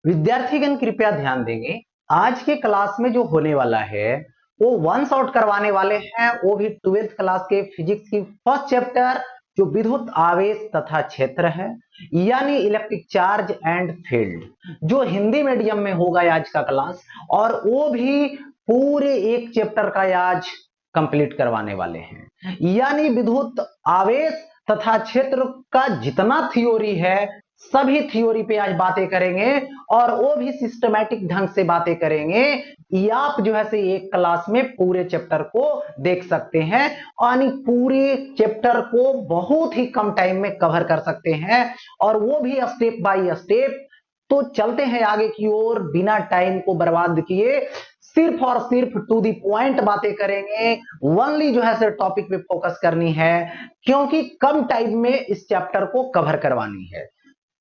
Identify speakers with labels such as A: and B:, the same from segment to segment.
A: विद्यार्थीगण कृपया ध्यान देंगे। आज के क्लास में जो होने वाला है वो वन शॉट करवाने वाले हैं, वो भी 12th क्लास के फिजिक्स की फर्स्ट चैप्टर जो विद्युत आवेश तथा क्षेत्र है, यानी इलेक्ट्रिक चार्ज एंड फील्ड, जो हिंदी मीडियम में होगा आज का क्लास। और वो भी पूरे एक चैप्टर का आज कंप्लीट करवाने वाले हैं, यानी विद्युत आवेश तथा क्षेत्र का जितना थ्योरी है सभी थ्योरी पे आज बातें करेंगे, और वो भी सिस्टमैटिक ढंग से बातें करेंगे। आप जो है से एक क्लास में पूरे चैप्टर को देख सकते हैं, यानी पूरे चैप्टर को बहुत ही कम टाइम में कवर कर सकते हैं, और वो भी स्टेप बाय स्टेप। तो चलते हैं आगे की ओर बिना टाइम को बर्बाद किए, सिर्फ और सिर्फ टू दी पॉइंट बातें करेंगे। ओनली जो है टॉपिक पे फोकस करनी है, क्योंकि कम टाइम में इस चैप्टर को कवर करवानी है।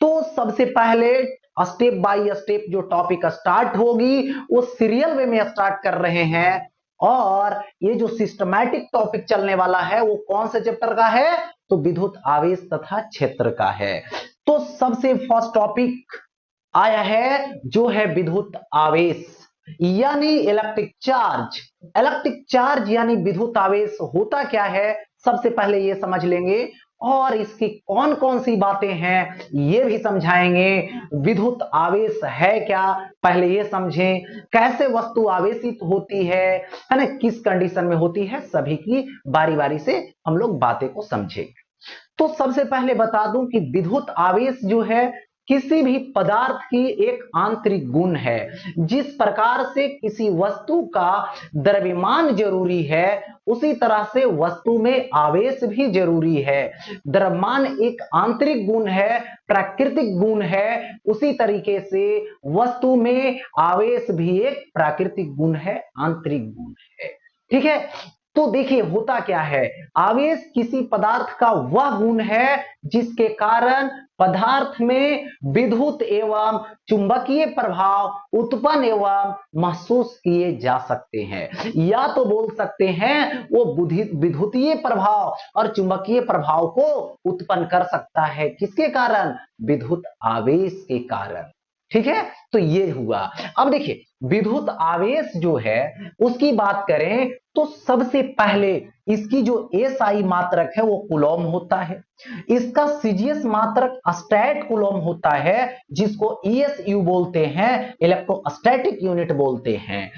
A: तो सबसे पहले स्टेप बाय स्टेप जो टॉपिक स्टार्ट होगी वो सीरियल वे में स्टार्ट कर रहे हैं। और ये जो सिस्टमैटिक टॉपिक चलने वाला है वो कौन से चैप्टर का है? तो विद्युत आवेश तथा क्षेत्र का है। तो सबसे फर्स्ट टॉपिक आया है जो है विद्युत आवेश यानी इलेक्ट्रिक चार्ज। इलेक्ट्रिक चार्ज यानी विद्युत आवेश होता क्या है, सबसे पहले ये समझ लेंगे, और इसकी कौन कौन सी बातें हैं ये भी समझाएंगे। विद्युत आवेश है क्या, पहले ये समझें। कैसे वस्तु आवेशित होती है ना, किस कंडीशन में होती है, सभी की बारी बारी से हम लोग बातें को समझेंगे। तो सबसे पहले बता दूं कि विद्युत आवेश जो है किसी भी पदार्थ की एक आंतरिक गुण है। जिस प्रकार से किसी वस्तु का द्रव्यमान जरूरी है, उसी तरह से वस्तु में आवेश भी जरूरी है। द्रव्यमान एक आंतरिक गुण है, प्राकृतिक गुण है, उसी तरीके से वस्तु में आवेश भी एक प्राकृतिक गुण है, आंतरिक गुण है। ठीक है। तो देखिए होता क्या है, आवेश किसी पदार्थ का वह गुण है जिसके कारण पदार्थ में विद्युत एवं चुंबकीय प्रभाव उत्पन्न एवं महसूस किए जा सकते हैं। या तो बोल सकते हैं वो विद्युतीय प्रभाव और चुंबकीय प्रभाव को उत्पन्न कर सकता है, किसके कारण? विद्युत आवेश के कारण। ठीक है। तो ये हुआ। अब देखिए विद्युत आवेश जो है उसकी बात करें तो सबसे पहले इसकी जो एसआई मात्रक है वो कूलॉम होता है। इसका सीजीएस मात्रक स्टैट कूलॉम होता है, जिसको ईएसयू बोलते हैं, इलेक्ट्रोस्टैटिक यूनिट बोलते हैं।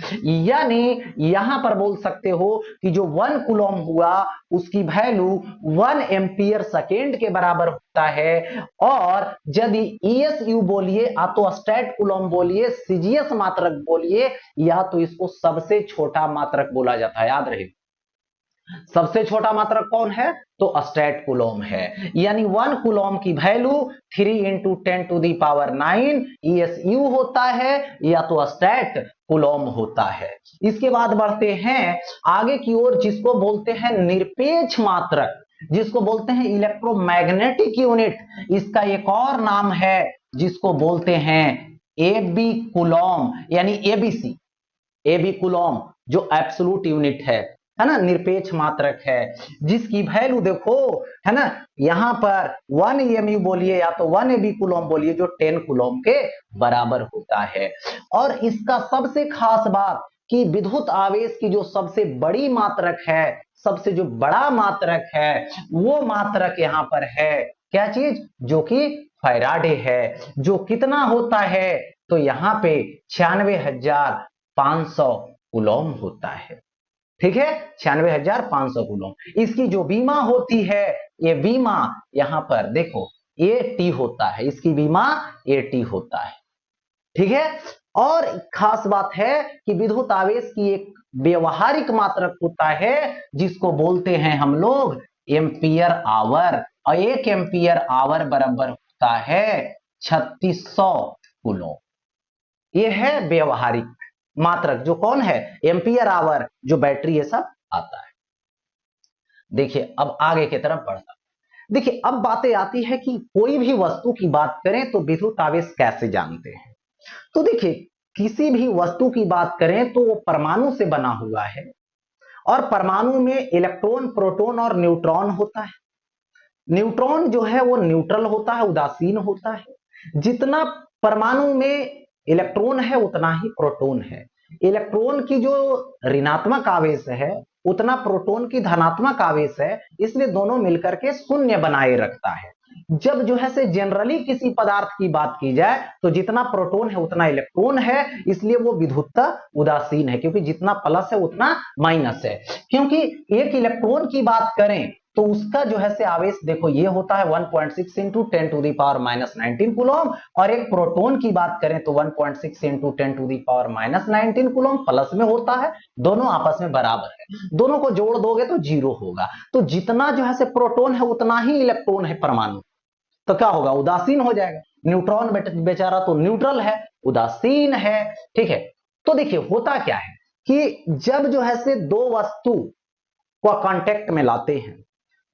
A: यानी यहां पर बोल सकते हो कि जो 1 कूलॉम हुआ उसकी वैल्यू 1 एम्पियर सेकेंड के बराबर होता है। और यदि ईएसयू बोलिए या तो स्टैट कूलॉम बोलिए, सीजीएस मात्रक बोलिए, या तो इसको सबसे छोटा मात्रक बोला जाता है। याद रहे सबसे छोटा मात्रक कौन है? तो स्टैट कूलॉम है। यानी 1 कूलॉम की वैल्यू 3 इंटू 10⁹ ईएसयू होता है, या तो स्टैट कूलॉम होता है। इसके बाद बढ़ते हैं आगे की ओर, जिसको बोलते हैं निरपेक्ष मात्रक, जिसको बोलते हैं इलेक्ट्रोमैग्नेटिक यूनिट। इसका एक और नाम है जिसको बोलते हैं एबी कूलॉम, यानी एबीसी, एबी कूलॉम, जो एब्सोल्यूट यूनिट है ना, निरपेक्ष मात्रक है, जिसकी वैल्यू देखो है ना, यहां पर 1 एमयू बोलिए या तो 1 एबी कूलॉम बोलिए, जो 10 कूलॉम के बराबर होता है। और इसका सबसे खास बात कि विद्युत आवेश की जो सबसे बड़ी मात्रक है, सबसे जो बड़ा मात्रक है, वो मात्रक यहां पर है क्या चीज? जो कि फैराडे है। जो कितना होता है? तो यहां पे 96,500 कूलॉम होता है। ठीक है, 96,500 कूलॉम। इसकी जो बीमा होती है, ये बीमा यहां पर देखो ए टी होता है, इसकी बीमा ए टी होता है। ठीक है। और खास बात है कि विद्युत आवेश की एक व्यवहारिक मात्रक होता है जिसको बोलते हैं हम लोग एम्पियर आवर, और 1 एम्पियर आवर बराबर होता है 3600 कूलॉम। ये है व्यवहारिक मात्रक, जो कौन है? एम्पियर आवर, जो बैटरी ये सब आता है। देखिए अब आगे की तरफ बढ़ता, देखिए अब बातें आती है कि कोई भी वस्तु की बात करें तो विद्युत आवेश कैसे जानते हैं। तो देखिए किसी भी वस्तु की बात करें तो वो परमाणु से बना हुआ है, और परमाणु में इलेक्ट्रॉन, प्रोटॉन और न्यूट्रॉन होता है। न्यूट्रॉन जो है वो न्यूट्रल होता है, उदासीन होता है। जितना परमाणु में इलेक्ट्रॉन है उतना ही प्रोटॉन है। इलेक्ट्रॉन की जो ऋणात्मक आवेश है उतना प्रोटॉन की धनात्मक आवेश है, इसलिए दोनों मिलकर के शून्य बनाए रखता है। जब जो है से जनरली किसी पदार्थ की बात की जाए तो जितना प्रोटॉन है उतना इलेक्ट्रॉन है, इसलिए वो विद्युतता उदासीन है, क्योंकि जितना प्लस है उतना माइनस है। क्योंकि एक इलेक्ट्रॉन की बात करें तो उसका जो है से आवेश देखो ये होता है 1.6 into 10 to the power minus 19 coulomb, और एक प्रोटॉन की बात करें तो 1.6 into 10 to the power minus 19 coulomb plus में होता है। दोनों आपस में बराबर है, दोनों को जोड़ दोगे तो जीरो होगा। तो जितना जो है से प्रोटॉन है उतना ही इलेक्ट्रॉन है परमाणु, तो क्या होगा, उदासीन हो जाएगा। न्यूट्रॉन बेचारा तो न्यूट्रल है, उदासीन है। ठीक है, तो देखिए होता क्या है कि जब जो है से दो वस्तु को कांटेक्ट में लाते हैं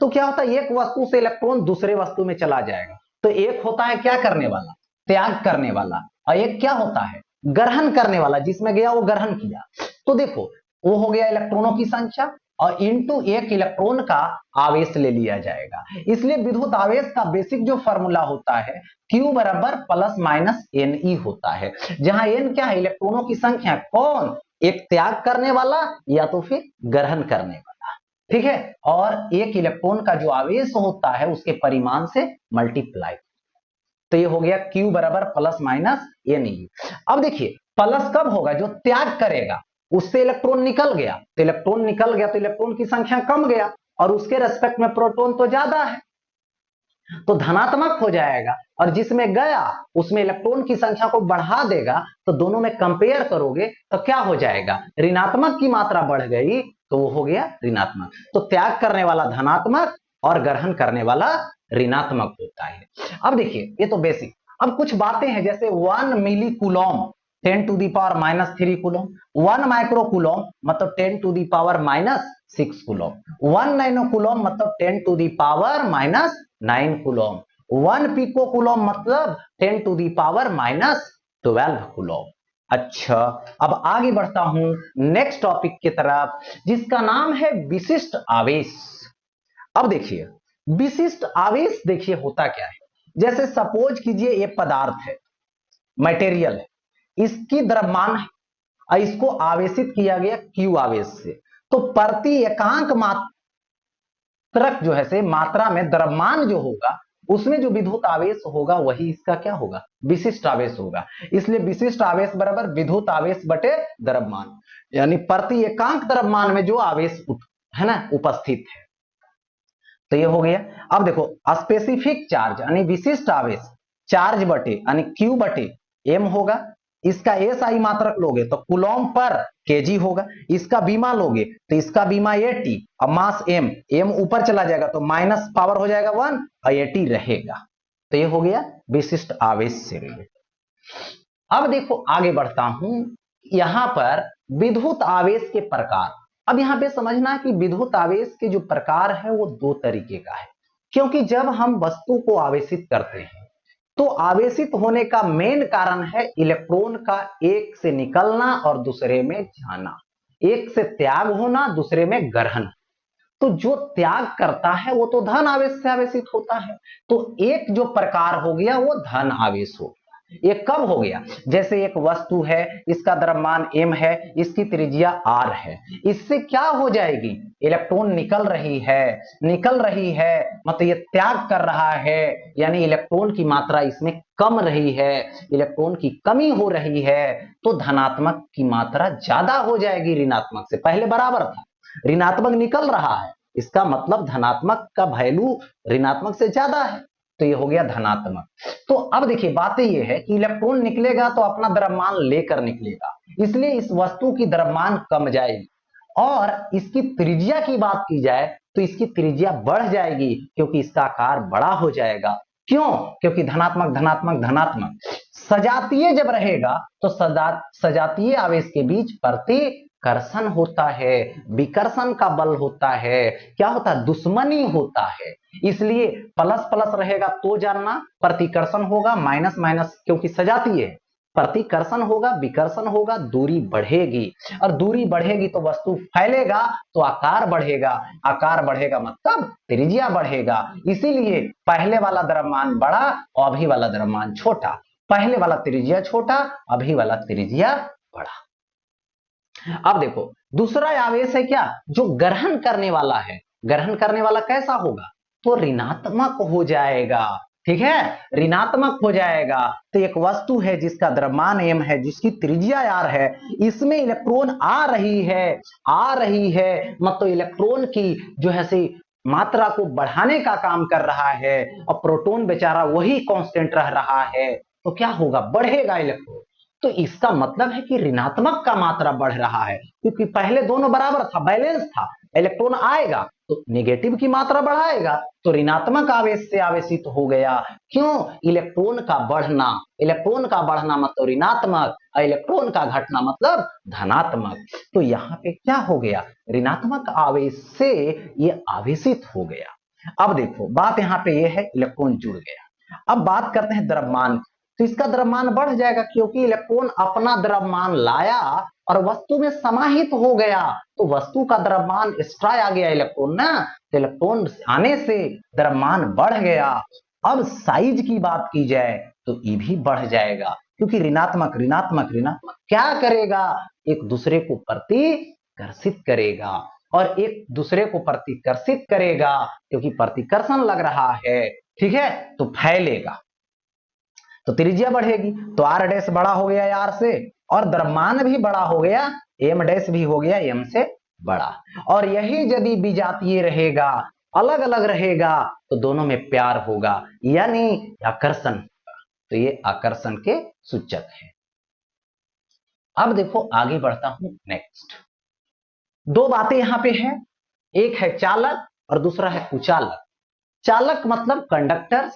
A: तो क्या होता है, एक वस्तु से इलेक्ट्रॉन दूसरे वस्तु में चला जाएगा। तो एक होता है क्या करने वाला, त्याग करने वाला, और एक क्या होता है, ग्रहण करने वाला, जिसमें गया वो ग्रहण किया। तो देखो वो हो गया इलेक्ट्रॉनों की संख्या और इंटू एक इलेक्ट्रॉन का आवेश ले लिया जाएगा। इसलिए विद्युत आवेश का बेसिक जो फॉर्मूला होता है Q बराबर प्लस माइनस NE होता है, जहां N क्या है, इलेक्ट्रॉनों की संख्या, कौन, एक त्याग करने वाला या तो फिर ग्रहण करने वाला। ठीक है, और एक इलेक्ट्रॉन का जो आवेश होता है उसके परिमाण से मल्टीप्लाई। तो ये हो गया Q बराबर प्लस माइनस NE। अब देखिए प्लस कब होगा, जो त्याग करेगा उससे इलेक्ट्रॉन निकल गया, तो इलेक्ट्रॉन निकल गया तो इलेक्ट्रॉन की संख्या कम गया, और उसके रेस्पेक्ट में प्रोटॉन तो ज्यादा है तो धनात्मक हो जाएगा, और जिसमें गया उसमें इलेक्ट्रॉन की संख्या को बढ़ा देगा, तो दोनों में कंपेयर करोगे तो क्या हो जाएगा, ऋणात्मक की मात्रा बढ़ गई तो वो हो गया ऋणात्मक। तो त्याग करने वाला धनात्मक और ग्रहण करने वाला ऋणात्मक होता है। अब देखिए ये तो बेसिक। अब कुछ बातें हैं, जैसे 1 milli coulomb 10 to the power minus 3 coulomb, 1 micro coulomb मतलब 10 to the power minus 6 coulomb, 1 nano coulomb मतलब 10 to the power minus 9 coulomb, 1 pico coulomb मतलब 10 to the power minus 12 coulomb. अच्छा, अब आगे बढ़ता हूं नेक्स्ट टॉपिक की तरफ, जिसका नाम है विशिष्ट आवेश। अब देखिए विशिष्ट आवेश, देखिए होता क्या है, जैसे सपोज कीजिए ये पदार्थ है, मटेरियल है, इसकी द्रव्यमान है और इसको आवेशित किया गया Q आवेश से, तो प्रति एकांक मात्रक जो है से मात्रा में द्रव्यमान जो होगा उसमें जो विद्युत आवेश होगा वही इसका क्या होगा, विशिष्ट आवेश होगा। इसलिए विशिष्ट आवेश बराबर विद्युत आवेश बटे द्रव्यमान, यानी प्रति एकांक द्रव्यमान में जो आवेश है ना उपस्थित है। तो ये हो गया। अब देखो स्पेसिफिक चार्ज यानी विशिष्ट आवेश, चार्ज बटे यानी Q बटे M होगा, इसका SI मात्रक लोगे तो कूलम पर केजी होगा, इसका बीमा लोगे तो इसका बीमा 80 और मास M, M ऊपर चला जाएगा तो माइनस पावर हो जाएगा 1 और 80 रहेगा। तो ये हो गया विशिष्ट आवेश से रिलेटेड। अब देखो आगे बढ़ता हूं, यहां पर विद्युत आवेश के प्रकार। अब यहां पे समझना है कि विद्युत आवेश के जो प्रकार है वो दो तरीके का है, क्योंकि जब हम वस्तु को आवेशित करते हैं तो आवेशित होने का मेन कारण है इलेक्ट्रॉन का एक से निकलना और दूसरे में जाना, एक से त्याग होना दूसरे में ग्रहण। तो जो त्याग करता है वो तो धन आवेश से आवेशित होता है, तो एक जो प्रकार हो गया वो धन आवेश हो गया। ये कब हो गया, जैसे एक वस्तु है, इसका द्रव्यमान m है, इसकी त्रिज्या r है, इससे क्या हो जाएगी, इलेक्ट्रॉन निकल रही है मतलब ये त्याग कर रहा है, यानी इलेक्ट्रॉन की मात्रा इसमें कम रही है, इलेक्ट्रॉन की कमी हो रही है, तो धनात्मक की मात्रा ज्यादा हो जाएगी ऋणात्मक से। पहले बराबर था, ऋणात्मक निकल रहा है, इसका मतलब धनात्मक का वैल्यू ऋणात्मक से ज्यादा है, तो ये हो गया धनात्मक। तो अब देखिए बातें ये है कि इलेक्ट्रॉन निकलेगा तो अपना द्रव्यमान लेकर निकलेगा, इसलिए इस वस्तु की द्रव्यमान कम जाएगी, और इसकी त्रिज्या की बात की जाए तो इसकी त्रिज्या बढ़ जाएगी, क्योंकि इसका आकार बड़ा हो जाएगा। क्यों, क्योंकि धनात्मक धनात्मक धनात्मक, सजातीय जब रहेगा तो सजातीय आवेश के बीच प्रतिकर्षण होता है, विकर्षण का बल होता है, क्या होता है, दुश्मनी होता है। इसलिए प्लस प्लस रहेगा तो जानना प्रतिकर्षण होगा, माइनस माइनस क्योंकि सजातीय है, प्रतिकर्षण होगा, विकर्षण होगा, दूरी बढ़ेगी, और दूरी बढ़ेगी तो वस्तु फैलेगा तो आकार बढ़ेगा, आकार बढ़ेगा मतलब त्रिज्या बढ़ेगा। इसीलिए पहले वाला द्रव्यमान बड़ा और अभी वाला द्रव्यमान छोटा। पहले वाला त्रिज्या छोटा, अभी वाला त्रिज्या बड़ा। अब देखो दूसरा आवेश है क्या, जो ग्रहण करने वाला है। ग्रहण करने वाला कैसा होगा, तो ऋणात्मक हो जाएगा, ठीक है, ऋणात्मक हो जाएगा। तो एक वस्तु है जिसका द्रव्यमान m है, जिसकी त्रिज्या r है, इसमें इलेक्ट्रॉन आ रही है मतलब इलेक्ट्रॉन की जो है से मात्रा को बढ़ाने का काम कर रहा है, और प्रोटॉन बेचारा वही कांस्टेंट रह रहा है, तो क्या होगा, बढ़ेगा इलेक्ट्रॉन। तो इसका मतलब है कि ऋणात्मक का मात्रा बढ़ रहा है, क्योंकि पहले दोनों बराबर था, बैलेंस था। इलेक्ट्रॉन आएगा तो नेगेटिव की मात्रा बढ़ाएगा, तो ऋणात्मक आवेश से आवेशित हो गया। क्यों, इलेक्ट्रॉन का बढ़ना मतलब ऋणात्मक, और इलेक्ट्रॉन का घटना मतलब धनात्मक। तो यहाँ पे क्या हो गया, ऋणात्मक आवेश से ये आवेशित हो गया। अब देखो बात यहाँ पे ये है, इलेक्ट्रॉन जुड़ गया। अब बात करते हैं द्रव्यमान, तो इसका द्रव्यमान बढ़ जाएगा, क्योंकि इलेक्ट्रॉन अपना द्रव्यमान लाया और वस्तु में समाहित हो गया, तो वस्तु का द्रव्यमान एक्स्ट्रा आ गया इलेक्ट्रॉन ना, तो इलेक्ट्रॉन आने से द्रव्यमान बढ़ गया। अब साइज की बात की जाए तो ये भी बढ़ जाएगा, क्योंकि ऋणात्मक ऋणात्मक ऋणात्मक क्या करेगा, एक दूसरे को प्रतिकर्षित करेगा, और एक दूसरे को प्रतिकर्षित करेगा, क्योंकि प्रतिकर्षण लग रहा है, ठीक है, तो फैलेगा, तो त्रिज्या बढ़ेगी, तो आर डैश बड़ा हो गया आर से, और द्रव्यमान भी बड़ा हो गया, एम डैश भी हो गया एम से बड़ा। और यही यदि विजातीय रहेगा, अलग अलग रहेगा, तो दोनों में प्यार होगा, यानी आकर्षण होगा। तो ये आकर्षण के सूचक है। अब देखो आगे बढ़ता हूं, नेक्स्ट दो बातें यहां पे है, एक है चालक और दूसरा है कुचालक। चालक मतलब कंडक्टर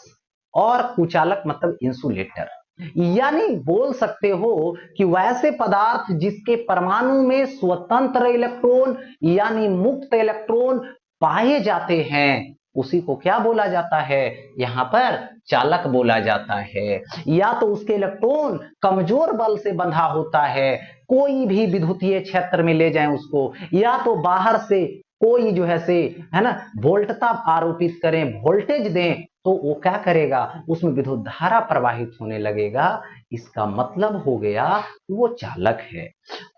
A: और कुचालक मतलब इंसुलेटर। यानी बोल सकते हो कि वैसे पदार्थ जिसके परमाणु में स्वतंत्र इलेक्ट्रॉन यानी मुक्त इलेक्ट्रॉन पाए जाते हैं, उसी को क्या बोला जाता है, यहां पर चालक बोला जाता है। या तो उसके इलेक्ट्रॉन कमजोर बल से बंधा होता है, कोई भी विद्युतीय क्षेत्र में ले जाएं उसको, या तो बाहर से कोई जो है से है ना वोल्टता आरोपित करें, वोल्टेज दें, तो वो क्या करेगा, उसमें विद्युत धारा प्रवाहित होने लगेगा। इसका मतलब हो गया वो चालक है।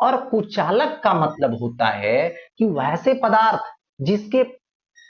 A: और कुचालक का मतलब होता है कि वैसे पदार्थ जिसके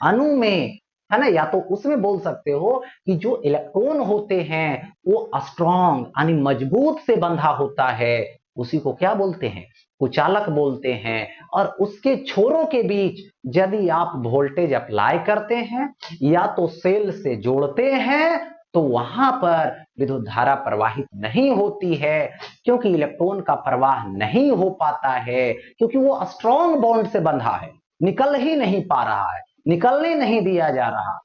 A: अणु में है ना, या तो उसमें बोल सकते हो कि जो इलेक्ट्रॉन होते हैं वो स्ट्रॉन्ग यानी मजबूत से बंधा होता है, उसी को क्या बोलते हैं, कुचालक बोलते हैं। और उसके छोरों के बीच यदि आप वोल्टेज अप्लाई करते हैं या तो सेल से जोड़ते हैं, तो वहां पर विद्युत धारा प्रवाहित नहीं होती है, क्योंकि इलेक्ट्रॉन का प्रवाह नहीं हो पाता है, क्योंकि वो स्ट्रॉन्ग बॉन्ड से बंधा है, निकल ही नहीं पा रहा है, निकलने नहीं दिया जा रहा,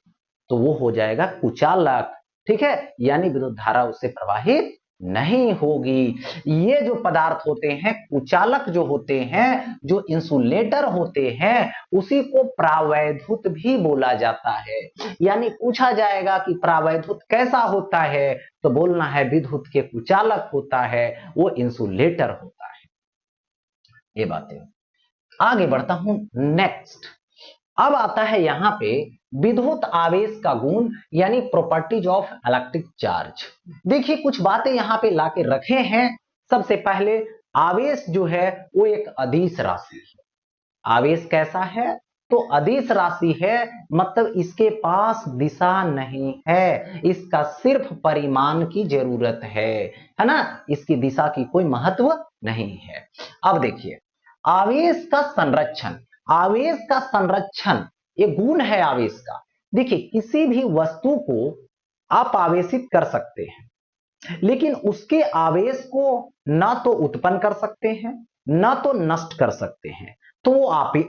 A: तो वो हो जाएगा कुचालक, ठीक है, यानी विद्युत धारा उससे प्रवाहित नहीं होगी। ये जो पदार्थ होते हैं कुचालक जो होते हैं, जो इंसुलेटर होते हैं, उसी को प्रावैधुत भी बोला जाता है। यानी पूछा जाएगा कि प्रावैधुत कैसा होता है, तो बोलना है विद्युत के कुचालक होता है, वो इंसुलेटर होता है। ये बातें, आगे बढ़ता हूं, नेक्स्ट अब आता है यहां पे विद्युत आवेश का गुण यानी प्रॉपर्टीज ऑफ इलेक्ट्रिक चार्ज। देखिए कुछ बातें यहां पे लाके रखे हैं। सबसे पहले आवेश जो है वो एक अदिश राशि है। आवेश कैसा है, तो अदिश राशि है, मतलब इसके पास दिशा नहीं है, इसका सिर्फ परिमाण की जरूरत है ना, इसकी दिशा की कोई महत्व नहीं है। अब देखिए आवेश का संरक्षण ये गुण है आवेश का। देखिए किसी भी वस्तु को आप आवेशित कर सकते हैं, लेकिन उसके आवेश को ना तो उत्पन्न कर सकते हैं ना तो नष्ट कर सकते हैं। तो वो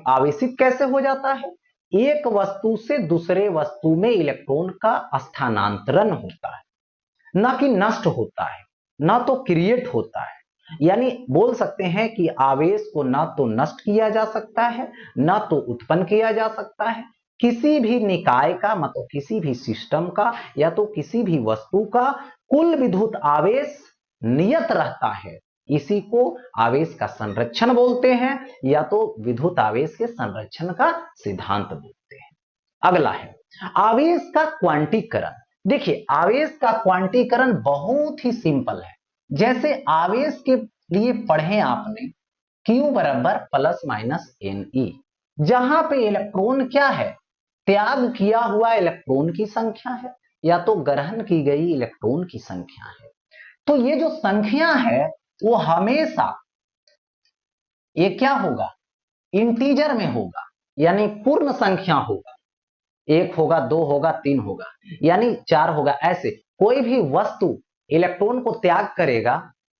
A: आवेशित कैसे हो जाता है, एक वस्तु से दूसरे वस्तु में इलेक्ट्रॉन का स्थानांतरण होता है, ना कि नष्ट होता है, ना तो क्रिएट होता है। यानी बोल सकते हैं कि आवेश को ना तो नष्ट किया जा सकता है ना तो उत्पन्न किया जा सकता है। किसी भी निकाय का मतलब किसी भी सिस्टम का या तो किसी भी वस्तु का कुल विद्युत आवेश नियत रहता है, इसी को आवेश का संरक्षण बोलते हैं, या तो विद्युत आवेश के संरक्षण का सिद्धांत बोलते हैं। अगला है आवेश का क्वांटीकरण। देखिए आवेश का क्वांटीकरण बहुत ही सिंपल है। जैसे आवेश के लिए पढ़े आपने Q बराबर प्लस माइनस Ne, जहां पे इलेक्ट्रॉन क्या है, त्याग किया हुआ इलेक्ट्रॉन की संख्या है या तो ग्रहण की गई इलेक्ट्रॉन की संख्या है। तो ये जो संख्या है वो हमेशा ये क्या होगा, इंटीजर में होगा, यानी पूर्ण संख्या होगा। एक होगा, दो होगा, तीन होगा, यानी चार होगा। ऐसे कोई भी वस्तु इलेक्ट्रॉन को त्याग करेगा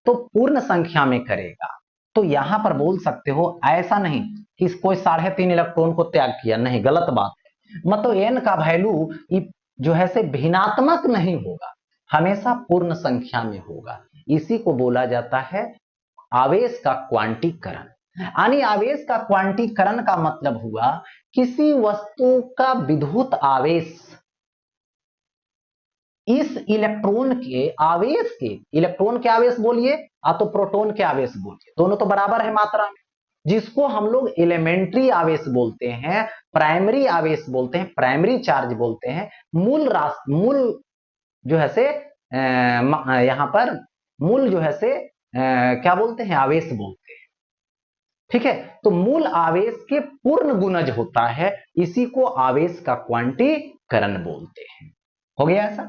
A: तो पूर्ण संख्या में करेगा। तो यहां पर बोल सकते हो ऐसा नहीं कि कोई 3.5 इलेक्ट्रॉन को त्याग किया, नहीं, गलत बात है। मतलब एन का वैल्यू जो है से भिन्नात्मक नहीं होगा, हमेशा पूर्ण संख्या में होगा। इसी को बोला जाता है आवेश का क्वांटीकरण। यानी आवेश का क्वांटीकरण का मतलब हुआ किसी वस्तु का विद्युत आवेश इस इलेक्ट्रॉन के आवेश बोलिए या तो प्रोटॉन के आवेश बोलिए, दोनों तो बराबर है मात्रा में, जिसको हम लोग एलिमेंट्री आवेश बोलते हैं, प्राइमरी आवेश बोलते हैं, प्राइमरी चार्ज बोलते हैं, मूल जो है से यहां पर मूल जो है से क्या बोलते हैं, आवेश बोलते हैं। ठीक है, तो मूल आवेश के पूर्ण गुणज होता है, इसी को आवेश का क्वांटीकरण बोलते हैं। हो गया ऐसा।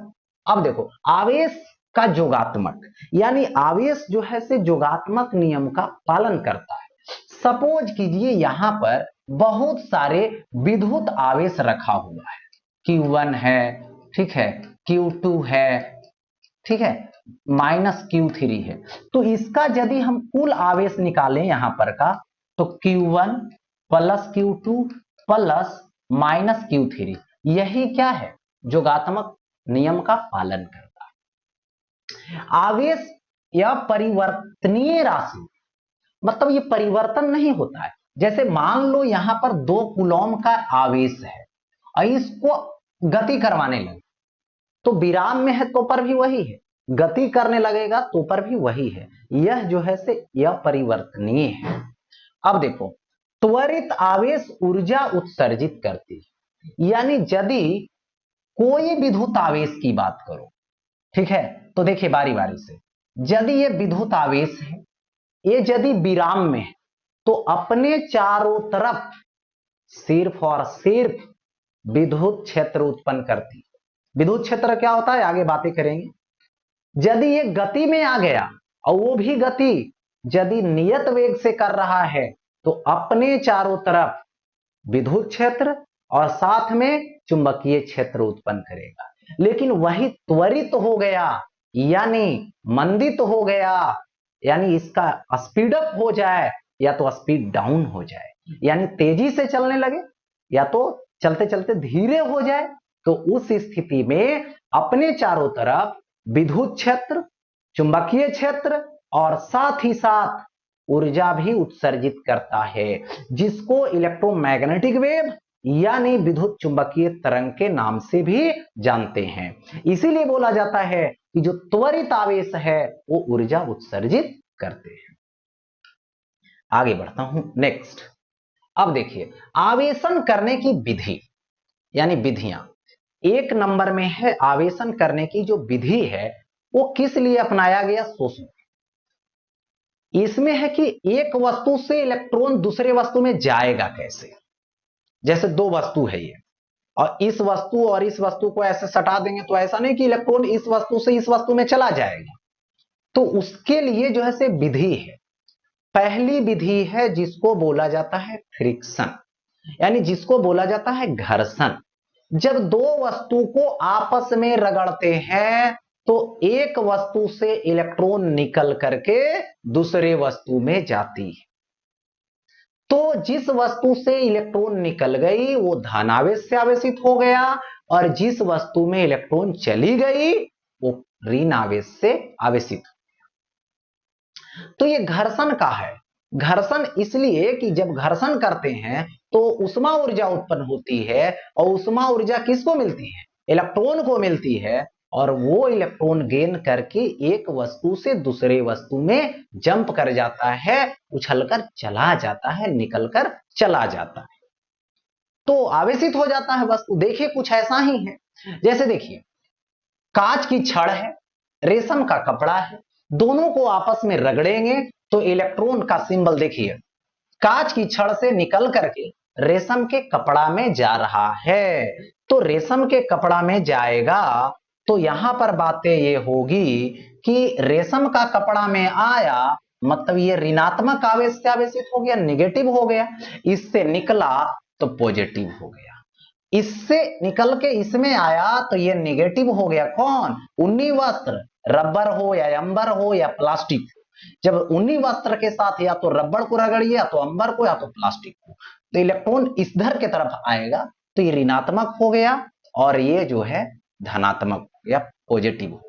A: अब देखो आवेश का जोगात्मक, यानी आवेश जो है से जोगात्मक नियम का पालन करता है। सपोज कीजिए यहां पर बहुत सारे विद्युत आवेश रखा हुआ है, Q1 है, ठीक है, Q2 है, ठीक है, -Q3 है। तो इसका यदि हम कुल आवेश निकालें यहां पर का, तो Q1 plus Q2 plus -Q3, यही क्या है, जोगात्मक नियम का पालन करता है। आवेश या परिवर्तनीय राशि, मतलब ये परिवर्तन नहीं होता है। जैसे मान लो यहां पर 2 कूलॉम का आवेश है और इसको गति करवाने लगे, तो विराम में है तो पर भी वही है, गति करने लगेगा तो पर भी वही है। यह जो है से यह परिवर्तनीय है। अब देखो त्वरित आवेश ऊर्जा उत्सर्जित करती है, यानी यदि कोई विद्युत आवेश की बात करो, ठीक है, तो देखिए बारी बारी से, यदि ये विद्युत आवेश है, ये यदि विराम में है तो अपने चारों तरफ सिर्फ और सिर्फ विद्युत क्षेत्र उत्पन्न करती है। विद्युत क्षेत्र क्या होता है आगे बातें करेंगे। यदि ये गति में आ गया और वो भी गति यदि नियत वेग से कर रहा है तो अपने चारों तरफ विद्युत क्षेत्र और साथ में चुंबकीय क्षेत्र उत्पन्न करेगा। लेकिन वही त्वरित हो गया यानी मंदित हो गया, यानी इसका स्पीड अप हो जाए या तो स्पीड डाउन हो जाए, यानी तेजी से चलने लगे या तो चलते चलते धीरे हो जाए, तो उस स्थिति में अपने चारों तरफ विद्युत क्षेत्र, चुंबकीय क्षेत्र और साथ ही साथ ऊर्जा भी उत्सर्जित करता है, जिसको इलेक्ट्रोमैग्नेटिक वेव यानी विद्युत चुंबकीय तरंग के नाम से भी जानते हैं। इसीलिए बोला जाता है कि जो त्वरित आवेश है वो ऊर्जा उत्सर्जित करते हैं। आगे बढ़ता हूं नेक्स्ट। अब देखिए आवेशन करने की विधि यानी विधियां, 1 नंबर में है आवेशन करने की जो विधि है वो किस लिए अपनाया गया, सोचो। इसमें है कि एक वस्तु से इलेक्ट्रॉन दूसरे वस्तु में जाएगा कैसे। जैसे 2 वस्तु है ये और इस वस्तु को ऐसे सटा देंगे तो ऐसा नहीं कि इलेक्ट्रॉन इस वस्तु से इस वस्तु में चला जाएगा। तो उसके लिए जो है से विधि है। पहली विधि है जिसको बोला जाता है फ्रिक्शन, यानी जिसको बोला जाता है घर्षण। जब 2 वस्तु को आपस में रगड़ते हैं तो एक वस्तु से इलेक्ट्रॉन निकल करके दूसरे वस्तु में जाती है। तो जिस वस्तु से इलेक्ट्रॉन निकल गई वो धनावेश से आवेशित हो गया और जिस वस्तु में इलेक्ट्रॉन चली गई वो ऋण आवेश से आवेशित हो गया। तो ये घर्षण का है। घर्षण इसलिए कि जब घर्षण करते हैं तो उष्मा ऊर्जा उत्पन्न होती है और उष्मा ऊर्जा किसको मिलती है, इलेक्ट्रॉन को मिलती है, और वो इलेक्ट्रॉन गेन करके एक वस्तु से दूसरे वस्तु में जंप कर जाता है, उछलकर चला जाता है, निकलकर चला जाता है, तो आवेशित हो जाता है वस्तु। देखिए कुछ ऐसा ही है। जैसे देखिए कांच की छड़ है, रेशम का कपड़ा है, दोनों को आपस में रगड़ेंगे तो इलेक्ट्रॉन का सिंबल देखिए कांच की छड़ से निकल करके रेशम के कपड़ा में जा रहा है। तो रेशम के कपड़ा में जाएगा तो यहां पर बातें ये होगी कि रेशम का कपड़ा में आया मतलब ये ऋणात्मक आवेश से आवेशित हो गया, नेगेटिव हो गया, इससे निकला तो पॉजिटिव हो गया, इससे निकल के इसमें आया तो ये नेगेटिव हो गया। कौन? ऊनी वस्त्र, रबर हो या अंबर हो या प्लास्टिक हो। जब ऊनी वस्त्र के साथ या तो रबड़ को रगड़िए या तो अंबर को या तो प्लास्टिक को, तो इलेक्ट्रॉन इधर की तरफ आएगा तो ये ऋणात्मक हो गया और ये जो है धनात्मक या पॉजिटिव हो।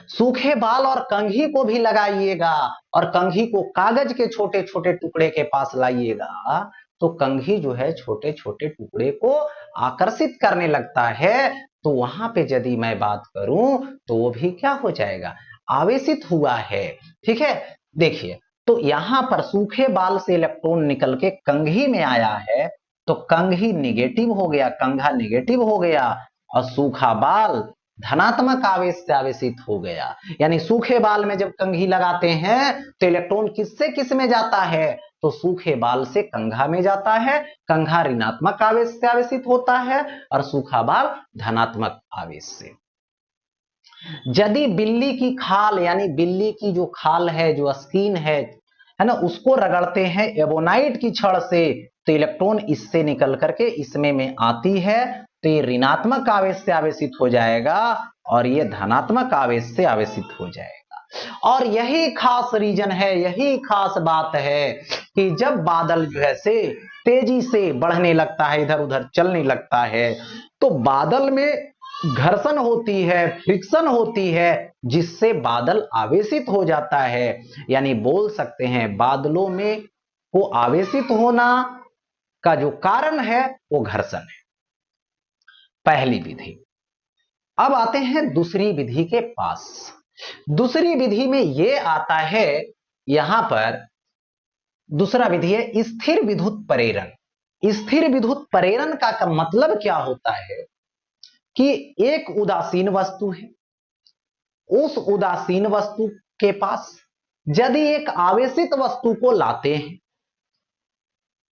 A: सूखे बाल और कंघी को भी लगाइएगा और कंघी को कागज के छोटे छोटे टुकड़े के पास लाइएगा तो कंघी जो है छोटे छोटे टुकड़े को आकर्षित करने लगता है। तो वहां पे यदि मैं बात करूं तो वो भी क्या हो जाएगा? आवेशित हुआ है। ठीक है, देखिए तो यहां पर सूखे बाल से इलेक्ट्रॉन निकल के कंघी में आया है तो कंघी निगेटिव हो गया, कंघा निगेटिव हो गया और सूखा बाल धनात्मक आवेश से आवेशित हो गया। यानी सूखे बाल में जब कंघी लगाते हैं तो इलेक्ट्रॉन किससे किस में जाता है? तो सूखे बाल से कंघा में जाता है, कंघा ऋणात्मक आवेश से आवेशित होता है और सूखा बाल धनात्मक आवेश से। यदि बिल्ली की खाल यानी बिल्ली की जो खाल है, जो स्किन है ना, उसको रगड़ते हैं एबोनाइट की छड़ से तो इलेक्ट्रॉन इससे निकल करके इसमें में आती है तो ये ऋणात्मक आवेश से आवेशित हो जाएगा और ये धनात्मक आवेश से आवेशित हो जाएगा। और यही खास रीजन है, यही खास बात है कि जब बादल जो है से तेजी से बढ़ने लगता है, इधर उधर चलने लगता है तो बादल में घर्षण होती है, फ्रिक्शन होती है, जिससे बादल आवेशित हो जाता है। यानी बोल सकते हैं बादलों में को आवेशित होना का जो कारण है वो घर्षण है। पहली विधि। अब आते हैं दूसरी विधि के पास। दूसरी विधि में ये आता है, यहां पर दूसरा विधि है स्थिर विद्युत प्रेरण। स्थिर विद्युत प्रेरण का मतलब क्या होता है कि एक उदासीन वस्तु है, उस उदासीन वस्तु के पास यदि एक आवेशित वस्तु को लाते हैं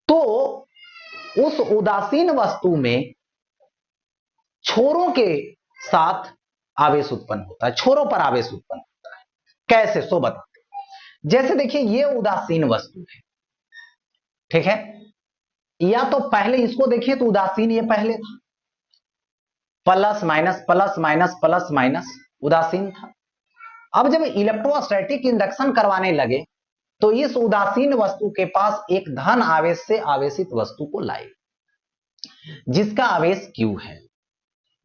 A: तो उस उदासीन वस्तु में छोरों के साथ आवेश उत्पन्न होता है, छोरों पर आवेश उत्पन्न होता है। कैसे? सो बताते हैं। जैसे देखिए ये उदासीन वस्तु है, ठीक है, या तो पहले इसको देखिए तो उदासीन ये पहले था, plus minus plus minus plus minus उदासीन था। अब जब इलेक्ट्रोस्टैटिक इंडक्शन करवाने लगे तो इस उदासीन वस्तु के पास एक धन आवेश से आवेशित वस्तु को लाए जिसका आवेश Q है।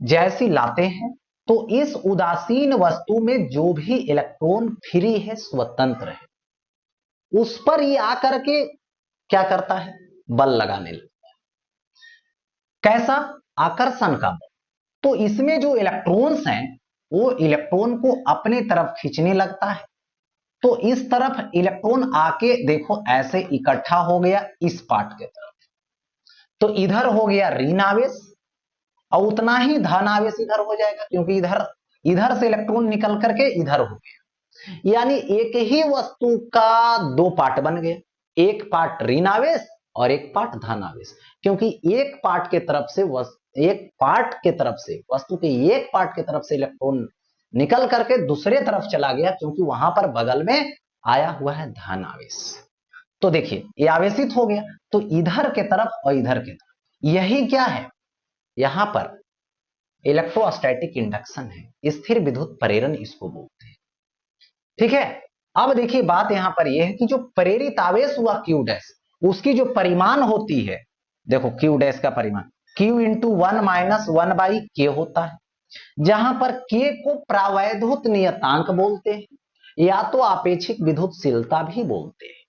A: जैसी लाते हैं तो इस उदासीन वस्तु में जो भी इलेक्ट्रॉन फ्री है, स्वतंत्र है, उस पर ये आकर के क्या करता है? बल लगाने लगता है। कैसा? आकर्षण का बल। तो इसमें जो इलेक्ट्रॉन्स हैं वो इलेक्ट्रॉन को अपने तरफ खींचने लगता है। तो इस तरफ इलेक्ट्रॉन आके देखो ऐसे इकट्ठा हो गया इस पार्ट के तरफ, तो इधर हो गया ऋण आवेश और उतना ही धन आवेश इधर हो जाएगा क्योंकि इधर इधर से इलेक्ट्रॉन निकल करके इधर हो गया। यानी एक ही वस्तु का दो पार्ट बन गए, एक पार्ट ऋण आवेश और एक पार्ट धन आवेश, क्योंकि एक पार्ट के तरफ से वस्तु के एक पार्ट के तरफ से इलेक्ट्रॉन निकल करके दूसरे तरफ चला गया क्योंकि वहां पर बगल में आया हुआ है धन आवेश। तो देखिए ये आवेशित हो गया तो इधर के तरफ और इधर के तरफ, यही क्या है? यहां पर इलेक्ट्रोस्टैटिक इंडक्शन है, स्थिर विद्युत प्रेरण इसको बोलते हैं। ठीक है, अब देखिए बात यहां पर यह है कि जो प्रेरित आवेश हुआ Q डैश, उसकी जो परिमाण होती है, देखो Q डैश का परिमाण Q इंटू 1-1/K होता है, जहां पर K को प्रावैद्युत नियतांक बोलते हैं या तो आपेक्षिक विद्युतशीलता भी बोलते हैं,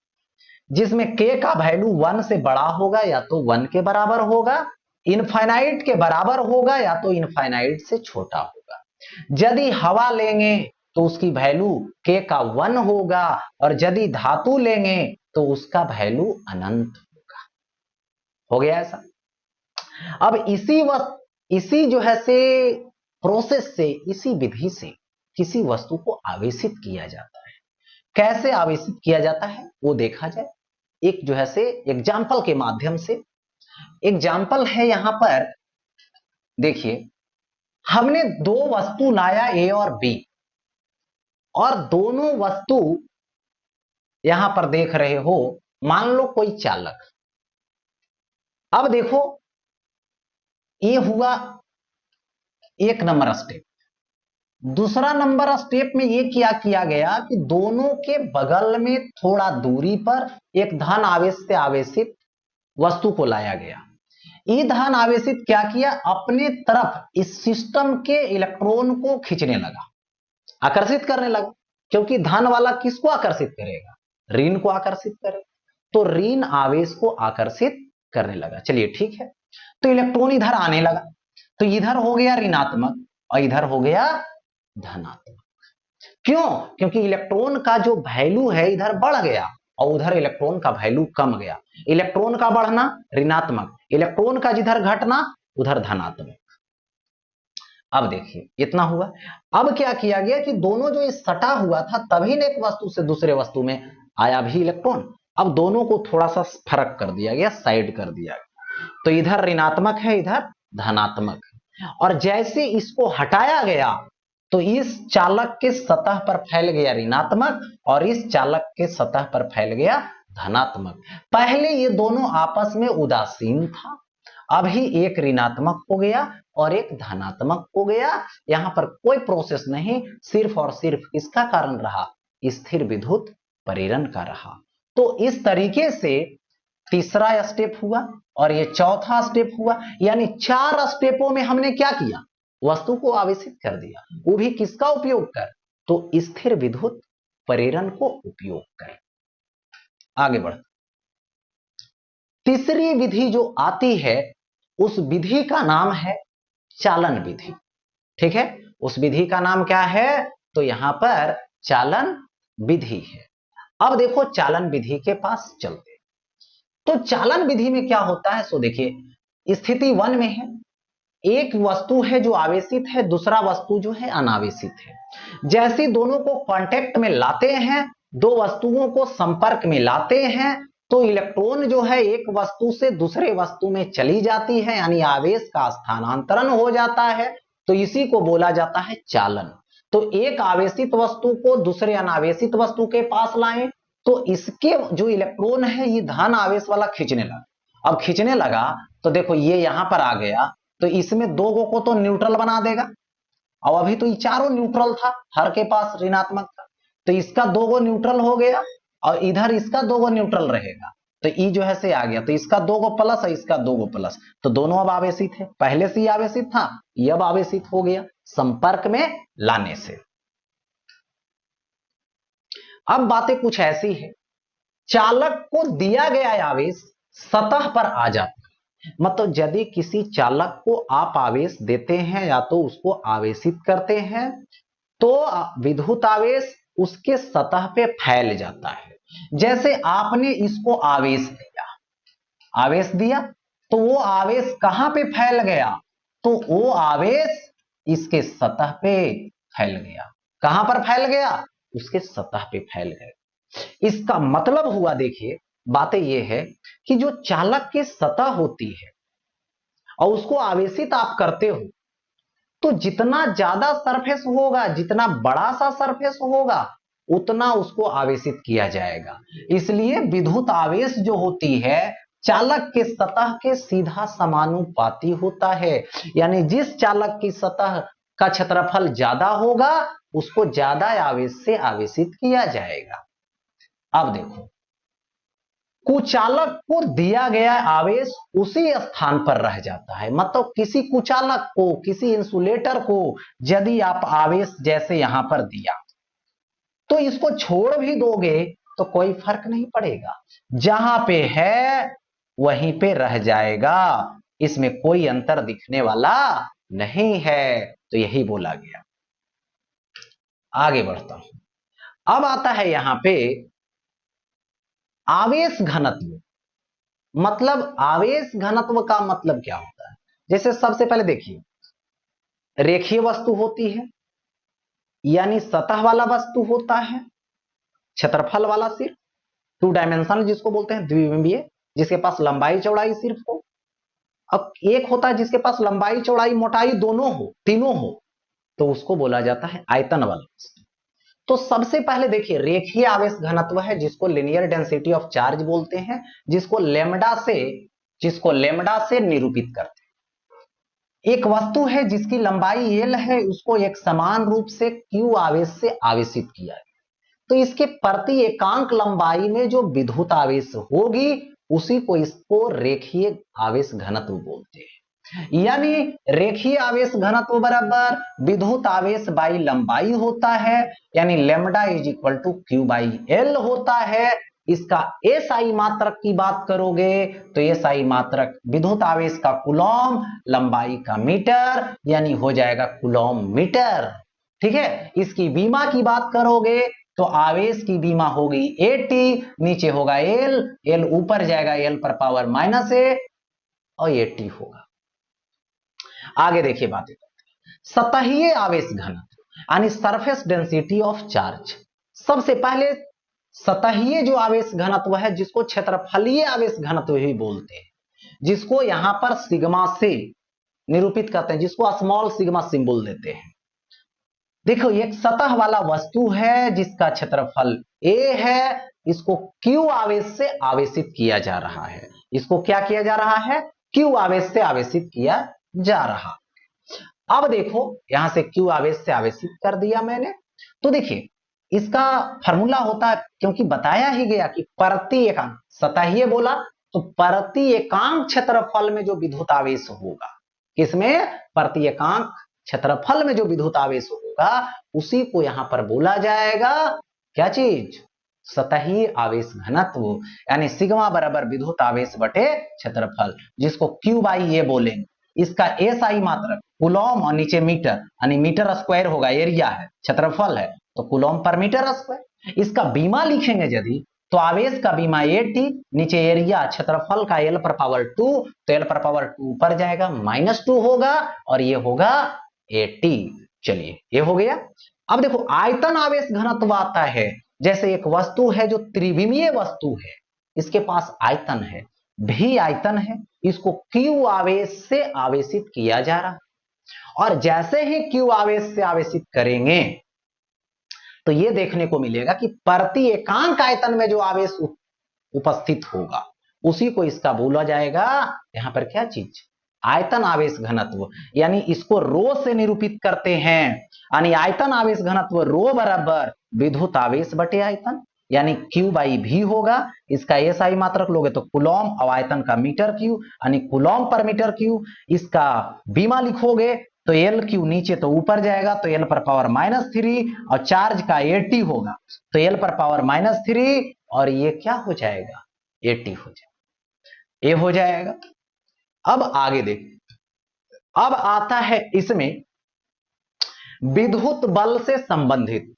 A: जिसमें K का वैल्यू 1 से बड़ा होगा या तो 1 के बराबर होगा, इनफाइनाइट के बराबर होगा या तो इनफाइनाइट से छोटा होगा। यदि हवा लेंगे तो उसकी वैल्यू K का 1 होगा और यदि धातु लेंगे तो उसका वैल्यू अनंत होगा। हो गया ऐसा। अब इसी जो है से प्रोसेस से, इसी विधि से किसी वस्तु को आवेशित किया जाता है। कैसे आवेशित किया जाता है वो देखा जाए एक जो है से एग्जाम्पल के माध्यम से। एग्जाम्पल है यहां पर देखिए, हमने दो वस्तु लाया ए और बी, और दोनों वस्तु यहां पर देख रहे हो, मान लो कोई चालक। अब देखो ये हुआ एक नंबर स्टेप। दूसरा नंबर स्टेप में ये क्या किया गया कि दोनों के बगल में थोड़ा दूरी पर एक धन आवेश से आवेशित वस्तु को लाया गया। ये धन आवेशित क्या किया, अपने तरफ इस सिस्टम के इलेक्ट्रॉन को खींचने लगा, आकर्षित करने लगा। क्योंकि धन वाला किसको आकर्षित करेगा, ऋण को आकर्षित करेगा, तो ऋण आवेश को आकर्षित करने लगा। चलिए ठीक है, तो इलेक्ट्रॉन इधर आने लगा, तो इधर हो गया ऋणात्मक और इधर हो गया धनात्मक। क्यों, क्योंकि इलेक्ट्रॉन का जो वैल्यू है इधर बढ़ गया और उधर इलेक्ट्रॉन का वैल्यू कम गया। इलेक्ट्रॉन का बढ़ना ऋणात्मक, इलेक्ट्रॉन का जिधर घटना उधर धनात्मक। अब देखिए इतना हुआ। अब क्या किया गया कि दोनों जो इस सटा हुआ था तभी ने एक वस्तु से दूसरे वस्तु में आया भी इलेक्ट्रॉन, अब दोनों को थोड़ा सा फर्क कर दिया गया, साइड कर दिया गया। तो इधर ऋणात्मक है, इधर धनात्मक है। और जैसे इसको हटाया गया तो इस चालक के सतह पर फैल गया ऋणात्मक और इस चालक के सतह पर फैल गया धनात्मक। पहले ये दोनों आपस में उदासीन था, अभी एक ऋणात्मक हो गया और एक धनात्मक हो गया। यहां पर कोई प्रोसेस नहीं, सिर्फ और सिर्फ इसका कारण रहा स्थिर विद्युत प्रेरण का रहा। तो इस तरीके से तीसरा स्टेप हुआ और ये चौथा स्टेप हुआ। यानी 4 स्टेपों में हमने क्या किया, वस्तु को आवेशित कर दिया, वो भी किसका उपयोग कर, तो स्थिर विद्युत प्रेरण को उपयोग कर। आगे बढ़, तीसरी विधि जो आती है उस विधि का नाम है चालन विधि। ठीक है, उस विधि का नाम क्या है, तो यहां पर चालन विधि है। अब देखो चालन विधि के पास चलते। तो चालन विधि में क्या होता है, सो देखिए स्थिति 1 में है, एक वस्तु है जो आवेशित है, दूसरा वस्तु जो है अनावेशित है। जैसे दोनों को कांटेक्ट में लाते हैं, दो वस्तुओं को संपर्क में लाते हैं, तो इलेक्ट्रॉन जो है एक वस्तु से दूसरे वस्तु में चली जाती है, यानी आवेश का स्थानांतरण हो जाता है। तो इसी को बोला जाता है चालन। तो एक आवेशित वस्तु को दूसरे अनावेशित वस्तु के पास लाएं, तो इसके जो इलेक्ट्रॉन है ये धन आवेश वाला खींचने लगा। अब खींचने लगा तो देखो ये यहां पर आ गया, तो इसमें दो को तो न्यूट्रल बना देगा। और अभी तो ये चारों न्यूट्रल था, हर के पास ऋणात्मक था, तो इसका दो गो न्यूट्रल हो गया और इधर इसका दो गो न्यूट्रल रहेगा। तो ई जो है से आ गया, तो इसका दो गो प्लस और इसका दो गो प्लस, तो दोनों अब आवेशित है। पहले से ही आवेशित था, ये अब आवेशित हो गया संपर्क में लाने से। अब बातें कुछ ऐसी है, चालक को दिया गया आवेश सतह पर आ जाता है। मतलब यदि किसी चालक को आप आवेश देते हैं या तो उसको आवेशित करते हैं, तो विद्युत आवेश उसके सतह पे फैल जाता है। जैसे आपने इसको आवेश दिया तो वो आवेश कहां पे फैल गया, तो वो आवेश इसके सतह पे फैल गया। कहां पर फैल गया, उसके सतह पे फैल गया। इसका मतलब हुआ, देखिए बातें ये है कि जो चालक की सतह होती है और उसको आवेशित आप करते हो, तो जितना ज्यादा सरफेस होगा, जितना बड़ा सा सरफेस होगा, उतना उसको आवेशित किया जाएगा। इसलिए विद्युत आवेश जो होती है चालक के सतह के सीधा समानुपाती होता है। यानी जिस चालक की सतह का क्षेत्रफल ज्यादा होगा उसको ज्यादा आवेश से आवेशित किया जाएगा। अब देखो, कुचालक को दिया गया आवेश उसी स्थान पर रह जाता है। मतलब किसी कुचालक को, किसी इंसुलेटर को यदि आप आवेश जैसे यहां पर दिया, तो इसको छोड़ भी दोगे तो कोई फर्क नहीं पड़ेगा, जहां पे है वहीं पे रह जाएगा, इसमें कोई अंतर दिखने वाला नहीं है। तो यही बोला गया। आगे बढ़ता हूं। अब आता है यहां पे आवेश घनत्व। मतलब आवेश घनत्व का मतलब क्या होता है, जैसे सबसे पहले देखिए रेखीय वस्तु होती है, यानी सतह वाला वस्तु होता है, क्षेत्रफल वाला सिर्फ, टू डायमेंशनल जिसको बोलते हैं, द्विविमीय, जिसके पास लंबाई चौड़ाई सिर्फ हो। अब एक होता है जिसके पास लंबाई चौड़ाई मोटाई दोनों हो, तीनों हो, तो उसको बोला जाता है आयतन वाला वस्तु। तो सबसे पहले देखिए, रेखीय आवेश घनत्व है जिसको लिनियर डेंसिटी ऑफ चार्ज बोलते हैं, जिसको लेमडा से निरूपित करते हैं। एक वस्तु है जिसकी लंबाई एल है, उसको एक समान रूप से क्यू आवेश से आवेशित किया गया, तो इसके प्रति एकांक लंबाई में जो विद्युत आवेश होगी उसी को इसको रेखीय आवेश घनत्व बोलते हैं। यानी रेखीय आवेश घनत्व बराबर विद्युत आवेश बाई लंबाई होता है, यानी lambda is equal to Q by L होता है। इसका एसआई मात्रक की बात करोगे तो एसआई मात्रक विद्युत आवेश का कूलॉम, लंबाई का मीटर, यानी हो जाएगा कूलॉम मीटर। ठीक है, इसकी बीमा की बात करोगे तो आवेश की बीमा होगी 80, नीचे होगा एल, एल ऊपर जाएगा एल पर पावर -a और 80 होगा। आगे देखिए बातें, सतहीय आवेश घनत्व यानी सरफेस डेंसिटी ऑफ चार्ज। सबसे पहले सतहीय जो आवेश घनत्व है, जिसको क्षेत्रफलीय आवेश घनत्व भी बोलते हैं, जिसको यहां पर सिग्मा से निरूपित करते हैं, जिसको स्मॉल सिग्मा सिंबल देते हैं। देखो, एक सतह वाला वस्तु है जिसका क्षेत्रफल a है, इसको q आवेश से आवेशित किया जा रहा है। इसको क्या किया जा रहा है? q आवेश से आवेशित किया जा रहा। अब देखो, यहां से q आवेश से आवेशित कर दिया मैंने, तो देखिए इसका फॉर्मूला होता है, क्योंकि बताया ही गया कि प्रति एकांक, सतहीय बोला तो प्रति एकांक क्षेत्रफल में जो विद्युत आवेश होगा, किसमें? प्रति एकांक क्षेत्रफल में जो विद्युत आवेश होगा उसी को यहां पर बोला जाएगा क्या चीज? सतही आवेश घनत्व, यानी सिग्मा बराबर विद्युत आवेश बटे क्षेत्रफल, जिसको क्यू बाई ए बोलेंगे। इसका एसआई मात्रक कूलॉम और नीचे मीटर, यानी मीटर स्क्वायर होगा, एरिया है, क्षेत्रफल है तो कूलॉम पर मीटर स्क्वायर। इसका बीमा लिखेंगे यदि तो आवेश का बीमा 80, नीचे एरिया, क्षेत्रफल का एल पर पावर 2, तो एल पर पावर 2 ऊपर जाएगा, -2 होगा और ये होगा 80। चलिए, ये हो गया। अब देखो, आयतन आवेश घनत्व आता है, जैसे एक वस्तु है जो त्रिविमीय वस्तु है, इसके पास आयतन है, भी आयतन है, इसको क्यू आवेश से आवेशित किया जा रहा है, और जैसे ही क्यू आवेश से आवेशित करेंगे तो ये देखने को मिलेगा कि प्रति एकांक आयतन में जो आवेश उपस्थित होगा उसी को इसका बोला जाएगा यहां पर क्या चीज? आयतन आवेश घनत्व, यानी इसको रो से निरूपित करते हैं, यानी आयतन आवेश घनत्व रो बराबर विद्युत आवेश बटे आयतन, यानी क्यू बाई भी होगा। इसका एसआई मात्रक लोगे तो कूलॉम और आयतन का मीटर क्यू, यानी कूलॉम पर मीटर क्यू। इसका बीमा लिखोगे तो एल क्यू नीचे तो ऊपर जाएगा, तो एल पर पावर -3 और चार्ज का 80 होगा, तो एल पर पावर -3 और ये क्या हो जाएगा? 80 हो जाएगा, ये हो जाएगा। अब आगे देख, अब आता है इसमें विद्युत बल से संबंधित।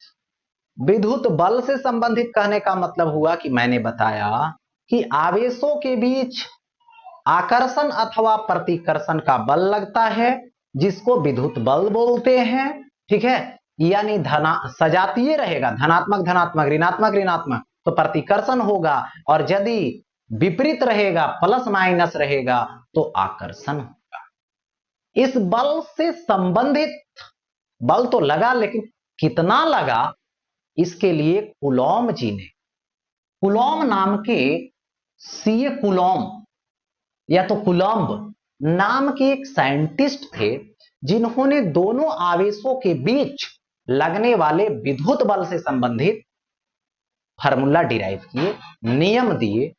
A: विद्युत बल से संबंधित कहने का मतलब हुआ कि मैंने बताया कि आवेशों के बीच आकर्षण अथवा प्रतिकर्षण का बल लगता है, जिसको विद्युत बल बोलते हैं। ठीक है, यानी सजातीय रहेगा, धनात्मक धनात्मक, ऋणात्मक ऋणात्मक, तो प्रतिकर्षण होगा, और यदि विपरीत रहेगा, प्लस माइनस रहेगा, तो आकर्षण होगा। इस बल से संबंधित बल तो लगा, लेकिन कितना लगा इसके लिए कूलॉम जी ने, कूलॉम नाम के सीए कूलॉम या तो कूलॉम्ब नाम के एक साइंटिस्ट थे, जिन्होंने दोनों आवेशों के बीच लगने वाले विद्युत बल से संबंधित फार्मूला डिराइव किए, नियम दिए,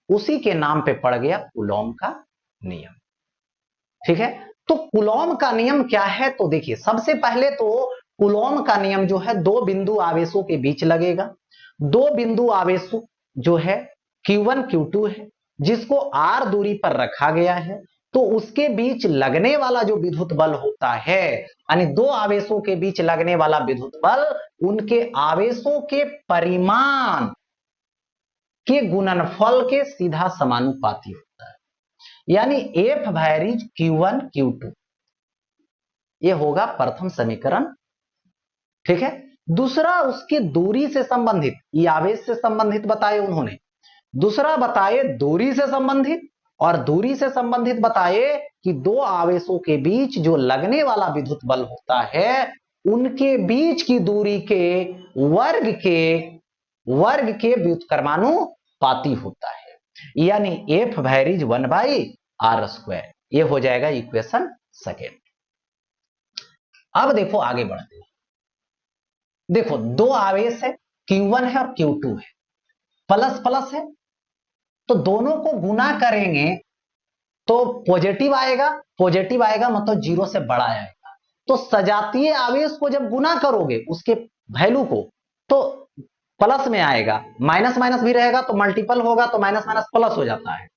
A: उसी के नाम पे पड़ गया कूलॉम का नियम। ठीक है, तो कूलॉम का नियम क्या है? तो देखिए, सबसे पहले तो कूलॉम का नियम जो है दो बिंदु आवेशों के बीच लगेगा। दो बिंदु आवेश जो है Q1 Q2 है, जिसको r दूरी पर रखा गया है, तो उसके बीच लगने वाला जो विद्युत बल होता है, यानी दो आवेशों के बीच लगने वाला विद्युत बल उनके आवेशों के परिमाण के गुणनफल के सीधा समानुपाती होता है, यानी F वैरीज Q1 Q2। ये होगा प्रथम समीकरण। ठीक है, दूसरा उसकी दूरी से संबंधित, ये आवेश से संबंधित बताए उन्होंने, दूसरा बताए दूरी से संबंधित, और दूरी से संबंधित बताए कि दो आवेशों के बीच जो लगने वाला विद्युत बल होता है उनके बीच की दूरी के वर्ग के व्युत्क्रमानुपाती होता है, यानी एफ वैरिज 1/r²। ये हो जाएगा इक्वेशन सेकेंड। अब देखो आगे बढ़ते हैं। देखो दो आवेश है, Q1 है और Q2 है, प्लस प्लस है, तो दोनों को गुना करेंगे तो पॉजिटिव आएगा, पॉजिटिव आएगा मतलब जीरो से बड़ा आएगा। तो सजातीय आवेश को जब गुना करोगे उसके वैल्यू को तो प्लस में आएगा, माइनस माइनस भी रहेगा तो मल्टीपल होगा तो माइनस माइनस प्लस हो जाता है,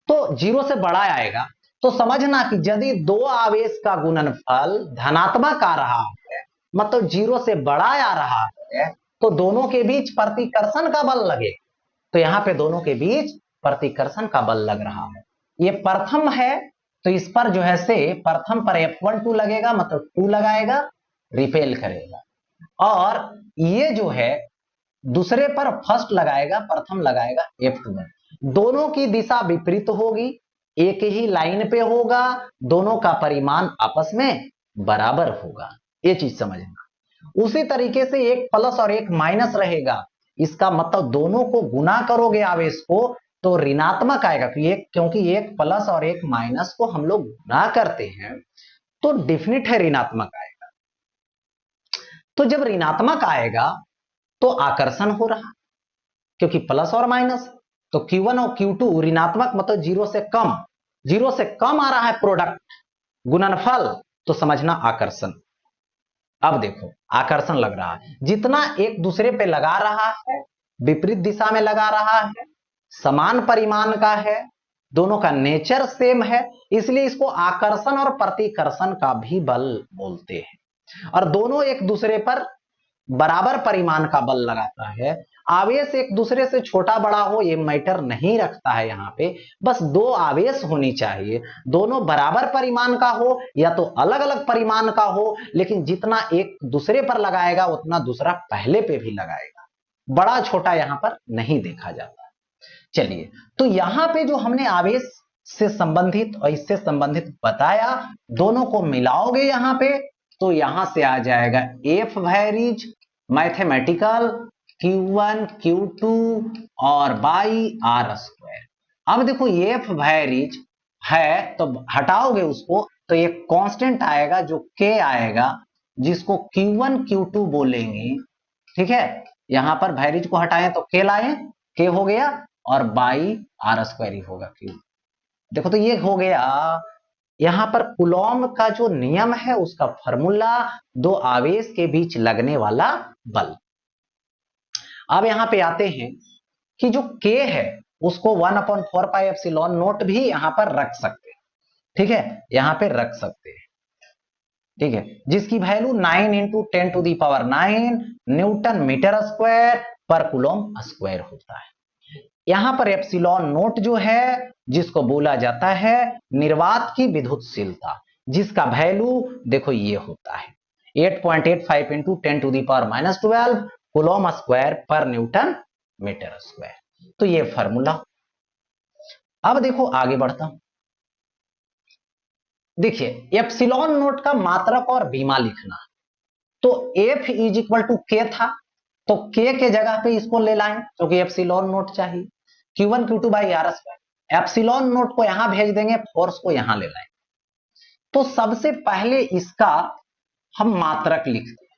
A: तो जीरो से बड़ा आएगा। तो समझना कि यदि दो आवेश का गुणनफल धनात्मक आ रहा है मतलब जीरो से बड़ा आ रहा है तो दोनों के बीच प्रतिकर्षण का बल लगेगा। तो यहां पे दोनों के बीच प्रतिकर्षण का बल लग रहा है। ये प्रथम है तो इस पर जो है से प्रथम पर F12 लगेगा मतलब 2 लगाएगा, रिपेल करेगा। और ये जो है दूसरे पर फर्स्ट लगाएगा, प्रथम लगाएगा F12। दोनों की दिशा विपरीत होगी, एक ही लाइन पे होगा, दोनों का परिमाण आपस में बराबर होगा, ये चीज समझना। उसी तरीके से एक प्लस और एक माइनस रहेगा, इसका मतलब दोनों को गुना करोगे आवेश को तो ऋणात्मक आएगा, क्योंकि एक प्लस और एक माइनस को हम लोग गुना करते हैं तो डेफिनेट है ऋणात्मक आएगा। तो जब ऋणात्मक आएगा तो आकर्षण हो रहा, क्योंकि प्लस और माइनस, तो Q1 और Q2 ऋणात्मक मतलब जीरो से कम आ रहा है प्रोडक्ट गुणनफल, तो समझना आकर्षण। अब देखो आकर्षण लग रहा है, जितना एक दूसरे पे लगा रहा है विपरीत दिशा में लगा रहा है, समान परिमाण का है, दोनों का नेचर सेम है, इसलिए इसको आकर्षण और प्रतिकर्षण का भी बल बोलते हैं। और दोनों एक दूसरे पर बराबर परिमाण का बल लगाता है। आवेश एक दूसरे से छोटा बड़ा हो ये मैटर नहीं रखता है, यहाँ पे बस दो आवेश होनी चाहिए, दोनों बराबर परिमाण का हो या तो अलग अलग परिमाण का हो, लेकिन जितना एक दूसरे पर लगाएगा उतना दूसरा पहले पे भी लगाएगा, बड़ा छोटा यहां पर नहीं देखा जाता। चलिए, तो यहां पे जो हमने आवेश से संबंधित और इससे संबंधित बताया, दोनों को मिलाओगे यहां पे तो यहां से आ जाएगा एफ वैरिज मैथमेटिकल Q1 Q2 और बाई r²। अब देखो एफ वैरिज है तो हटाओगे उसको तो एक कांस्टेंट आएगा जो k आएगा, जिसको Q1 Q2 बोलेंगे। ठीक है, यहां पर वैरिज को हटाएं तो k लाए, k हो गया और बाई r² ही होगा Q। देखो तो ये हो गया, यहां पर कूलॉम का जो नियम है उसका फॉर्मूला, दो आवेश के बीच लगने वाला बल। अब यहां पे आते हैं कि जो k है उसको 1/4πε0 भी यहां पर रख सकते हैं। ठीक है, यहां पे रख सकते हैं। ठीक है, जिसकी वैल्यू 9 × 10⁹ न्यूटन मीटर स्क्वायर पर कूलॉम स्क्वायर होता है। यहां पर ε0 जो है जिसको बोला जाता है निर्वात की विद्युतशीलता, जिसका वैल्यू देखो ये होता है 8.85 × 10⁻⁻12 कूलॉम स्क्वायर पर न्यूटन मीटर स्क्वायर। तो ये फॉर्मूला। अब देखो आगे बढ़ता हूं, देखिए ε0 का मात्रक और बीमा लिखना, तो F = K था तो K के जगह पे इसको ले लाएं क्योंकि ε0 चाहिए, Q1 Q2/r²। ε0 को यहां भेज देंगे, फोर्स को यहां ले लाएं। तो सबसे पहले इसका हम मात्रक लिखते हैं।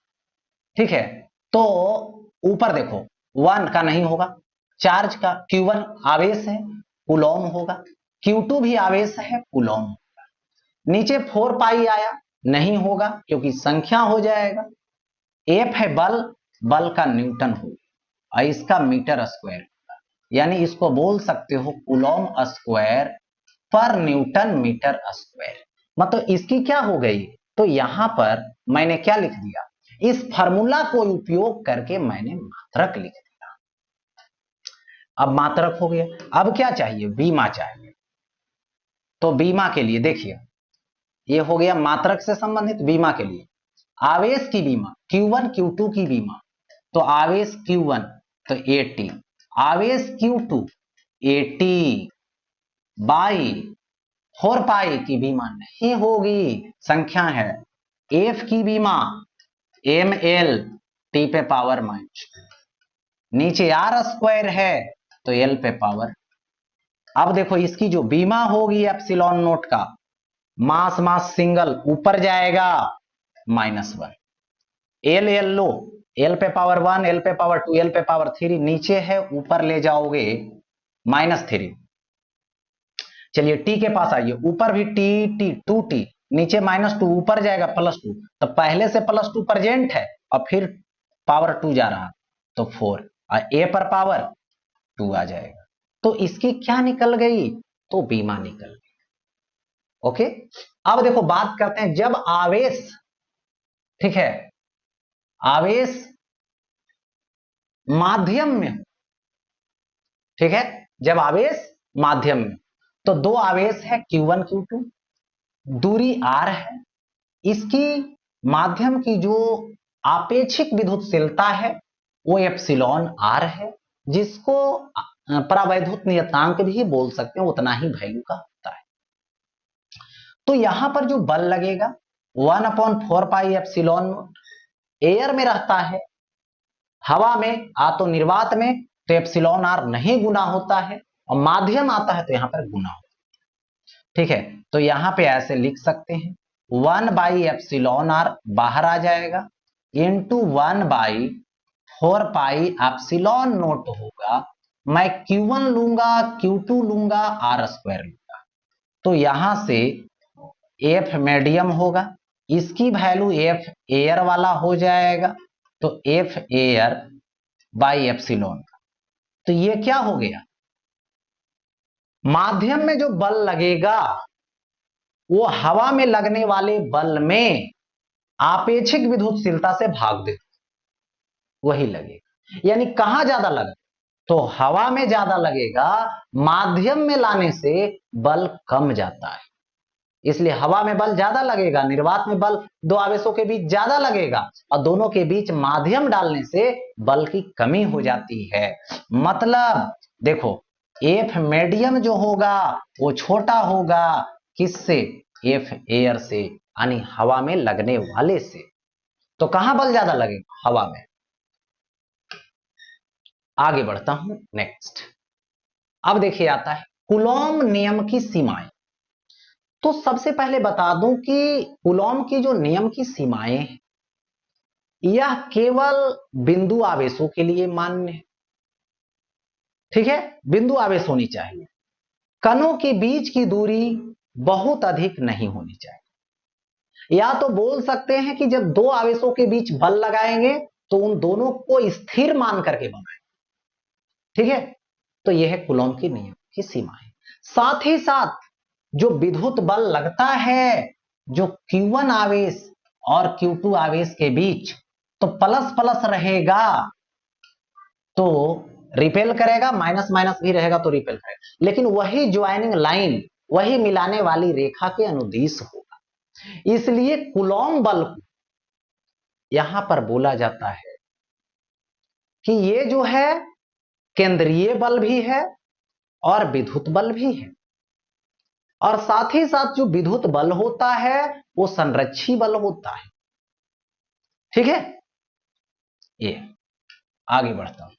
A: ठीक है, तो ऊपर देखो 1 का नहीं होगा, चार्ज का, Q1 आवेश है कूलॉम होगा, Q2 भी आवेश है कूलॉम होगा। नीचे 4 पाई आया, नहीं होगा क्योंकि संख्या हो जाएगा। F है बल, बल का न्यूटन होगा और इसका मीटर स्क्वायर होगा, यानी इसको बोल सकते हो कूलॉम स्क्वायर पर न्यूटन मीटर स्क्वायर। मतलब इसकी क्या हो गई, तो यहां पर मैंने क्या लिख दिया, इस फार्मूला को उपयोग करके मैंने मात्रक लिख दिया। अब मात्रक हो गया, अब क्या चाहिए, बीमा चाहिए। तो बीमा के लिए देखिए ये हो गया मात्रक से संबंधित बीमा के लिए। आवेश की बीमा Q1 Q2 की बीमा, तो आवेश Q1 तो 80, आवेश Q2 80 बाई 4 पाई की बीमा नहीं होगी, संख्या है। F की बीमा ML T पे पावर माइनस, नीचे R स्क्वायर है तो L पे पावर। अब देखो इसकी जो बीमा होगी एप्सिलॉन नोट का, मास मास सिंगल ऊपर जाएगा -1, एल एल लो, एल पे पावर 1, एल पे पावर 2, एल पे पावर 3 नीचे है, ऊपर ले जाओगे -3। चलिए टी के पास आइए, ऊपर भी टी टी 2t, नीचे -2, ऊपर जाएगा +2, तो पहले से +2 प्रेजेंट है और फिर पावर 2 जा रहा तो 4, और ए पर पावर 2 आ जाएगा। तो इसकी क्या निकल गई, तो बीमा निकल गई। ओके, अब देखो बात करते हैं जब आवेश, ठीक है, आवेश माध्यम में हो, ठीक है, जब आवेश माध्यम में, तो दो आवेश है Q1 Q2, दूरी R है, इसकी माध्यम की जो आपेक्षिक विद्युतशीलता है वो एप्सिलॉन R है, जिसको परावैद्युत नियतांक भी बोल सकते हैं, उतना ही वैल्यू का होता है। तो यहां पर जो बल लगेगा 1/4 पाई एप्सिलॉन नॉट, एयर में रहता है, हवा में आ तो निर्वात में तो एप्सिलॉन R नहीं गुना होता है, और माध्यम आता है तो यहां पर गुना होता है। ठीक है, तो यहां पे ऐसे लिख सकते हैं 1/एप्सिलॉन R बाहर आ जाएगा, इंटू 1/4 पाई एप्सिलॉन नोट होगा, मैं Q1 लूंगा, Q2 लूंगा, R स्क्वायर लूंगा, तो यहां से F मीडियम होगा, इसकी वैल्यू F एयर वाला हो जाएगा, तो F एयर बाई एप्सिलॉन। तो ये क्या हो गया, माध्यम में जो बल लगेगा वो हवा में लगने वाले बल में आपेक्षिक विद्युतशीलता से भाग दे, वही लगेगा। यानी कहां ज्यादा लगा, तो हवा में ज्यादा लगेगा, माध्यम में लाने से बल कम जाता है, इसलिए हवा में बल ज्यादा लगेगा, निर्वात में बल दो आवेशों के बीच ज्यादा लगेगा, और दोनों के बीच माध्यम डालने से बल की कमी हो जाती है। मतलब देखो F मीडियम जो होगा वो छोटा होगा, किससे, F एयर से, यानी हवा में लगने वाले से। तो कहां बल ज्यादा लगेगा, हवा में। आगे बढ़ता हूं, नेक्स्ट। अब देखिए आता है कूलॉम नियम की सीमाएं। तो सबसे पहले बता दूं कि कूलॉम की जो नियम की सीमाएं हैं, यह केवल बिंदु आवेशों के लिए मान्य है, ठीक है, बिंदु आवेश होनी चाहिए, कणों के बीच की दूरी बहुत अधिक नहीं होनी चाहिए। या तो बोल सकते हैं कि जब दो आवेशों के बीच बल लगाएंगे तो उन दोनों को स्थिर मान करके बनाएं, ठीक है। तो यह है कूलॉम की नियम की सीमाएं। साथ ही साथ जो विद्युत बल लगता है जो Q1 आवेश और Q2 आवेश के बीच, तो प्लस प्लस रहेगा तो रिपेल करेगा, माइनस माइनस भी रहेगा तो रिपेल करेगा, लेकिन वही ज्वाइनिंग लाइन, वही मिलाने वाली रेखा के अनुदिश होगा। इसलिए कूलॉम बल को यहां पर बोला जाता है कि ये जो है केंद्रीय बल भी है और विद्युत बल भी है, और साथ ही साथ जो विद्युत बल होता है वो संरक्षी बल होता है, ठीक है। ये आगे बढ़ता हूं,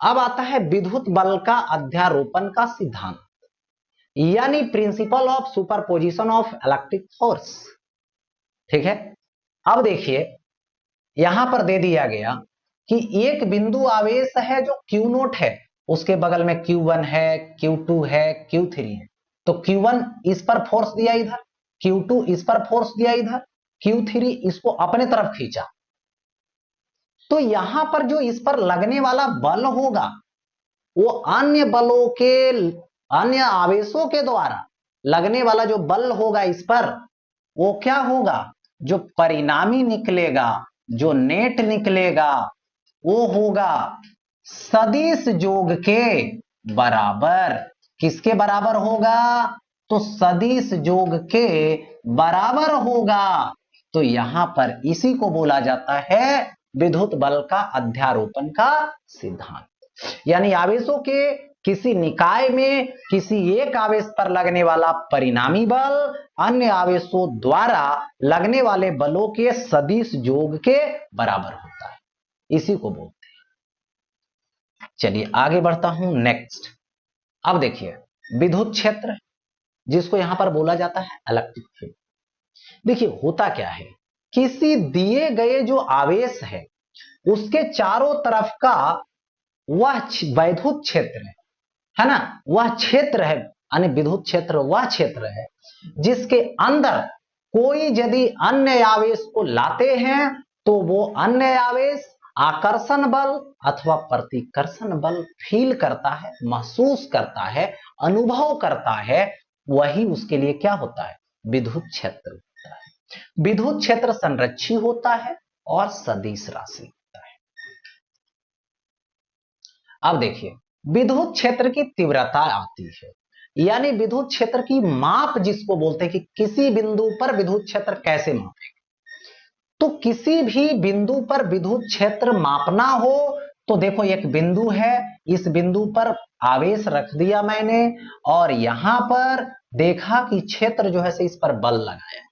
A: अब आता है विद्युत बल का अध्यारोपण का सिद्धांत, यानी principle of superposition of electric force, ठीक है। अब देखिए यहां पर दे दिया गया कि एक बिंदु आवेश है जो Q नोट है, उसके बगल में Q1 है, Q2 है, Q3 है, तो Q1 इस पर फोर्स दिया इधर, Q2 इस पर फोर्स दिया इधर, Q3 इसको अपने तरफ खींचा, तो यहां पर जो इस पर लगने वाला बल होगा वो अन्य बलों के, अन्य आवेशों के द्वारा लगने वाला जो बल होगा इस पर, वो क्या होगा, जो परिणामी निकलेगा, जो नेट निकलेगा, वो होगा सदिश जोग के बराबर। किसके बराबर होगा, तो सदिश जोग के बराबर होगा। तो यहां पर इसी को बोला जाता है विद्युत बल का अध्यारोपण का सिद्धांत। यानी आवेशों के किसी निकाय में किसी एक आवेश पर लगने वाला परिणामी बल अन्य आवेशों द्वारा लगने वाले बलों के सदिश योग के बराबर होता है, इसी को बोलते हैं। चलिए आगे बढ़ता हूं नेक्स्ट। अब देखिए विद्युत क्षेत्र जिसको यहां पर बोला जाता है इलेक्ट्रिक फील्ड। देखिए होता क्या है, किसी दिए गए जो आवेश है उसके चारों तरफ का वह वैद्युत क्षेत्र है ना, वह क्षेत्र है, यानी विद्युत क्षेत्र वह क्षेत्र है जिसके अंदर कोई यदि अन्य आवेश को लाते हैं तो वो अन्य आवेश आकर्षण बल अथवा प्रतिकर्षण बल फील करता है, महसूस करता है, अनुभव करता है, वही उसके लिए क्या होता है, विद्युत क्षेत्र होता है। विद्युत क्षेत्र संरक्षी होता है और सदिश राशि होता है। अब देखिए विद्युत क्षेत्र की तीव्रता आती है, यानी विद्युत क्षेत्र की माप जिसको बोलते हैं कि किसी बिंदु पर विद्युत क्षेत्र कैसे मापेंगे। तो किसी भी बिंदु पर विद्युत क्षेत्र मापना हो तो देखो एक बिंदु है, इस बिंदु पर आवेश रख दिया मैंने और यहां पर देखा कि क्षेत्र जो है इस पर बल लगाया,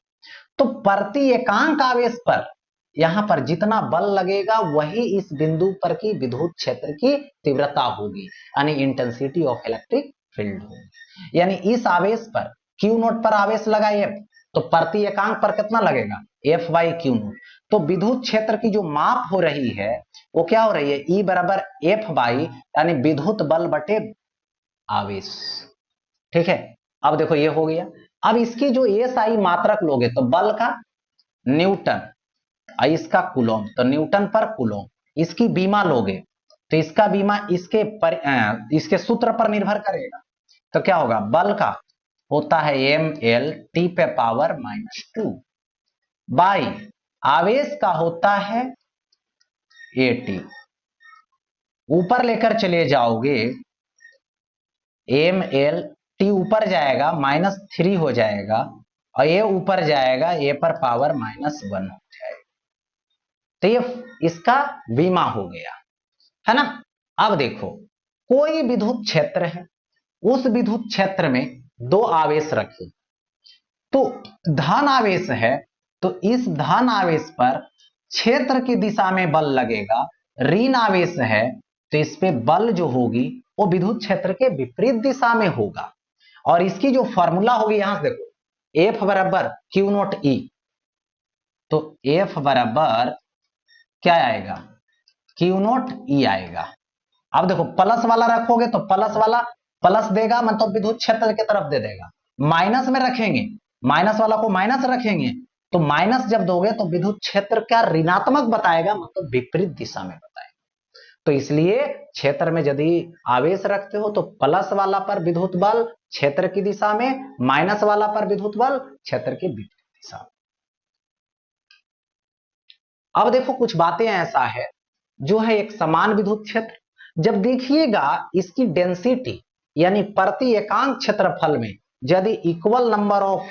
A: तो प्रति एकांक आवेश पर यहां पर जितना बल लगेगा वही इस बिंदु पर की विद्युत क्षेत्र की तीव्रता होगी, यानी इंटेंसिटी ऑफ इलेक्ट्रिक फील्ड होगी। यानी इस आवेश पर क्यू नोट पर आवेश लगा F, तो प्रति एकांक पर कितना लगेगा F बाई क्यू नोट। तो विद्युत क्षेत्र की जो माप हो रही है वो क्या हो रही है, E बराबर F बाई यानी विद्युत बल बटे आवेश। ठीक है, अब देखो ये हो गया। अब इसकी जो SI मात्रक लोगे तो बल का न्यूटन, इसका कूलम तो न्यूटन पर कूलम, इसकी बीमा लोगे तो इसका बीमा इसके सूत्र पर निर्भर करेगा। तो क्या होगा, बल का होता है ml t पे पावर -2 बाई आवेश का होता है at, ऊपर लेकर चले जाओगे ml t ऊपर जाएगा -3 हो जाएगा और ये ऊपर जाएगा a पर पावर -1 हो जाएगा। तो ये इसका बीमा हो गया है ना। अब देखो कोई विद्युत क्षेत्र है, उस विद्युत क्षेत्र में दो आवेश रखे, तो धन आवेश है तो इस धन आवेश पर क्षेत्र की दिशा में बल लगेगा, ऋण आवेश है तो इस पे बल जो होगी वो विद्युत क्षेत्र के विपरीत दिशा में होगा। और इसकी जो फॉर्मूला होगी यहां से देखो F बराबर क्यू नोट E, तो F बराबर क्या आएगा, क्यू नोट E आएगा। अब देखो प्लस वाला रखोगे तो प्लस वाला प्लस देगा, मतलब विद्युत क्षेत्र की तरफ दे देगा। माइनस में रखेंगे, माइनस वाला को माइनस रखेंगे तो माइनस जब दोगे तो विद्युत क्षेत्र का ऋणात्मक बताएगा, मतलब विपरीत दिशा में बताएगा। तो इसलिए क्षेत्र में यदि आवेश रखते हो तो प्लस वाला पर विद्युत बल क्षेत्र की दिशा में, माइनस वाला पर विद्युत बल क्षेत्र की विपरीत दिशा में। अब देखो कुछ बातें ऐसा है जो है एक समान विद्युत क्षेत्र, जब देखिएगा इसकी डेंसिटी यानी प्रति एकांक क्षेत्रफल में यदि इक्वल नंबर ऑफ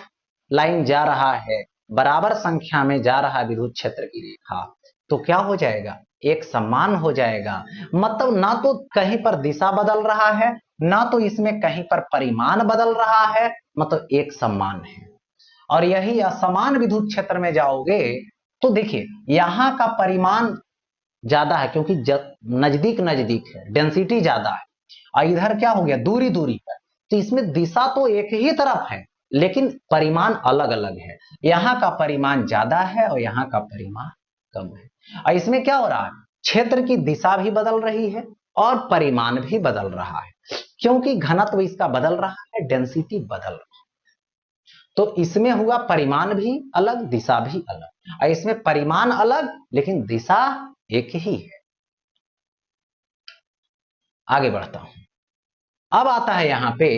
A: लाइन जा रहा है, बराबर संख्या में जा रहा है विद्युत क्षेत्र की रेखा, तो क्या हो जाएगा, एक समान हो जाएगा। मतलब ना तो कहीं पर दिशा बदल रहा है, ना तो इसमें कहीं पर परिमाण बदल रहा है, मतलब एक समान है। और यही असमान विद्युत क्षेत्र में जाओगे तो देखिए यहां का परिमाण ज्यादा है क्योंकि नजदीक नजदीक है, डेंसिटी ज्यादा है, और इधर क्या हो गया, दूरी दूरी पर, तो इसमें दिशा तो एक ही तरफ है लेकिन परिमाण अलग अलग है। यहाँ का परिमाण ज्यादा है और यहाँ का परिमाण कम है। और इसमें क्या हो रहा है, क्षेत्र की दिशा भी बदल रही है और परिमाण भी बदल रहा है, क्योंकि घनत्व इसका बदल रहा है, डेंसिटी बदल रहा है। तो इसमें हुआ परिमाण भी अलग, दिशा भी अलग, और इसमें परिमाण अलग लेकिन दिशा एक ही है। आगे बढ़ता हूं, अब आता है यहां पे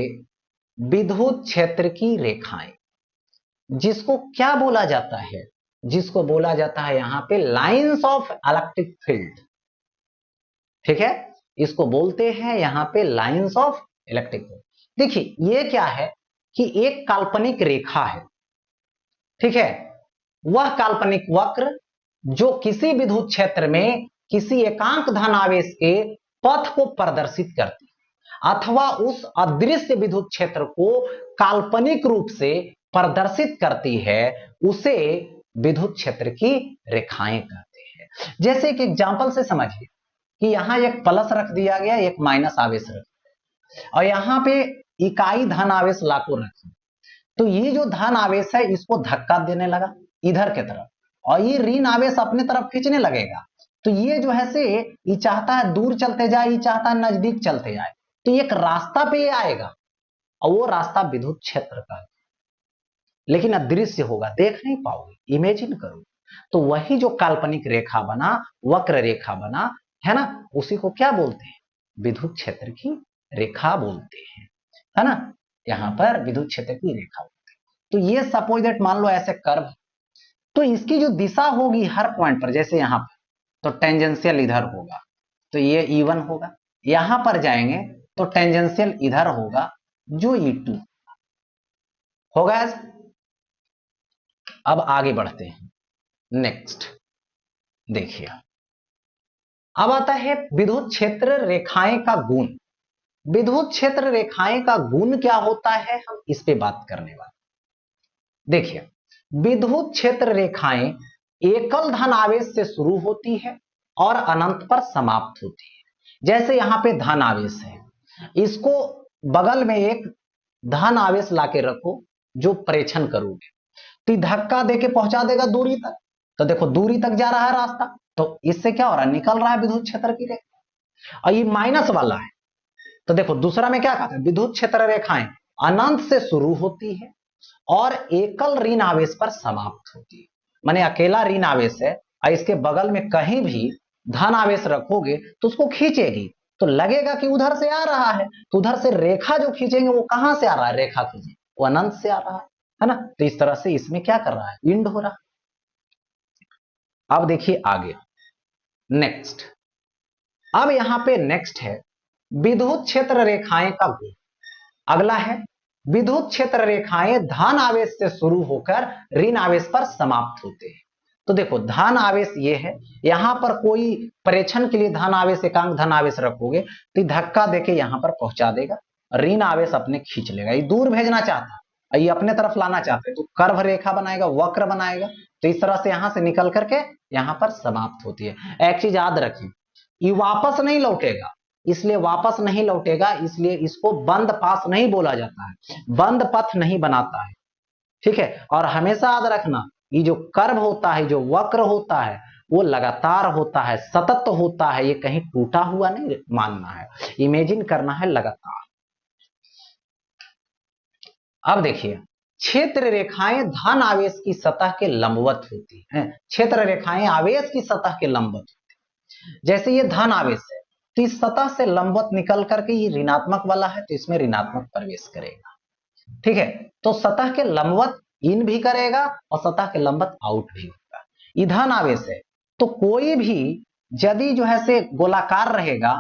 A: विद्युत क्षेत्र की रेखाएं, जिसको क्या बोला जाता है, जिसको बोला जाता है यहां पे लाइंस ऑफ इलेक्ट्रिक फील्ड। ठीक है, इसको बोलते हैं यहां पे लाइंस ऑफ इलेक्ट्रिक फील्ड। देखिए ये क्या है कि एक काल्पनिक रेखा है, ठीक है, वह काल्पनिक वक्र जो किसी विद्युत क्षेत्र में किसी एकांक धनावेश के पथ को प्रदर्शित करती है अथवा उस अदृश्य विद्युत क्षेत्र को काल्पनिक रूप से प्रदर्शित करती है, उसे विद्युत क्षेत्र की रेखाएं कहते हैं। जैसे एक एग्जांपल से समझिए कि यहां एक प्लस रख दिया गया, एक माइनस आवेश रख दिया, और यहां पे इकाई धन आवेश लाखों रखी, तो ये जो धन आवेश है इसको धक्का देने लगा इधर के तरफ, और ये ऋण आवेश अपने तरफ खींचने लगेगा। तो ये जो है से ये चाहता है दूर चलते जाए, ये चाहता है नजदीक चलते जाए, तो एक रास्ता पे ये आएगा और वो रास्ता विद्युत क्षेत्र का है, लेकिन अदृश्य होगा, देख नहीं पाओगे, इमेजिन करो। तो वही जो काल्पनिक रेखा बना, वक्र रेखा बना है ना, उसी को क्या बोलते हैं, विद्युत क्षेत्र की रेखा बोलते हैं, है ना। यहां पर विद्युत क्षेत्र की रेखा बोलते हैं। तो ये सपोज दैट मान लो ऐसे कर्व, तो इसकी जो दिशा होगी हर पॉइंट पर, जैसे यहां पर तो टेंजेंशियल इधर होगा, तो ये E1 होगा, यहां पर जाएंगे तो टेंजेंशियल इधर होगा जो E2 होगा। अब आगे बढ़ते हैं, नेक्स्ट देखिए, अब आता है विद्युत क्षेत्र रेखाएं का गुण। विद्युत क्षेत्र रेखाएं का गुण क्या होता है, हम इस पे बात करने वाले। देखिए, विद्युत क्षेत्र रेखाएं एकल धन आवेश से शुरू होती है और अनंत पर समाप्त होती है। जैसे यहां पे धन आवेश है, इसको बगल में एक धन आवेश लाके रखो जो परीक्षण करोगे, तो धक्का देके पहुंचा देगा दूरी तक, तो देखो दूरी तक जा रहा है रास्ता, तो इससे क्या हो रहा है, निकल रहा है विद्युत क्षेत्र की रेखा। और ये माइनस वाला है, तो देखो दूसरा में क्या कहता है, विद्युत क्षेत्र रेखाएं अनंत से शुरू होती है और एकल ऋण आवेश पर समाप्त होती है। माने अकेला ऋण आवेश है और इसके बगल में कहीं भी धन आवेश रखोगे तो उसको खींचेगी, तो लगेगा कि उधर से आ रहा है, तो उधर से रेखा जो खींचेंगे वो कहां से आ रहा है, रेखा खींचे वो अनंत से आ रहा है ना। तो इस तरह से इसमें क्या कर रहा है, इंड हो रहा है। अब देखिए आगे, नेक्स्ट, अब यहां पे नेक्स्ट है विद्युत क्षेत्र रेखाएं का गुण। अगला है विद्युत क्षेत्र रेखाएं धन आवेश से शुरू होकर ऋण आवेश पर समाप्त होते हैं। तो देखो धन आवेश ये है, यहां पर कोई परीक्षण के लिए धन आवेश एकांक धन आवेश रखोगे तो धक्का देके यहां पर पहुंचा देगा, ऋण आवेश अपने खींच लेगा, ये दूर भेजना चाहता है, ये अपने तरफ लाना चाहते हैं, तो कर्व रेखा बनाएगा, वक्र बनाएगा, तो इस तरह से यहां से निकल करके यहां पर समाप्त होती है। एक चीज याद रखें, ये वापस नहीं लौटेगा, इसलिए वापस नहीं लौटेगा, इसलिए इसको बंद पास नहीं बोला जाता है, बंद पथ नहीं बनाता है, ठीक है। और हमेशा याद रखना, ये जो कर्व होता है, जो वक्र होता है, वो लगातार होता है, सतत होता है, ये कहीं टूटा हुआ नहीं मानना है, इमेजिन करना है लगातार। अब देखिए, क्षेत्र रेखाएं धन आवेश की सतह के लंबवत होती हैं। क्षेत्र रेखाएं आवेश की सतह के लंबवत होती हैं। जैसे ये धन आवेश है, तो इस सतह से लंबवत निकल करके ये ऋणात्मक वाला है, तो इसमें ऋणात्मक प्रवेश करेगा, ठीक है। तो सतह के लंबवत इन भी करेगा और सतह के लंबवत आउट भी होगा। ये धन आवेश है, तो कोई भी यदि जो है से गोलाकार रहेगा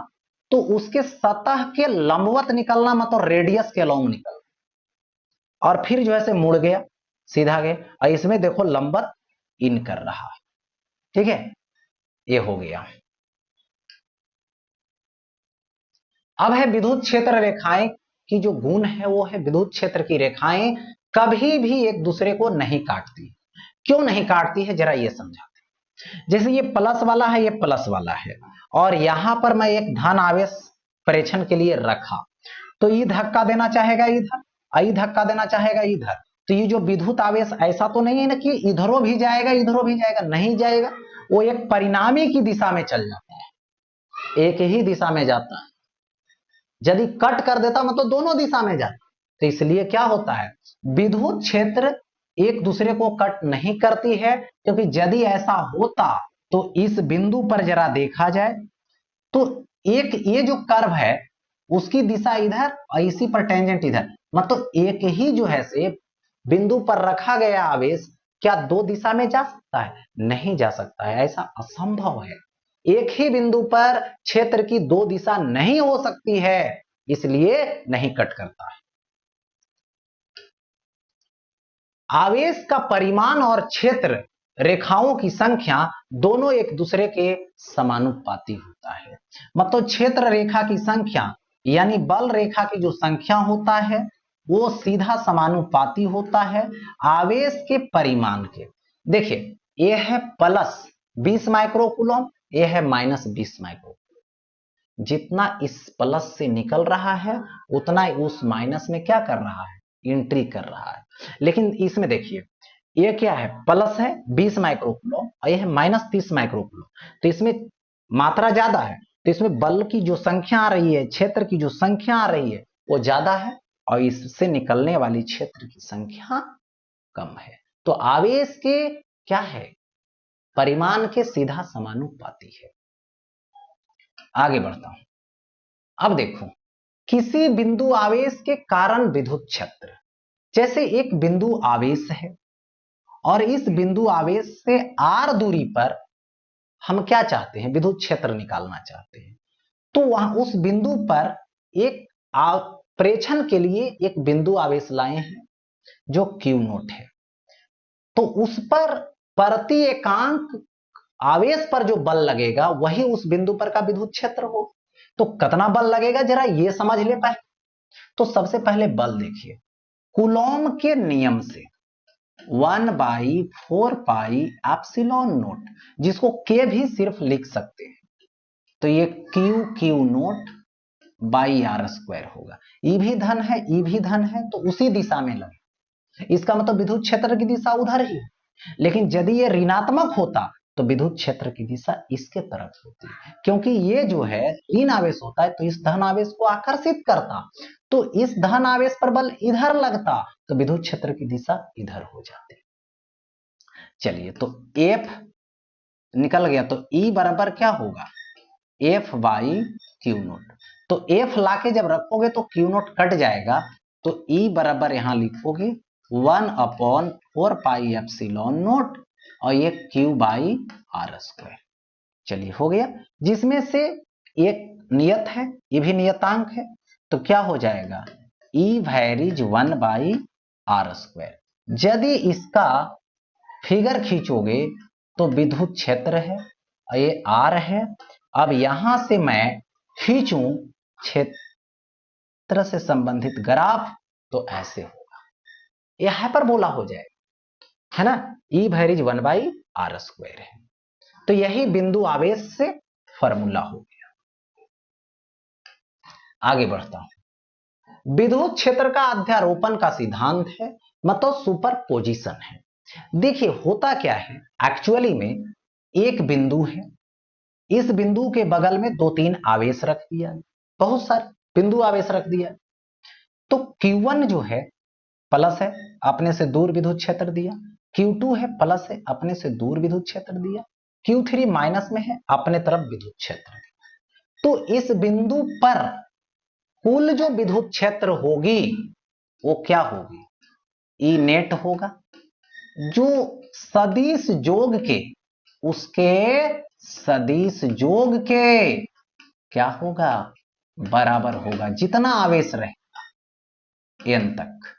A: तो उसके सतह के लंबवत निकलना मतलब रेडियस के अलोंग निकलना, और फिर जो है से मुड़ गया, सीधा गया, और इसमें देखो लंबवत इन कर रहा है, ठीक है, ये हो गया। अब है विद्युत क्षेत्र रेखाएं की जो गुण है, वो है विद्युत क्षेत्र की रेखाएं कभी भी एक दूसरे को नहीं काटती। क्यों नहीं काटती है, जरा ये समझाते हैं। जैसे ये प्लस वाला है, ये प्लस वाला है, और यहां पर मैं एक धन आवेश परीक्षण के लिए रखा, तो ये धक्का देना चाहेगा इधर, आई धक्का देना चाहेगा इधर, तो ये जो विद्युत आवेश ऐसा तो नहीं है ना कि इधरों भी जाएगा इधरों भी जाएगा, नहीं जाएगा, वो एक परिणामी की दिशा में चल जाता है, एक ही दिशा में जाता है। यदि कट कर देता मतलब दोनों दिशा में जाता, तो इसलिए क्या होता है, विद्युत क्षेत्र एक दूसरे को कट नहीं करती है, क्योंकि यदि ऐसा होता तो इस बिंदु पर जरा देखा जाए, तो एक ये जो कर्व है उसकी दिशा इधर और इसी पर टेंजेंट इधर, मतलब एक ही जो है से बिंदु पर रखा गया आवेश क्या दो दिशा में जा सकता है, नहीं जा सकता है, ऐसा असंभव है। एक ही बिंदु पर क्षेत्र की दो दिशा नहीं हो सकती है, इसलिए नहीं कट करता है। आवेश का परिमाण और क्षेत्र रेखाओं की संख्या दोनों एक दूसरे के समानुपाती होता है। मतलब क्षेत्र रेखा की संख्या यानी बल रेखा की जो संख्या होता है वो सीधा समानुपाती होता है आवेश के परिमाण के। देखिए ये है प्लस 20 माइक्रोकूलम, ये है माइनस 20 माइक्रोकूलम। जितना इस प्लस से निकल रहा है उतना उस माइनस में क्या कर रहा है, एंट्री कर रहा है। लेकिन इसमें देखिए ये क्या है, प्लस है 20 माइक्रोकूलम और ये है माइनस 30 माइक्रोकूलम, तो इसमें मात्रा ज्यादा है, तो इसमें बल की जो संख्या आ रही है, क्षेत्र की जो संख्या आ रही है वो ज्यादा है और इससे निकलने वाली क्षेत्र की संख्या कम है। तो आवेश के क्या है, परिमाण के सीधा समानुपाती है। आगे बढ़ता हूं। अब देखो किसी बिंदु आवेश के कारण विद्युत क्षेत्र, जैसे एक बिंदु आवेश है और इस बिंदु आवेश से r दूरी पर हम क्या चाहते हैं, विद्युत क्षेत्र निकालना चाहते हैं। तो वहां उस बिंदु पर एक प्रेक्षण के लिए एक बिंदु आवेश लाए हैं जो Q नोट है। तो उस पर प्रति एकांक आवेश पर जो बल लगेगा वही उस बिंदु पर का विद्युत क्षेत्र हो। तो कितना बल लगेगा जरा ये समझ ले पाए। तो सबसे पहले बल देखिए, कूलॉम के नियम से 1/4 पाई एप्सिलॉन नोट, जिसको के भी सिर्फ लिख सकते हैं, तो ये Q naught by are square होगा। ई भी धन है, ई भी धन है, तो उसी दिशा में लगे, इसका मतलब विद्युत क्षेत्र की दिशा उधर ही है। लेकिन यदि ये ऋणात्मक होता तो विद्युत क्षेत्र की दिशा इसके तरफ होती, क्योंकि ये जो है ऋण आवेश होता है तो इस धन आवेश को आकर्षित करता, तो इस धन आवेश पर बल इधर लगता तो विद्युत क्षेत्र की दिशा इधर हो जाती। चलिए तो F निकल गया, तो E बराबर क्या होगा, F बाई क्यू नोट। तो F लाके जब रखोगे तो क्यू नोट कट जाएगा, तो E बराबर यहां लिखोगे 1/4 पाई एप्सिलॉन नोट और ये Q बाई आर स्क्वायर। चलिए हो गया, जिसमें से एक नियत है, ये भी नियतांक है, तो क्या हो जाएगा E वैरीज 1/r स्क्वायर। यदि इसका फिगर खींचोगे तो विद्युत क्षेत्र है और ये R है। अब यहां से मैं खींचूं क्षेत्र से संबंधित ग्राफ तो ऐसे होगा, यह हाइपरबोला हो जाएगा, है ना। E वैरीज 1/r स्क्वायर है, तो यही बिंदु आवेश से फॉर्मूला हो गया। आगे बढ़ता हूं। विद्युत क्षेत्र का अध्यारोपण का सिद्धांत है, मतलब सुपरपोजिशन है। देखिए होता क्या है, एक्चुअली में एक बिंदु है, इस बिंदु के बगल में 2-3 आवेश रख दिया, बहुत सारे बिंदु आवेश रख दिया, तो Q1 जो है प्लस है, अपने से दूर विद्युत क्षेत्र दिया, Q2 है प्लस है, अपने से दूर विद्युत क्षेत्र दिया, Q3 माइनस में है, अपने तरफ विद्युत क्षेत्र। तो इस बिंदु पर कुल जो विद्युत क्षेत्र होगी वो क्या होगी, ई नेट होगा, जो सदिश जोग के, उसके सदिश जोग के क्या होगा, बराबर होगा, जितना आवेश रहेगा एन तक।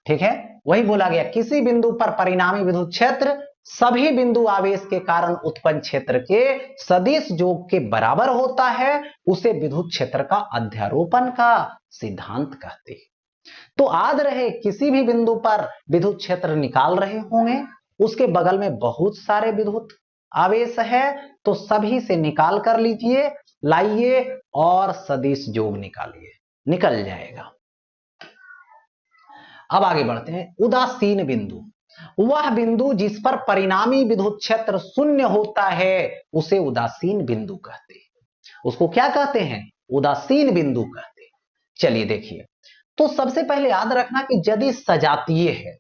A: ठीक है, वही बोला गया, किसी बिंदु पर परिणामी विद्युत क्षेत्र सभी बिंदु आवेश के कारण उत्पन्न क्षेत्र के सदिश जोग के बराबर होता है, उसे विद्युत क्षेत्र का अध्यारोपण का सिद्धांत कहते हैं। तो याद रहे, किसी भी बिंदु पर विद्युत क्षेत्र निकाल रहे होंगे, उसके बगल में बहुत सारे विद्युत आवेश है, तो सभी से निकाल कर लीजिए, लाइए और सदिश जोग निकालिए, निकल जाएगा। अब आगे बढ़ते हैं। उदासीन बिंदु, वह बिंदु जिस पर परिणामी विद्युत क्षेत्र शून्य होता है उसे उदासीन बिंदु कहते हैं। उसको क्या कहते हैं, उदासीन बिंदु कहते हैं। चलिए देखिए, तो सबसे पहले याद रखना कि यदि सजातीय है,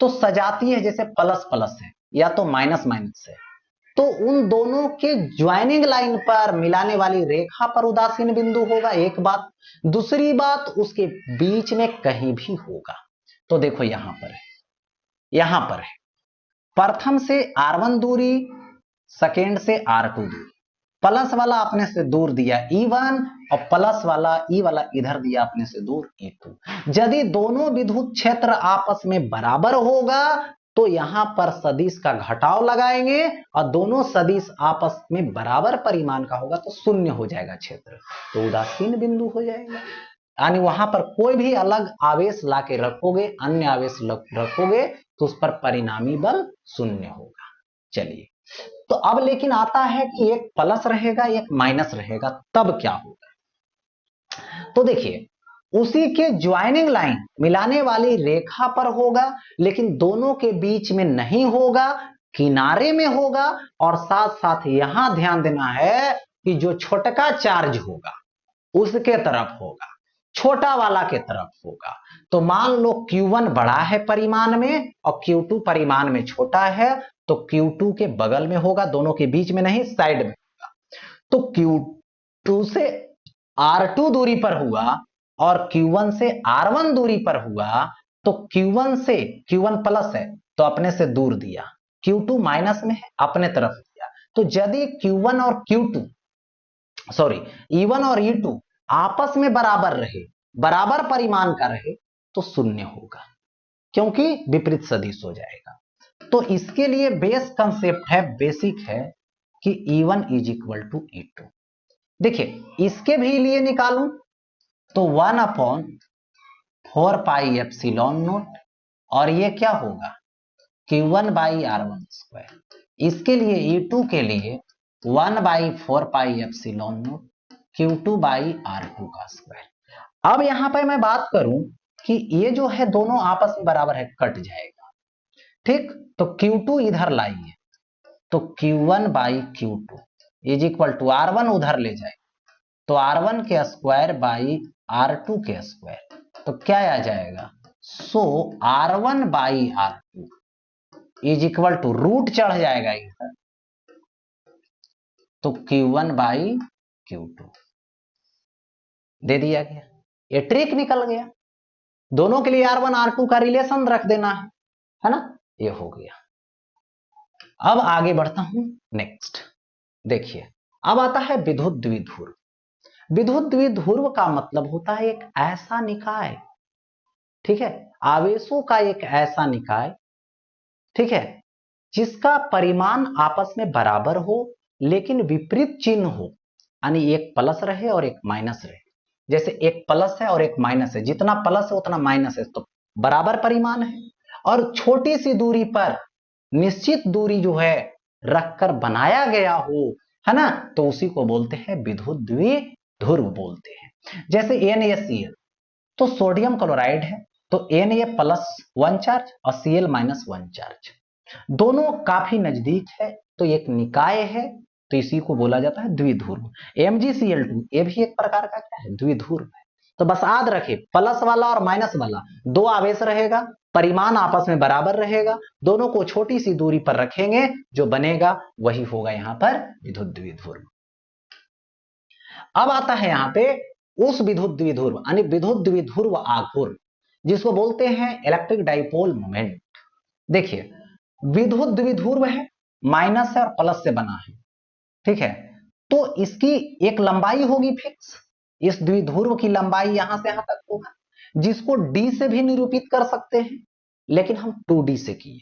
A: तो सजातीय है जैसे प्लस प्लस है या तो माइनस माइनस है, तो उन दोनों के ज्वाइनिंग लाइन पर मिलाने वाली रेखा पर उदासीन बिंदु होगा, एक बात। दूसरी बात, उसके बीच में कहीं भी होगा। तो देखो यहां पर है, यहां पर है, प्रथम से R1 दूरी, सेकेंड से R2 दूरी, प्लस वाला अपने से दूर दिया E1 और प्लस वाला ई वाला इधर दिया अपने से दूर E2। यदि दोनों विद्युत क्षेत्र आपस में बराबर होगा तो यहां पर सदिश का घटाव लगाएंगे और दोनों सदिश आपस में बराबर परिमाण का होगा तो शून्य हो जाएगा क्षेत्र, तो उदासीन बिंदु हो जाएगा। यानी वहां पर कोई भी अलग आवेश लाके रखोगे, अन्य आवेश रखोगे तो उस पर परिणामी बल शून्य होगा। चलिए, तो अब लेकिन आता है कि एक प्लस रहेगा एक माइनस रहेगा, तब क्या होगा? तो देखिए, उसी के ज्वाइनिंग लाइन मिलाने वाली रेखा पर होगा, लेकिन दोनों के बीच में नहीं होगा, किनारे में होगा। और साथ साथ यहां ध्यान देना है कि जो छोटका चार्ज होगा उसके तरफ होगा, छोटा वाला के तरफ होगा। तो मान लो Q1 बड़ा है परिमाण में और Q2 परिमाण में छोटा है, तो Q2 के बगल में होगा, दोनों के बीच में नहीं, साइड में होगा। तो Q2 से R2 दूरी पर हुआ और Q1 से R1 दूरी पर हुआ, तो Q1 से Q1 प्लस है तो अपने से दूर दिया, Q2 माइनस में है अपने तरफ दिया। तो यदि Q1 और Q2 सॉरी E1 और E2 आपस में बराबर रहे, बराबर परिमाण का रहे, तो शून्य होगा, क्योंकि विपरीत सदिश हो जाएगा। तो इसके लिए बेस कंसेप्ट है, बेसिक है कि E1 is equal to E2। देखिए, इसके भी लिए निकालूं तो 1/4 पाई एप्सिलॉन नोट, और ये क्या होगा Q1 बाई R1 स्क्वायर। इसके लिए E2 के लिए 1/4 pi epsilon note Q2 by R2 का स्क्वायर। अब यहां पर मैं बात करूं कि ये जो है दोनों आपस में बराबर है, कट जाएगा, ठीक। तो Q2 इधर लाइए, तो Q1 by Q2 is equal to R1 उधर ले जाए तो R1 के स्क्वायर बाई R2 के स्क्वायर, तो क्या आ जाएगा, so R1 by R2 is equal to root चढ़ जाएगा इधर, तो Q1 बाई Q2 दे दिया गया। ये ट्रिक निकल गया, दोनों के लिए R1 R2 का रिलेशन रख देना है ना, ये हो गया। अब आगे बढ़ता हूं नेक्स्ट। देखिए, अब आता है विद्युत द्विध्रुव। विद्युत द्विध्रुव का मतलब होता है एक ऐसा निकाय, ठीक है, आवेशों का एक ऐसा निकाय, ठीक है, जिसका परिमाण आपस में बराबर हो लेकिन विपरीत चिन्ह हो, यानी एक प्लस रहे और एक माइनस रहे। जैसे एक प्लस है और एक माइनस है, जितना प्लस है उतना माइनस है, तो बराबर परिमाण है। और छोटी सी दूरी पर निश्चित दूरी जो है रखकर बनाया गया हो, है ना, तो उसी को बोलते हैं विद्युत द्विध्रुव बोलते हैं। जैसे NaCl, तो सोडियम क्लोराइड है, तो Na प्लस 1 चार्ज और Cl माइनस 1 चार्ज, दोनों काफी नजदीक है, तो एक निकाय है, तो इसी को बोला जाता है द्विध्रुव। MgCl2 ये भी एक प्रकार का क्या है, द्विध्रुव है। तो बस याद रखे, प्लस वाला और माइनस वाला दो आवेश रहेगा, परिमाण आपस में बराबर रहेगा, दोनों को छोटी सी दूरी पर रखेंगे, जो बनेगा वही होगा यहां पर विद्युत द्विध्रुव। अब आता है यहां पे उस विद्युत द्विध्रुव यानी विद्युत द्विध्रुव आघूर्ण, जिसको बोलते हैं इलेक्ट्रिक डाइपोल मोमेंट। देखिए, विद्युत द्विध्रुव है, माइनस है और प्लस से बना है, ठीक है, तो इसकी एक लंबाई होगी फिक्स, इस द्विध्रुव की लंबाई यहां से यहां तक होगा, जिसको d से भी निरूपित कर सकते हैं, लेकिन हम 2d से किए,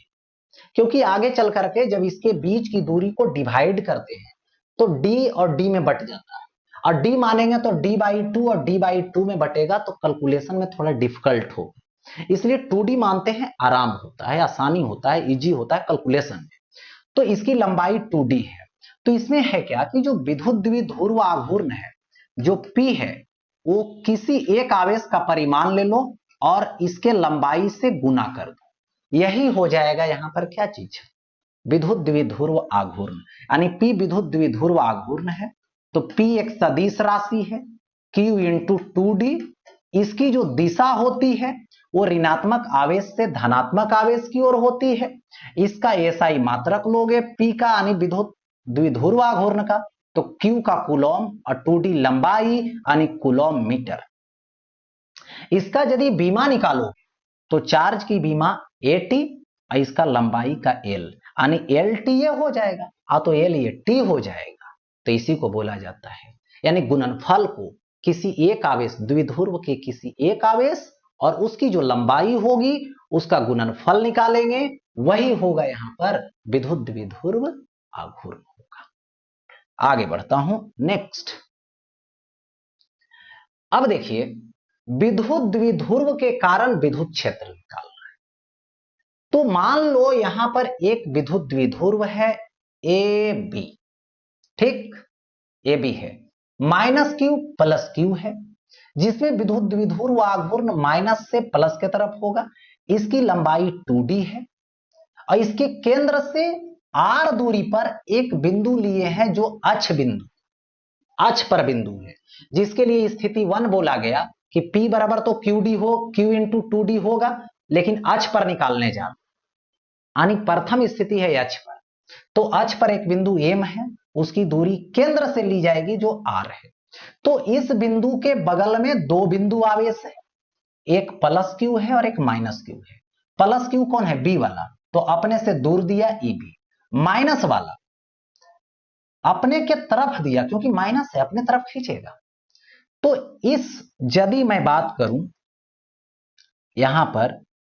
A: क्योंकि आगे चल करके जब इसके बीच की दूरी को डिवाइड करते हैं तो d और d में बट जाता है, और d मानेंगे तो d/2 और d/2 में बटेगा, तो कैलकुलेशन में थोड़ा डिफिकल्ट हो, इसलिए 2d मानते हैं, आराम होता है, आसानी होता है, इजी होता है कैलकुलेशन में। तो इसकी लंबाई 2d है। तो इसमें है क्या कि जो विद्युत द्विध्रुव आघूर्ण है, जो P है, वो किसी एक आवेश का परिमाण ले लो और इसके लंबाई से गुना कर दो, यही हो जाएगा यहां पर क्या चीज, विद्युत द्विध्रुव आघूर्ण। यानी P विद्युत द्विध्रुव आघूर्ण है, तो P एक सदिश राशि है, Q इंटू 2d, इसकी जो दिशा होती है वो ऋणात्मक आवेश से धनात्मक आवेश की ओर होती है। इसका SI मात्रक लोगे P का यानी विद्युत द्विध्रुव आघूर्ण का, तो Q का कूलॉम और 2d लंबाई यानी कूलॉम मीटर। इसका यदि बीमा निकालो तो चार्ज की बीमा AT और इसका लंबाई का L यानी LT ये हो जाएगा, तो L ये T हो जाएगा। तो इसी को बोला जाता है, यानी गुणनफल को किसी एक आवेश, द्विध्रुव के किसी एक आवेश और उसकी जो लंबाई होगी उसका गुणनफल निकालेंगे, वही होगा यहां पर विद्युत द्विध्रुव आघूर्ण होगा। आगे बढ़ता हूं नेक्स्ट। अब देखिए विद्युत द्विध्रुव के कारण विद्युत क्षेत्र निकालना है। तो मान लो यहां पर एक विद्युत द्विध्रुव है ए बी, ठीक, ए बी है, माइनस क्यू प्लस क्यू है, जिसमें विद्युत द्विध्रुव आघूर्ण माइनस से प्लस की तरफ होगा। इसकी लंबाई 2d है और इसके केंद्र से r दूरी पर एक बिंदु लिए हैं जो अक्ष बिंदु, अक्ष पर बिंदु है, जिसके लिए स्थिति 1 बोला गया कि P बराबर तो QD हो, Q इंटू 2D होगा, लेकिन अक्ष पर निकालने जा, यानी प्रथम स्थिति है अक्ष पर। तो अक्ष पर एक बिंदु M है, उसकी दूरी केंद्र से ली जाएगी जो R है। तो इस बिंदु के बगल में दो बिंदु आवेश है, एक प्लस क्यू है और एक माइनस क्यू है। प्लस क्यू कौन है? बी वाला, तो अपने से दूर दिया EB। माइनस वाला अपने के तरफ दिया, क्योंकि माइनस है अपने तरफ खींचेगा। तो इस, यदि मैं बात करूं यहां पर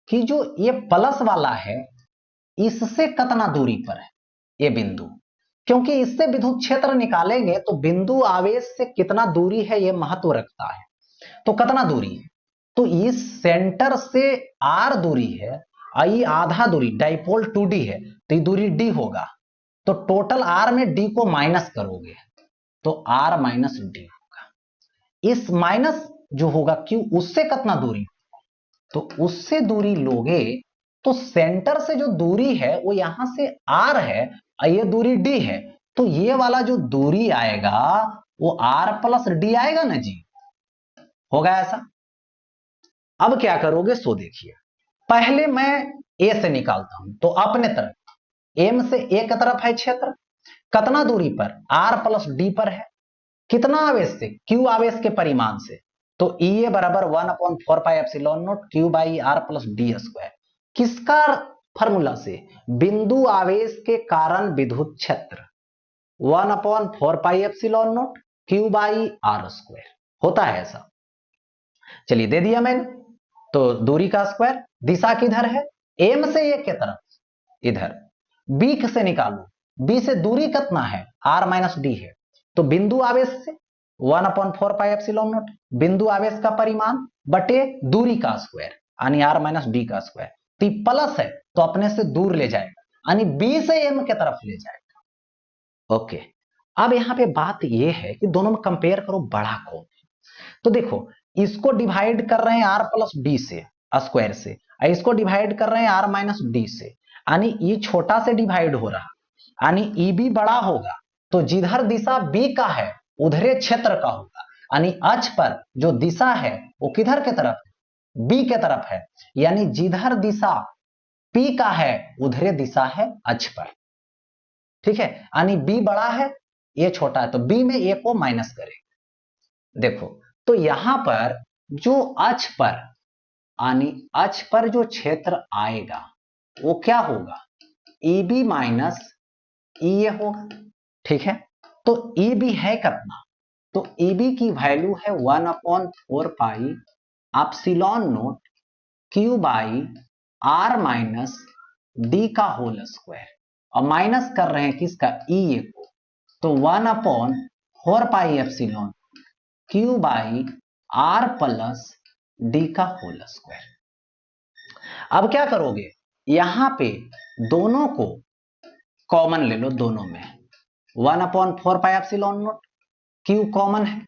A: कि जो ये प्लस वाला है इससे कितना दूरी पर है ये बिंदु, क्योंकि इससे विद्युत क्षेत्र निकालेंगे तो बिंदु आवेश से कितना दूरी है ये महत्व रखता है। तो कितना दूरी है? तो इस सेंटर से R दूरी है, आई आधा दूरी, डाइपोल 2D है, तो ये दूरी D होगा। तो टोटल R में D को माइनस करोगे तो R माइनस D होगा। इस माइनस जो होगा Q, उससे कितना दूरी, तो उससे दूरी लोगे तो सेंटर से जो दूरी है वो यहां से R है और ये दूरी D है, तो ये वाला जो दूरी आएगा वो R प्लस D आएगा ना जी, होगा ऐसा। अब क्या करोगे सो देखिए, पहले मैं A से निकालता हूं, तो अपने तरफ M से A की तरफ है क्षेत्र, कितना दूरी पर? R प्लस D पर है, कितना आवेश से? Q आवेश के परिमाण से। तो EA बराबर 1/4 pi epsilon naught Q by R plus D square. किसका फॉर्मूला से? बिंदु आवेश के कारण विद्युत क्षेत्र 1/4 pi epsilon naught Q by R square होता है ऐसा। चलिए दे दिया मैंने, तो दूरी का स्क्वायर, दिशा किधर है? M से A के तरफ, इधर। B से निकालो, B से दूरी कितना है? R माइनस D है, तो बिंदु आवेश से 1/4 पाई एप्सिलॉन नॉट, बिंदु आवेश का परिमाण बटे दूरी का स्क्वायर, यानी R माइनस D का स्क्वायर। तो प्लस है तो अपने से दूर ले जाएगा, यानी B से M के तरफ ले जाएगा। ओके, अब यहां पे बात यह है कि दोनों में कंपेयर करो बड़ा कौन। तो देखो इसको डिवाइड कर रहे हैं R प्लस D से स्क्वायर से, इसको डिवाइड कर रहे हैं R माइनस D से, यानी ये छोटा से डिवाइड हो रहा, यानी EB बड़ा होगा, तो जिधर दिशा B का है उधरे क्षेत्र का होगा, यानी अक्ष पर जो दिशा है वो किधर के तरफ है? B के तरफ है, यानी जिधर दिशा P का है उधरे दिशा है अक्ष पर, ठीक है। यानी B बड़ा है ये छोटा है, तो B में A को माइनस करें। देखो तो यहां पर जो अक्ष पर, यानी अक्ष पर जो क्षेत्र आएगा वो क्या होगा? EB माइनस EA होगा, ठीक है। तो EB है कितना? तो EB की वैल्यू है 1/4 pi epsilon naught Q by R minus D का होल स्क्वायर, और माइनस कर रहे हैं किसका? EA को, तो 1/4 pi epsilon Q by R plus D का होल स्क्वायर। अब क्या करोगे, यहां पे दोनों को कॉमन ले लो, दोनों में 1/4 pi epsilon naught, Q common है,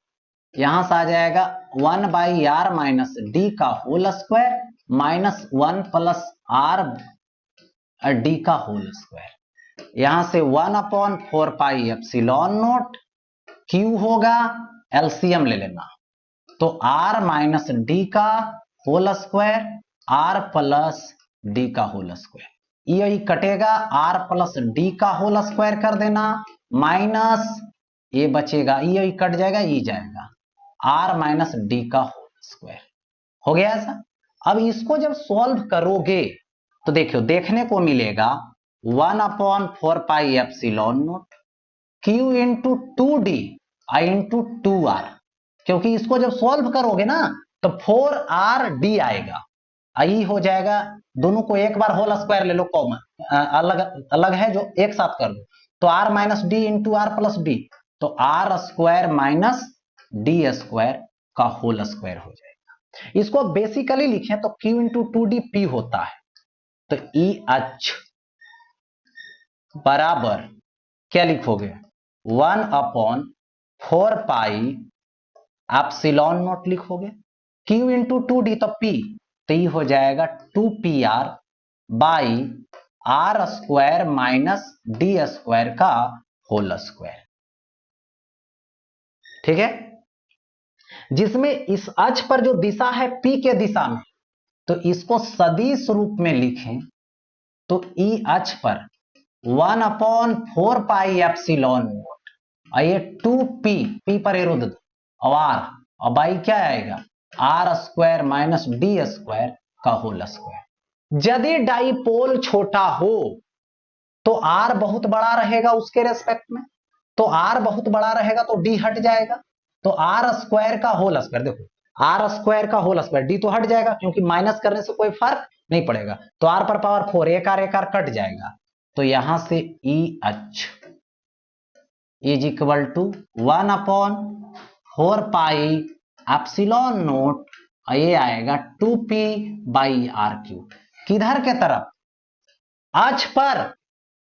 A: यहां से आ जाएगा 1 बाई R माइनस D का whole square minus 1 plus R D का होल स्क्वायर। यहां से 1/4 पाई एप्सिलॉन नॉट Q होगा, एलसीएम ले लेना, तो R माइनस D का whole square R plus D का होल स्क्वायर, ये कटेगा, R प्लस D का होल स्क्वायर कर देना, माइनस ये बचेगा, ये कट जाएगा, ये जाएगा, R माइनस D का होल स्क्वायर हो गया ऐसा। अब इसको जब सॉल्व करोगे तो देखियो देखने को मिलेगा 1/4 pi epsilon naught Q into 2D आई इंटू 2R, क्योंकि इसको जब सॉल्व करोगे ना तो 4RD आएगा, आई हो जाएगा, दोनों को एक बार होल स्क्वायर ले लो कॉमन, अलग अलग है जो एक साथ कर लो, तो R minus D into R plus D, तो R square minus D square का होल स्क्वायर हो जाएगा। इसको बेसिकली लिखें तो Q इंटू 2D P होता है, तो EH बराबर क्या लिखोगे 1/4 पाई एप्सिलॉन नॉट लिखोगे, Q इंटू 2D तो P, तो ये हो जाएगा 2PR by are square minus D square का होल स्क्वायर। ठीक है, जिसमें इस अक्ष पर जो दिशा है P के दिशा में, तो इसको सदिश रूप में लिखें तो E अक्ष पर 1/4 पाई एप्सिलॉन नॉट, और ये 2P, P पर एरो दे दो, और बाई क्या आएगा R square minus D square का होल स्क्वायर। यदि डाइपोल छोटा हो तो आर बहुत बड़ा रहेगा उसके रेस्पेक्ट में, तो आर बहुत बड़ा रहेगा तो डी हट जाएगा, तो आर स्क्वायर का होल स्क्वायर, देखो आर स्क्वायर का होल स्क्वायर, डी तो हट जाएगा क्योंकि माइनस करने से कोई फर्क नहीं पड़ेगा, तो आर पर पावर 4, एक आर कट जाएगा, तो यहां से EH is equal to 1/4 pi epsilon naught, ये आएगा 2P बाई आर क्यूब, किधर के तरफ अक्ष पर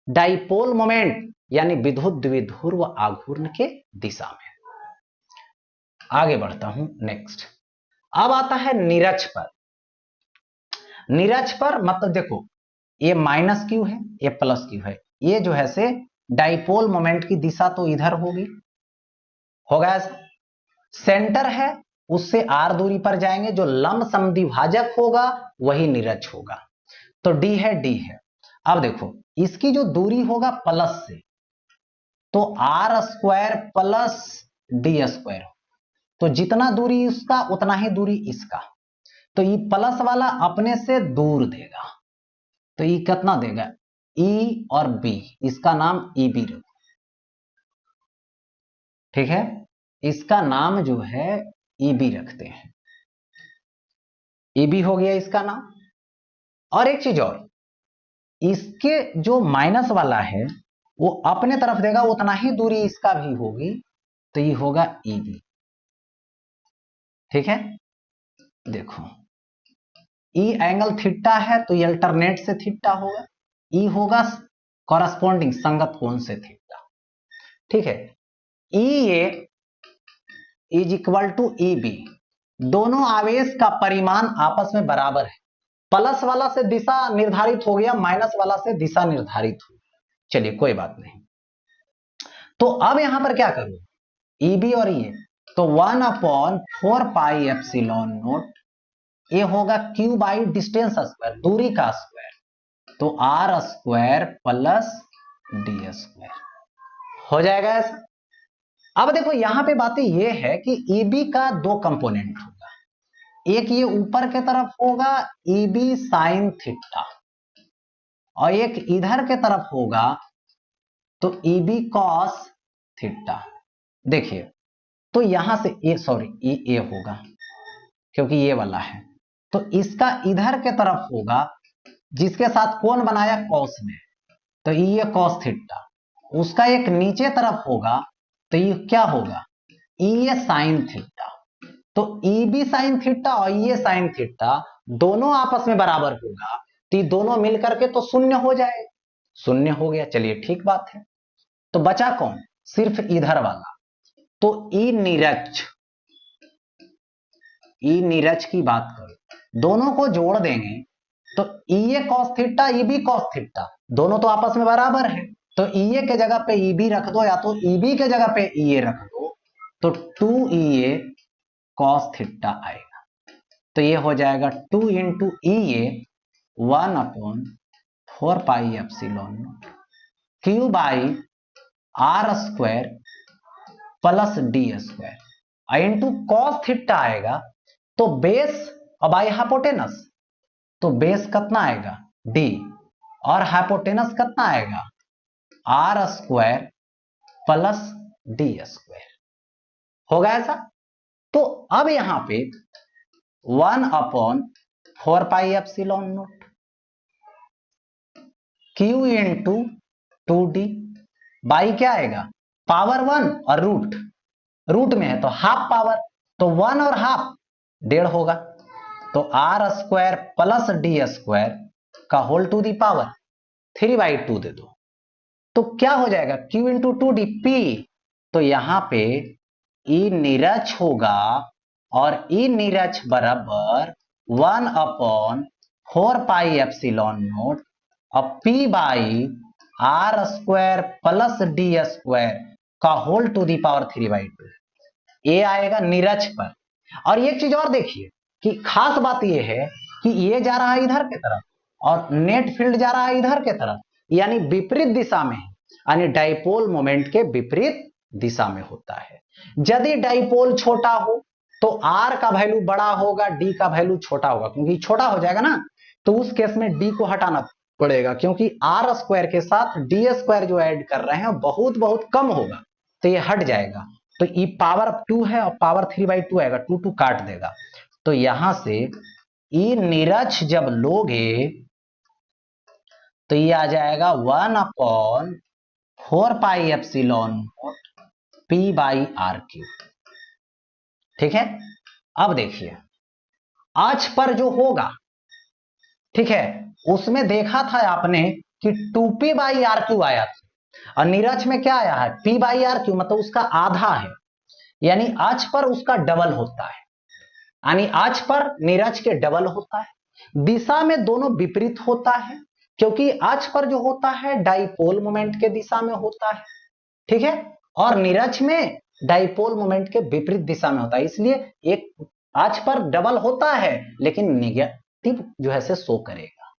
A: डाइपोल मोमेंट यानी विद्युत द्विध्रुव आघूर्ण के दिशा में। आगे बढ़ता हूं नेक्स्ट, अब आता है निरक्ष पर। निरक्ष पर मतलब देखो ये माइनस क्यू है, ये प्लस क्यू है, ये जो है से डाइपोल मोमेंट की दिशा तो इधर होगी, होगा ऐसा, सेंटर है उससे आर दूरी पर जाएंगे, जो लंब समद्विभाजक होगा वही निरक्ष होगा, तो डी है डी है। अब देखो इसकी जो दूरी होगा प्लस से, तो R square plus D square, तो जितना दूरी उसका उतना ही दूरी इसका, तो ये प्लस वाला अपने से दूर देगा, तो ये कितना देगा E और B, इसका नाम EB रखो, ठीक है, इसका नाम जो है EB रखते हैं, EB हो गया इसका नाम। और एक चीज और, इसके जो माइनस वाला है वो अपने तरफ देगा उतना ही दूरी इसका भी होगी, तो ये होगा EB, ठीक है। देखो E एंगल थीटा है तो ये अल्टरनेट से थीटा होगा, E होगा कॉरस्पॉन्डिंग संगत कोण से थीटा, ठीक है। EA is equal to EB, दोनों आवेश का परिमाण आपस में बराबर है, प्लस वाला से दिशा निर्धारित हो गया, माइनस वाला से दिशा निर्धारित हो गया, चलिए कोई बात नहीं। तो अब यहां पर क्या करूं EB और EA, तो 1/4 पाई एप्सिलॉन नोट, ये होगा Q बाई डिस्टेंस स्क्वायर, दूरी का स्क्वायर, तो R square plus D square हो जाएगा ऐसा। अब देखो यहां पे बातें ये है कि EB का दो कंपोनेंट होगा, एक ये ऊपर के तरफ होगा EB साइन थीटा, और एक इधर के तरफ होगा तो EB कॉस थीटा। देखिए तो यहां से ए होगा क्योंकि ये वाला है, तो इसका इधर के तरफ होगा जिसके साथ कौन बनाया कॉस ने, तो ये कॉस थीटा, उसका एक नीचे तरफ होगा तो ये क्या होगा ये साइन थीटा, तो EB साइन थीटा और ये साइन थीटा दोनों आपस में बराबर होगा, तो ये दोनों मिलकर के तो शून्य हो जाएगा, शून्य हो गया, चलिए ठीक बात है। तो बचा कौन सिर्फ इधर वाला, तो ई नीरज की बात करो दोनों को जोड़ देंगे तो EA cos theta EB cos theta दोनों तो आपस में बराबर है, तो EA के जगह पे EB रख दो या तो EB के जगह पे EA रख दो, तो 2EA cos थीटा आएगा, तो ये हो जाएगा 2 into EA 1/4 pi epsilon naught Q by are square plus D square into cos theta आएगा, तो बेस और बाई हाइपोटेनस, तो बेस कितना आएगा D और हाइपोटेनस कितना आएगा R square plus D square होगा ऐसा। तो अब यहां पे 1/4πε0 क्यू इंटू 2d बाई क्या आएगा, पावर 1 और रूट, रूट में है तो हाफ पावर, तो 1 और हाफ 1.5 होगा, तो R square plus D square का होल टू दी पावर 3/2 दे दो, तो क्या हो जाएगा q इंटू 2d p, तो यहां पे ई नीरज होगा और ई नीरज बराबर 1/4πε0 और p by are square plus D square का होल टू दी पावर 3/2 ये आएगा नीरज पर। और एक चीज और देखिए कि खास बात यह है कि ये जा रहा है इधर की तरफ और नेट फील्ड जा रहा है इधर की तरफ, यानी विपरीत दिशा में है, यानी डाइपोल मोमेंट के विपरीत दिशा में होता है। यदि डाइपोल छोटा हो तो आर का वैल्यू बड़ा होगा, डी का वैल्यू छोटा होगा, क्योंकि छोटा हो जाएगा ना, तो उस केस में डी को हटाना पड़ेगा, क्योंकि आर स्क्वायर के साथ डी स्क्वायर जो ऐड कर रहे हैं बहुत बहुत कम होगा, तो ये हट जाएगा। तो ई पावर 2 है और पावर 3/2 आएगा, 2 2 काट देगा, तो यहां से ई नीरज जब लोगे तो ये आ जाएगा 1/4πε0 p/r3। ठीक है, अब देखिए आज पर जो होगा, ठीक है, उसमें देखा था आपने कि 2p/r3 आया था और नीरज में क्या आया है p/r3, मतलब उसका आधा है, यानी आज पर उसका डबल होता है, यानी आज पर नीरज के डबल होता है। दिशा में दोनों विपरीत होता है, क्योंकि आज पर जो होता है डाइपोल मोमेंट के दिशा में होता है, ठीक है, और नीरज में डाइपोल मोमेंट के विपरीत दिशा में होता है, इसलिए एक आज पर डबल होता है लेकिन नेगेटिव जो है से शो करेगा।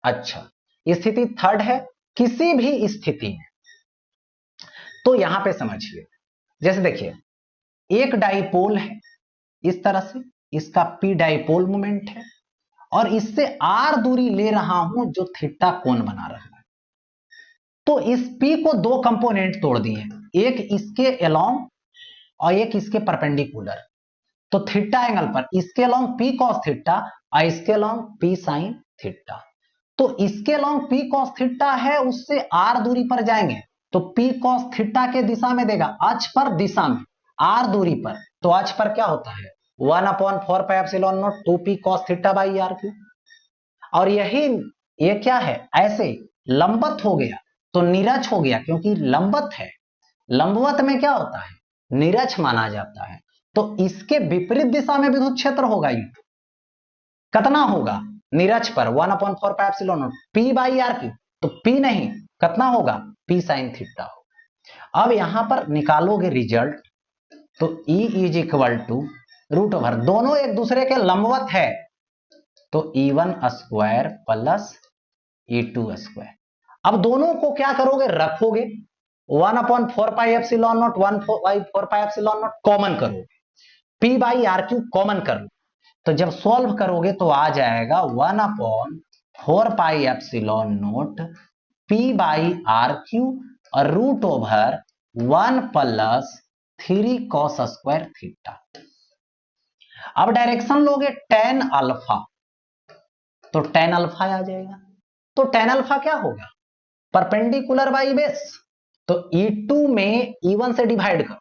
A: अच्छा, स्थिति थर्ड है, किसी भी स्थिति में, तो यहां पे समझिए, जैसे देखिए एक डाइपोल है इस तरह से, इसका p डाइपोल मोमेंट है और इससे r दूरी ले रहा हूं जो थीटा कोण बना रहा है, तो इस p को दो कंपोनेंट तोड़ दिए, एक इसके अलोंग और एक इसके परपेंडिकुलर, तो थीटा एंगल पर इसके अलोंग p cos थीटा और इसके अलोंग p sin थीटा, तो इसके अलोंग p cos थीटा है, उससे r दूरी पर जाएंगे तो p cos थीटा के दिशा में देगा, अक्ष पर दिशा में r दूरी पर, तो अक्ष पर क्या होता है 1/4πε0 2p cos θ/r3, और यही ये क्या है ऐसे लंबवत हो गया तो नीरज हो गया, क्योंकि लंबवत है, लंबवत में क्या होता है नीरज माना जाता है, तो इसके विपरीत दिशा में विद्युत क्षेत्र होगा, ये कितना होगा नीरज पर 1/4πε0 p/r3, तो p नहीं कितना होगा p sin थीटा होगा। अब यहां पर निकालोगे रिजल्ट, तो E = √, दोनों एक दूसरे के लंबवत है, तो E1 square plus E2 square. अब दोनों को क्या करोगे रखोगे, 1/4πε0 1/4πε0 कॉमन करोगे, p/r3 कॉमन कर लो, तो जब सॉल्व करोगे तो आ जाएगा 1/4πε0 p/r3 और √1 प्लस 3 cos स्क्वायर थीटा। अब डायरेक्शन लोगे tan अल्फा, तो tan अल्फा आ जाएगा, तो tan अल्फा क्या होगा परपेंडिकुलर बाई बेस, तो E2 में E1 से डिवाइड करो,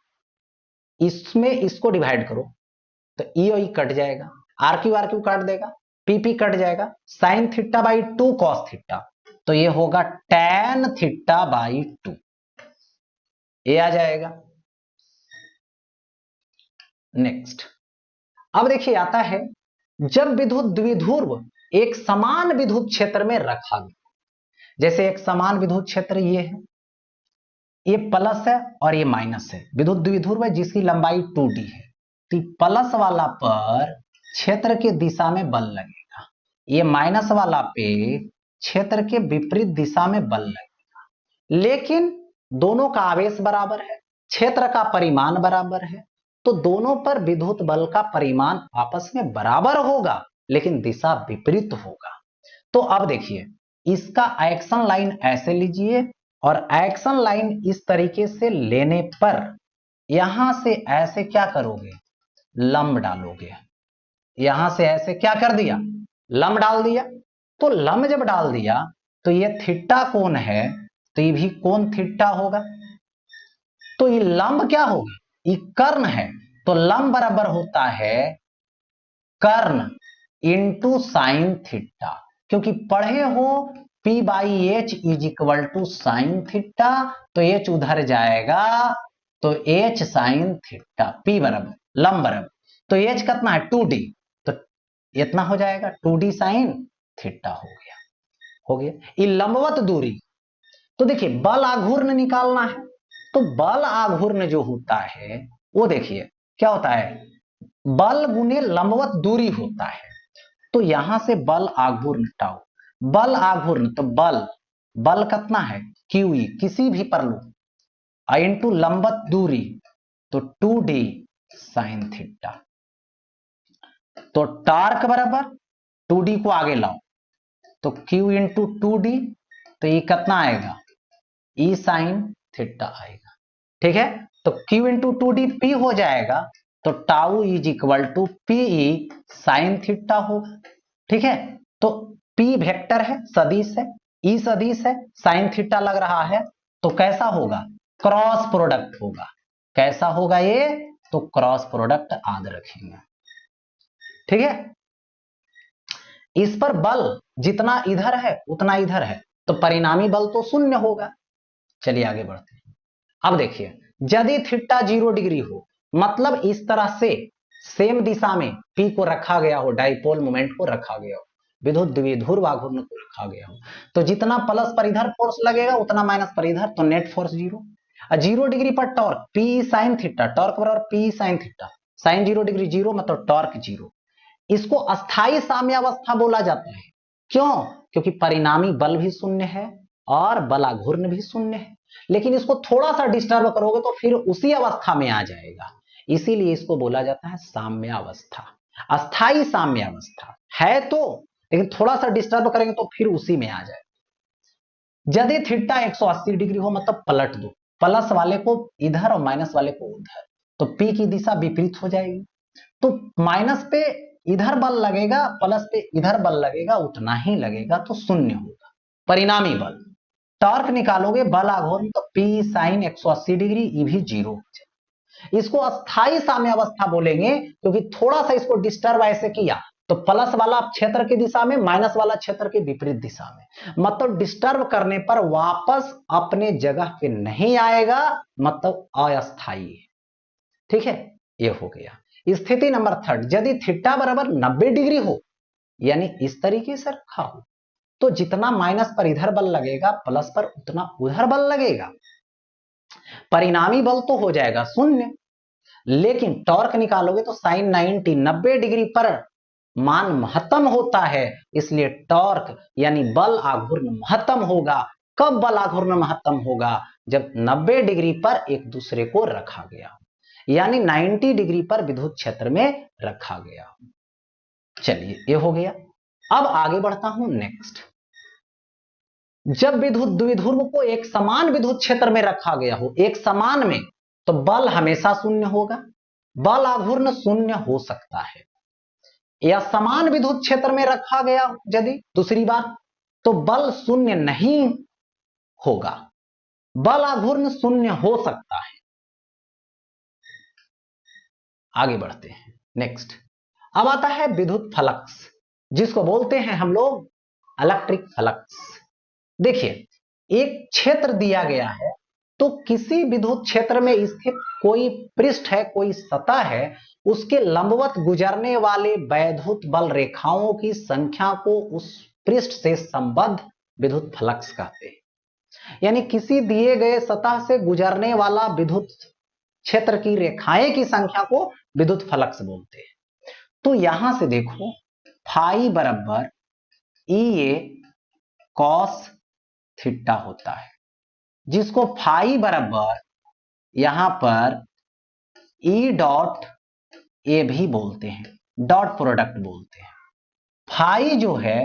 A: इसमें इसको डिवाइड करो, तो E और E कट जाएगा, RQ काट देगा, PP कट जाएगा, sin θ/2 cos थीटा, तो ये होगा tan θ/2, ये आ जाएगा। नेक्स्ट, अब देखिए आता है जब विद्युत द्विध्रुव एक समान विद्युत क्षेत्र में रखा गया, जैसे एक समान विद्युत क्षेत्र ये है, ये प्लस है और ये माइनस है, विद्युत द्विध्रुव है जिसकी लंबाई 2d है, तो प्लस वाला पर क्षेत्र के दिशा में बल लगेगा, ये माइनस वाला पे क्षेत्र के विपरीत दिशा में बल लगेगा, लेकिन दोनों का आवेश बराबर है, क्षेत्र का परिमाण बराबर है, तो दोनों पर विद्युत बल का परिमाण आपस में बराबर होगा लेकिन दिशा विपरीत होगा। तो अब देखिए इसका एक्शन लाइन ऐसे लीजिए और एक्शन लाइन इस तरीके से लेने पर यहां से ऐसे क्या करोगे, लंब डालोगे। यहां से ऐसे क्या कर दिया, लंब डाल दिया। तो लंब जब डाल दिया तो ये थीटा कोण है, तो ये भी कोण थीटा होगा। तो ये लंब क्या होगा, ये कर्ण है, तो लंब बराबर होता है कर्ण इंटू साइन थीटा। क्योंकि पढ़े हो P by H is equal to sine theta, तो एच उधर जाएगा, तो एच साइन थीटा, P बराबर लंब बराबर, तो एच कितना है 2D, तो इतना हो जाएगा 2D साइन थीटा हो गया। हो गया ये लंबवत दूरी। तो देखिए बल आघूर्ण निकालना है, तो बल आघूर्ण जो होता है वो देखिए क्या होता है, बल गुने लंबवत दूरी होता है। तो यहां से बल आघूर्ण टाउ, बल आघूर्ण तो बल, बल कितना है क्यू, किसी भी पर लो, इंटू लंबवत दूरी, तो 2D साइन थीटा। तो टार्क बराबर 2D को आगे लाओ, तो Q इंटू 2D, तो ये कितना आएगा, E साइन थीटा आएगा। ठीक है, तो Q इंटू 2D P हो जाएगा, तो tau is equal to PE sine theta होगा। ठीक है, तो P वेक्टर है, सदिश है, E सदिश है, साइन थीटा लग रहा है, तो कैसा होगा, क्रॉस प्रोडक्ट होगा। कैसा होगा ये, तो क्रॉस प्रोडक्ट याद रखेंगे। ठीक है, इस पर बल जितना इधर है उतना इधर है, तो परिणामी बल तो शून्य होगा। चलिए आगे बढ़ते हैं। अब देखिए यदि थीटा 0 डिग्री हो, मतलब इस तरह से सेम दिशा में P को रखा गया हो, डाइपोल मोमेंट को रखा गया हो, विद्युत द्विध्रुव आघूर्ण को रखा गया हो, तो जितना प्लस पर इधर फोर्स लगेगा उतना माइनस पर इधर, तो नेट फोर्स 0। 0 डिग्री पर torque P sine theta, torque बराबर P sine theta, sine 0 degree 0 मतलब टॉर्क 0। इसको अस्थाई साम्यावस्था बोला जाता है। क्यों, क्योंकि परिणामी बल भी शून्य है और बल आघूर्ण भी शून्य है, लेकिन इसको थोड़ा सा डिस्टर्ब करोगे तो फिर उसी अवस्था में आ जाएगा, इसीलिए इसको बोला जाता है साम्यावस्था। अस्थाई साम्यावस्था है तो, लेकिन थोड़ा सा डिस्टर्ब करेंगे तो फिर उसी में आ जाएगा। यदि थीटा 180 डिग्री हो, मतलब पलट दो, प्लस वाले को इधर और माइनस वाले को उधर, तो P की दिशा विपरीत हो जाएगी। तो माइनस पे इधर बल लगेगा, प्लस पे इधर बल लगेगा, उतना ही लगेगा, तो शून्य होगा परिणामी बल। टॉर्क निकालोगे बल आघूर्ण, तो P साइन 180 डिग्री, ये भी 0 हो जाए। इसको अस्थाई साम्यावस्था बोलेंगे, क्योंकि थोड़ा सा इसको डिस्टर्ब ऐसे किया तो प्लस वाला क्षेत्र की दिशा में, माइनस वाला क्षेत्र के विपरीत दिशा में, मतलब डिस्टर्ब करने पर वापस अपने जगह पे नहीं आएगा, मतलब अस्थाई है। ठीक है, ये हो गया। स्थिति नंबर 3, यदि थीटा बराबर 90 डिग्री हो, यानी इस तरीके से रखा हो, तो जितना माइनस पर इधर बल लगेगा प्लस पर उतना उधर बल लगेगा, परिणामी बल तो हो जाएगा शून्य। लेकिन टॉर्क निकालोगे तो साइन 90 डिग्री पर मान महत्तम होता है, इसलिए टॉर्क यानी बल आघूर्ण महत्तम होगा। कब बल आघूर्ण महत्तम होगा, जब 90 डिग्री पर एक दूसरे को रखा गया, यानी 90 डिग्री पर विद्युत क्षेत्र में रखा गया। चलिए ये हो गया। अब आगे बढ़ता हूं नेक्स्ट। जब विद्युत द्विध्रुव को एक समान विद्युत क्षेत्र में रखा गया हो, एक समान में, तो बल हमेशा शून्य होगा। बल आघूर्ण शून्य हो सकता है, या समान विद्युत क्षेत्र में रखा गया यदि दूसरी बार, तो बल शून्य नहीं होगा, बल आघूर्ण शून्य हो सकता है। आगे बढ़ते हैं नेक्स्ट। अब आता है विद्युत फ्लक्स, जिसको बोलते हैं हम लोग इलेक्ट्रिक फ्लक्स। देखिए एक क्षेत्र दिया गया है, तो किसी विद्युत क्षेत्र में स्थित कोई पृष्ठ है, कोई सतह है, उसके लंबवत गुजरने वाले वैद्युत बल रेखाओं की संख्या को उस पृष्ठ से संबद्ध विद्युत फ्लक्स कहते हैं। यानी किसी दिए गए सतह से गुजरने वाला विद्युत क्षेत्र की रेखाएं की संख्या को विद्युत फ्लक्स बोलते हैं। तो यहां से देखो फाई बराबर E A कॉस थीटा होता है, जिसको फाई बराबर यहां पर E डॉट ए भी बोलते हैं, डॉट प्रोडक्ट बोलते हैं। फाई जो है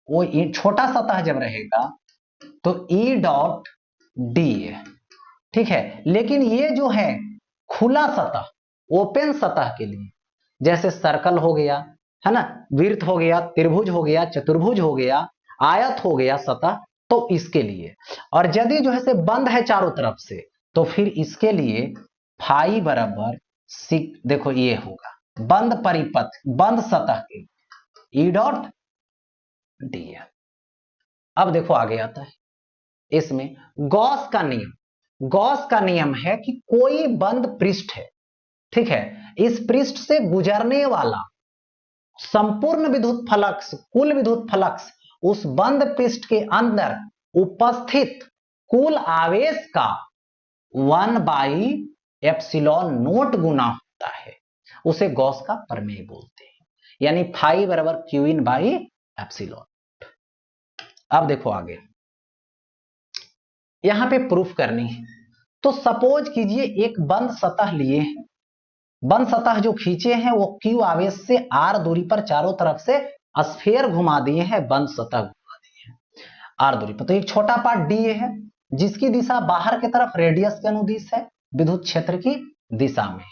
A: वो छोटा सतह जब रहेगा तो E डॉट DA, ठीक है। लेकिन ये जो है खुला सतह, ओपन सतह के लिए, जैसे सर्कल हो गया, है ना, वृत्त हो गया, त्रिभुज हो गया, चतुर्भुज हो गया, आयत हो गया सतह, तो इसके लिए। और यदि जो है से बंद है चारों तरफ से, तो फिर इसके लिए फाई बराबर देखो ये होगा बंद परिपथ, बंद सतह के ई डॉट डी। अब देखो आगे आता है इसमें गॉस का नियम। गॉस का नियम है कि कोई बंद पृष्ठ है, ठीक है, इस पृष्ठ से गुजरने वाला संपूर्ण विद्युत फ्लक्स, कुल विद्युत फ्लक्स उस बंद पृष्ठ के अंदर उपस्थित कुल आवेश का 1/ε0 गुना होता है, उसे गॉस का प्रमेय बोलते हैं, यानी फाई बराबर क्यू इन बाई एप्सिलॉन। अब देखो आगे यहां पे प्रूफ करनी है। तो सपोज कीजिए एक बंद सतह लिए हैं, बंद सतह जो खींचे हैं वो क्यू आवेश से आर दूरी पर चारों तरफ से स्फीयर घुमा दिए हैं, बंद सतह घुमा दिए हैं आर दूरी पर। तो एक छोटा पार्ट डीए है जिसकी दिशा बाहर की तरफ रेडियस के अनुदिश है, विद्युत क्षेत्र की दिशा में,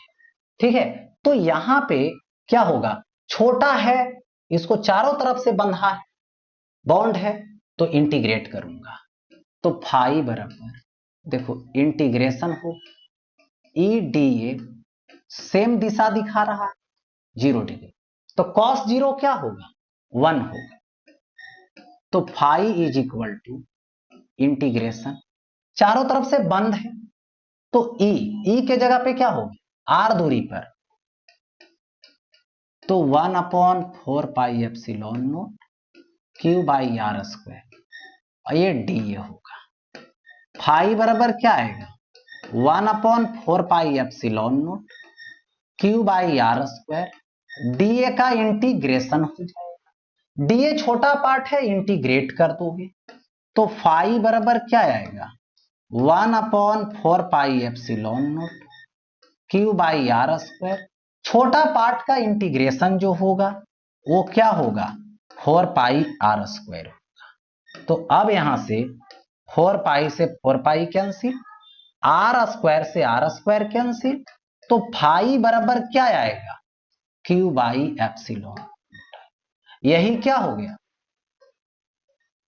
A: ठीक है। तो यहां पे क्या होगा, छोटा है, इसको चारों तरफ से बंधा है, बॉन्ड है, तो इंटीग्रेट करूंगा, तो फाई बराबर देखो इंटीग्रेशन हो ई डी ए, सेम दिशा दिखा रहा है 0 डिग्री, तो cos 0 क्या होगा 1 होगा, तो phi is equal to integration, चारों तरफ से बंद है तो ई के जगह पे क्या होगा आर दूरी पर, तो 1/4πε0 क्यू बाई आर स्क्वायर, और ये डी ए होगा। फाई बराबर क्या आएगा 1/4πε0 Q by are square, D A का इंटीग्रेशन हो जाएगा, डीए छोटा पार्ट है, इंटीग्रेट कर दोगे तो फाई बराबर क्या आएगा 1/4πε0 क्यू बाई आर स्क्वायर, छोटा पार्ट का इंटीग्रेशन जो होगा वो क्या होगा 4πr स्क्वायर होगा। तो अब यहां से 4π से 4π कैंसिल, आर स्क्वायर से आर स्क्वायर कैंसिल, तो फाई बराबर क्या आएगा क्यू बाई एप्सिलॉन। यही क्या हो गया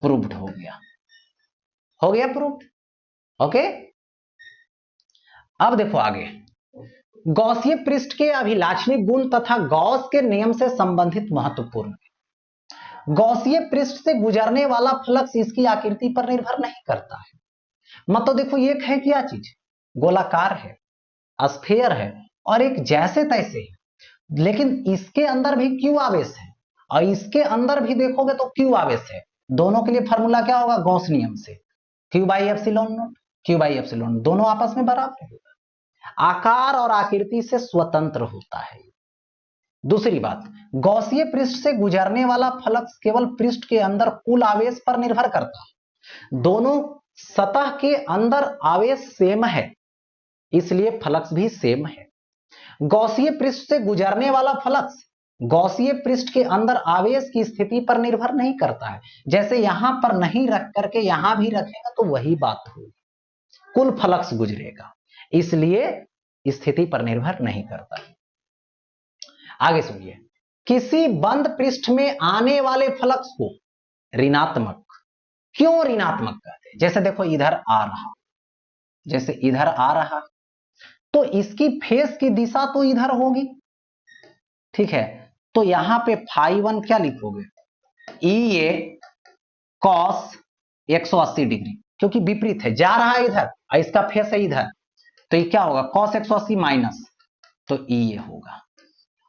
A: प्रूव्ड हो गया, हो गया प्रूव्ड, ओके। अब देखो आगे गॉसीय पृष्ठ के अभिलाक्षणिक गुण तथा गॉस के नियम से संबंधित महत्वपूर्ण। गॉसीय पृष्ठ से गुजरने वाला फ्लक्स इसकी आकृति पर निर्भर नहीं करता है, मतलब देखो ये है क्या चीज, गोलाकार है, स्फीयर है और एक जैसे तैसे है, लेकिन इसके अंदर भी क्यू आवेश है और इसके अंदर भी देखोगे तो क्यू आवेश है। दोनों के लिए फॉर्मूला क्या होगा गॉस नियम से, Q by epsilon not, Q by epsilon, दोनों आपस में बराबर होगा, आकार और आकृति से स्वतंत्र होता है। दूसरी बात, गॉसीय पृष्ठ से गुजरने वाला फ्लक्स केवल पृष्ठ के अंदर कुल आवेश पर निर्भर करता है, दोनों सतह के अंदर आवेश सेम है इसलिए फ्लक्स भी सेम है। गॉसीय पृष्ठ से गुजरने वाला फ्लक्स गॉसीय पृष्ठ के अंदर आवेश की स्थिति पर निर्भर नहीं करता है, जैसे यहां पर नहीं रख करके यहां भी रखेगा तो वही बात होगी, कुल फ्लक्स गुजरेगा, इसलिए स्थिति पर निर्भर नहीं करता है। आगे सुनिए, किसी बंद पृष्ठ में आने वाले फ्लक्स को ऋणात्मक, क्यों ऋणात्मक कहते हैं, जैसे देखो इधर आ रहा, जैसे इधर आ रहा तो इसकी फेस की दिशा तो इधर होगी, ठीक है, तो यहां पे फाई 1 क्या लिखोगे ई ए कॉस 180 डिग्री, क्योंकि विपरीत है, जा रहा है इधर और इसका फेस है इधर, तो ये क्या होगा कॉस 180 माइनस, तो ई ए होगा,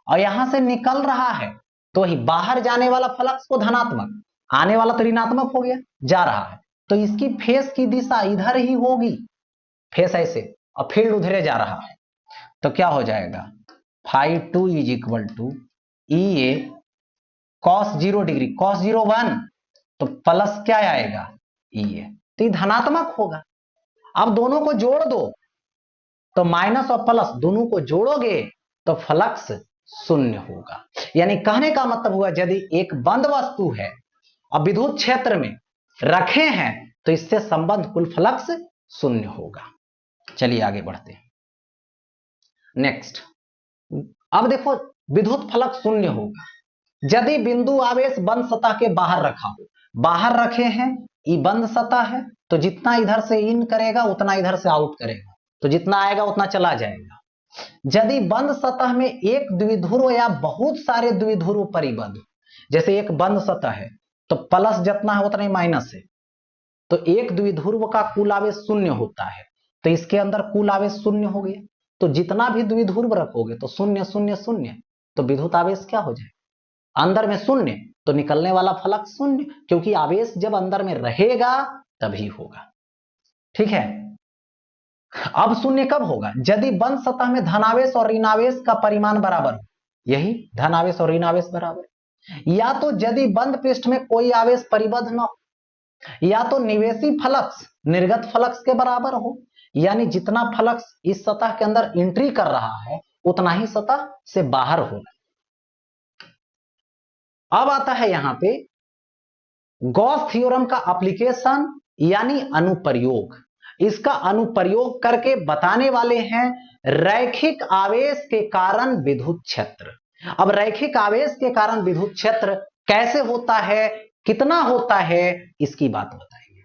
A: और यहां से निकल रहा है तो ही बाहर जाने वाला फ्लक्स को धनात्मक, आने वाला तो ऋणात्मक हो गया, जा रहा है तो इसकी फेस की दिशा इधर ही होगी, फेस ऐसे और फील्ड उधरे जा रहा है, तो क्या हो जाएगा phi 2 is equal to E A cos 0 degree, cos 0 1, तो प्लस क्या आएगा ई ए, तो ये धनात्मक होगा। अब दोनों को जोड़ दो तो माइनस और प्लस दोनों को जोड़ोगे तो फ्लक्स शून्य होगा, यानी कहने का मतलब हुआ यदि एक बंद वस्तु है और विद्युत क्षेत्र में रखे हैं तो इससे संबंध कुल फ्लक्स शून्य होगा। चलिए आगे बढ़ते हैं। नेक्स्ट, अब देखो विद्युत फलक शून्य होगा यदि बिंदु आवेश बंद सतह के बाहर रखा हो। बाहर रखे हैं, ये बंद सतह है, तो जितना इधर से इन करेगा उतना इधर से आउट करेगा, तो जितना आएगा उतना चला जाएगा। यदि बंद सतह में एक द्विध्रुव या बहुत सारे द्विध्रुव परिबद्ध, जैसे एक बंद सतह है तो प्लस जितना है उतना ही माइनस है, तो एक द्विध्रुव का कुल आवेश शून्य होता है, तो इसके अंदर कुल आवेश शून्य हो गया। तो जितना भी द्विध्रुव रखोगे तो शून्य शून्य शून्य, तो विद्युत आवेश क्या हो जाएगा, अंदर में शून्य, तो निकलने वाला फलक शून्य, क्योंकि आवेश जब अंदर में रहेगा तभी होगा। ठीक है, अब शून्य कब होगा, यदि बंद सतह में धनावेश और ऋणावेश का परिमाण बराबर हो, यही धनावेश और ऋणावेश बराबर, या तो यदि बंद पृष्ठ में कोई आवेश परिबद्ध न हो, या तो निवेशी फ्लक्स निर्गत फ्लक्स के बराबर हो, यानी जितना फ्लक्स इस सतह के अंदर एंट्री कर रहा है उतना ही सतह से बाहर होना। अब आता है यहां पे गॉस थ्योरम का एप्लीकेशन यानी अनुप्रयोग। इसका अनुप्रयोग करके बताने वाले हैं रैखिक आवेश के कारण विद्युत क्षेत्र। अब रैखिक आवेश के कारण विद्युत क्षेत्र कैसे होता है, कितना होता है, इसकी बात बताएंगे।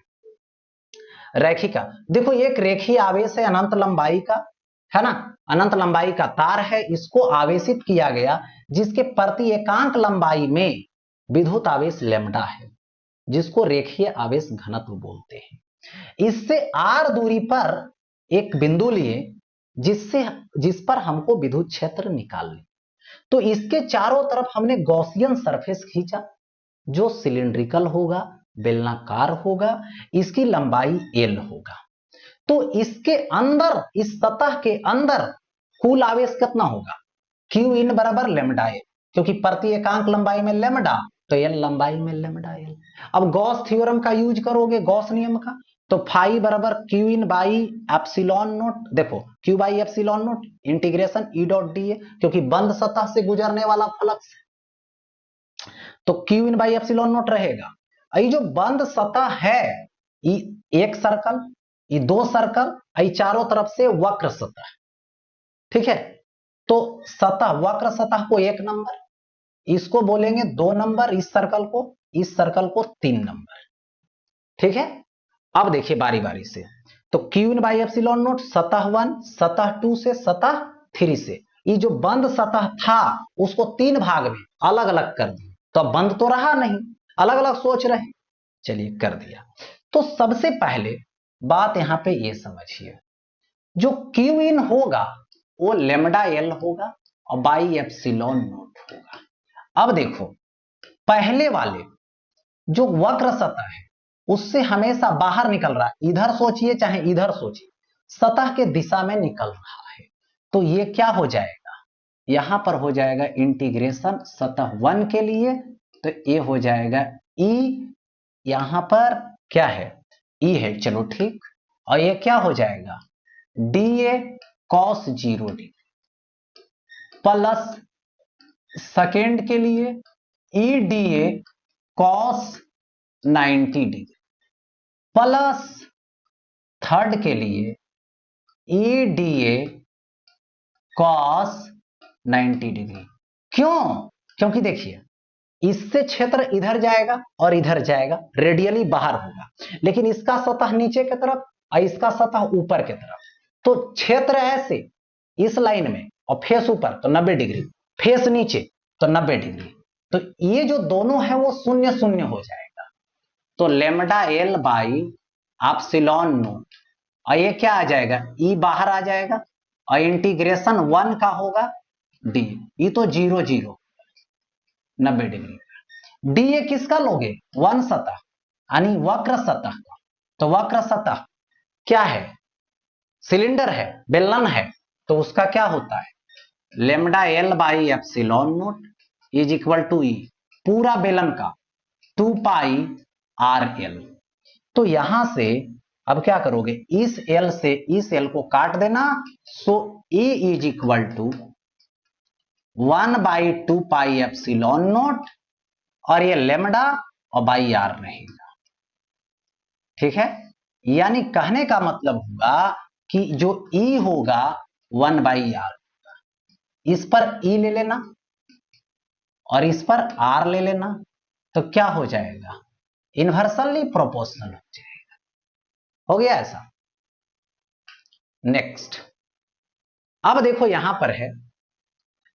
A: रैखिका देखो, एक रेखीय आवेश है अनंत लंबाई का, है ना, अनंत लंबाई का तार है, इसको आवेशित किया गया जिसके प्रति एकांक लंबाई में विद्युत आवेश लैम्डा है, जिसको रेखीय आवेश घनत्व बोलते हैं। इससे r दूरी पर एक बिंदु लिए जिस पर हमको विद्युत क्षेत्र निकालने, तो इसके चारों तरफ हमने गॉसियन सरफेस खींचा जो सिलिंड्रिकल होगा, बेलनाकार होगा, इसकी लंबाई l होगा। तो इसके अंदर, इस सतह के अंदर कुल आवेश कितना होगा, Q इन बराबर लैम्डा एल, क्योंकि प्रति एकांक लंबाई में लैम्डा, तो एल लंबाई में लैम्डा एल। अब गॉस थ्योरम का यूज करोगे, गॉस नियम का, तो फाई बराबर Q in by epsilon nought, देखो Q by epsilon note integration E dot D A, क्योंकि बंद सतह से गुजरने वाला फ्लक्स, तो Q in by epsilon nought रहेगा। ये जो बंद सतह है, एक सर्कल, ये दो सर्कल, ये चारों तरफ से वक्र सतह, ठीक है, तो सतह, वक्र सतह को 1 नंबर, इसको बोलेंगे 2 नंबर, इस सर्कल को 3 नंबर। ठीक है, अब देखिए बारी बारी से, तो Q in by epsilon note सतह 1, सतह 2 से सतह 3 से, ये जो बंद सतह था उसको 3 भाग में अलग अलग कर दिया, तो अब बंद तो रहा नहीं, अलग अलग सोच रहे, चलिए कर दिया। तो सबसे पहले बात यहां पे ये समझिए, जो क्यू इन होगा वो लैम्डा एल होगा और बाई एप्सिलॉन नोट होगा। अब देखो पहले वाले जो वक्र सतह है उससे हमेशा बाहर निकल रहा है, इधर सोचिए चाहे इधर सोचिए, सतह के दिशा में निकल रहा है, तो ये क्या हो जाएगा, यहां पर हो जाएगा इंटीग्रेशन सतह 1 के लिए, तो ये हो जाएगा ई, यहां पर क्या है, ई है, चलो ठीक, और ये क्या हो जाएगा D A cos 0 degree plus second के लिए ई D A cos 90 degree plus third के लिए ई डी ए कॉस 90 डिग्री। क्यों, क्योंकि देखिए इससे क्षेत्र इधर जाएगा और इधर जाएगा, रेडियली बाहर होगा, लेकिन इसका सतह नीचे की तरफ और इसका सतह ऊपर की तरफ, तो क्षेत्र ऐसे इस लाइन में, और फेस ऊपर तो 90 डिग्री, फेस नीचे तो 90 डिग्री, तो ये जो दोनों है वो शून्य शून्य हो जाएगा, तो lambda L by epsilon note, और ये क्या आ जाएगा, ई बाहर आ जाएगा, और इंटीग्रेशन 1 का होगा डी, ये तो 0 0 90 डिग्री, डी ए किसका लोगे, 1 सतह यानी वक्र सतह का, तो वक्र सतह क्या है, सिलेंडर है, बेलन है, तो उसका क्या होता है lambda L by epsilon nought is equal to E, पूरा बेलन का 2 पाई आर एल। तो यहां से अब क्या करोगे, इस एल से इस एल को काट देना, so E is equal to 1 by 2 pi epsilon note, और ये लैम्डा और बाई आर रहेगा। ठीक है, यानी कहने का मतलब होगा कि जो ई होगा 1/r, इस पर ई ले लेना और इस पर आर ले लेना, तो क्या हो जाएगा, इन्वर्सली प्रोपोर्शनल हो जाएगा। हो गया ऐसा। नेक्स्ट, अब देखो यहां पर है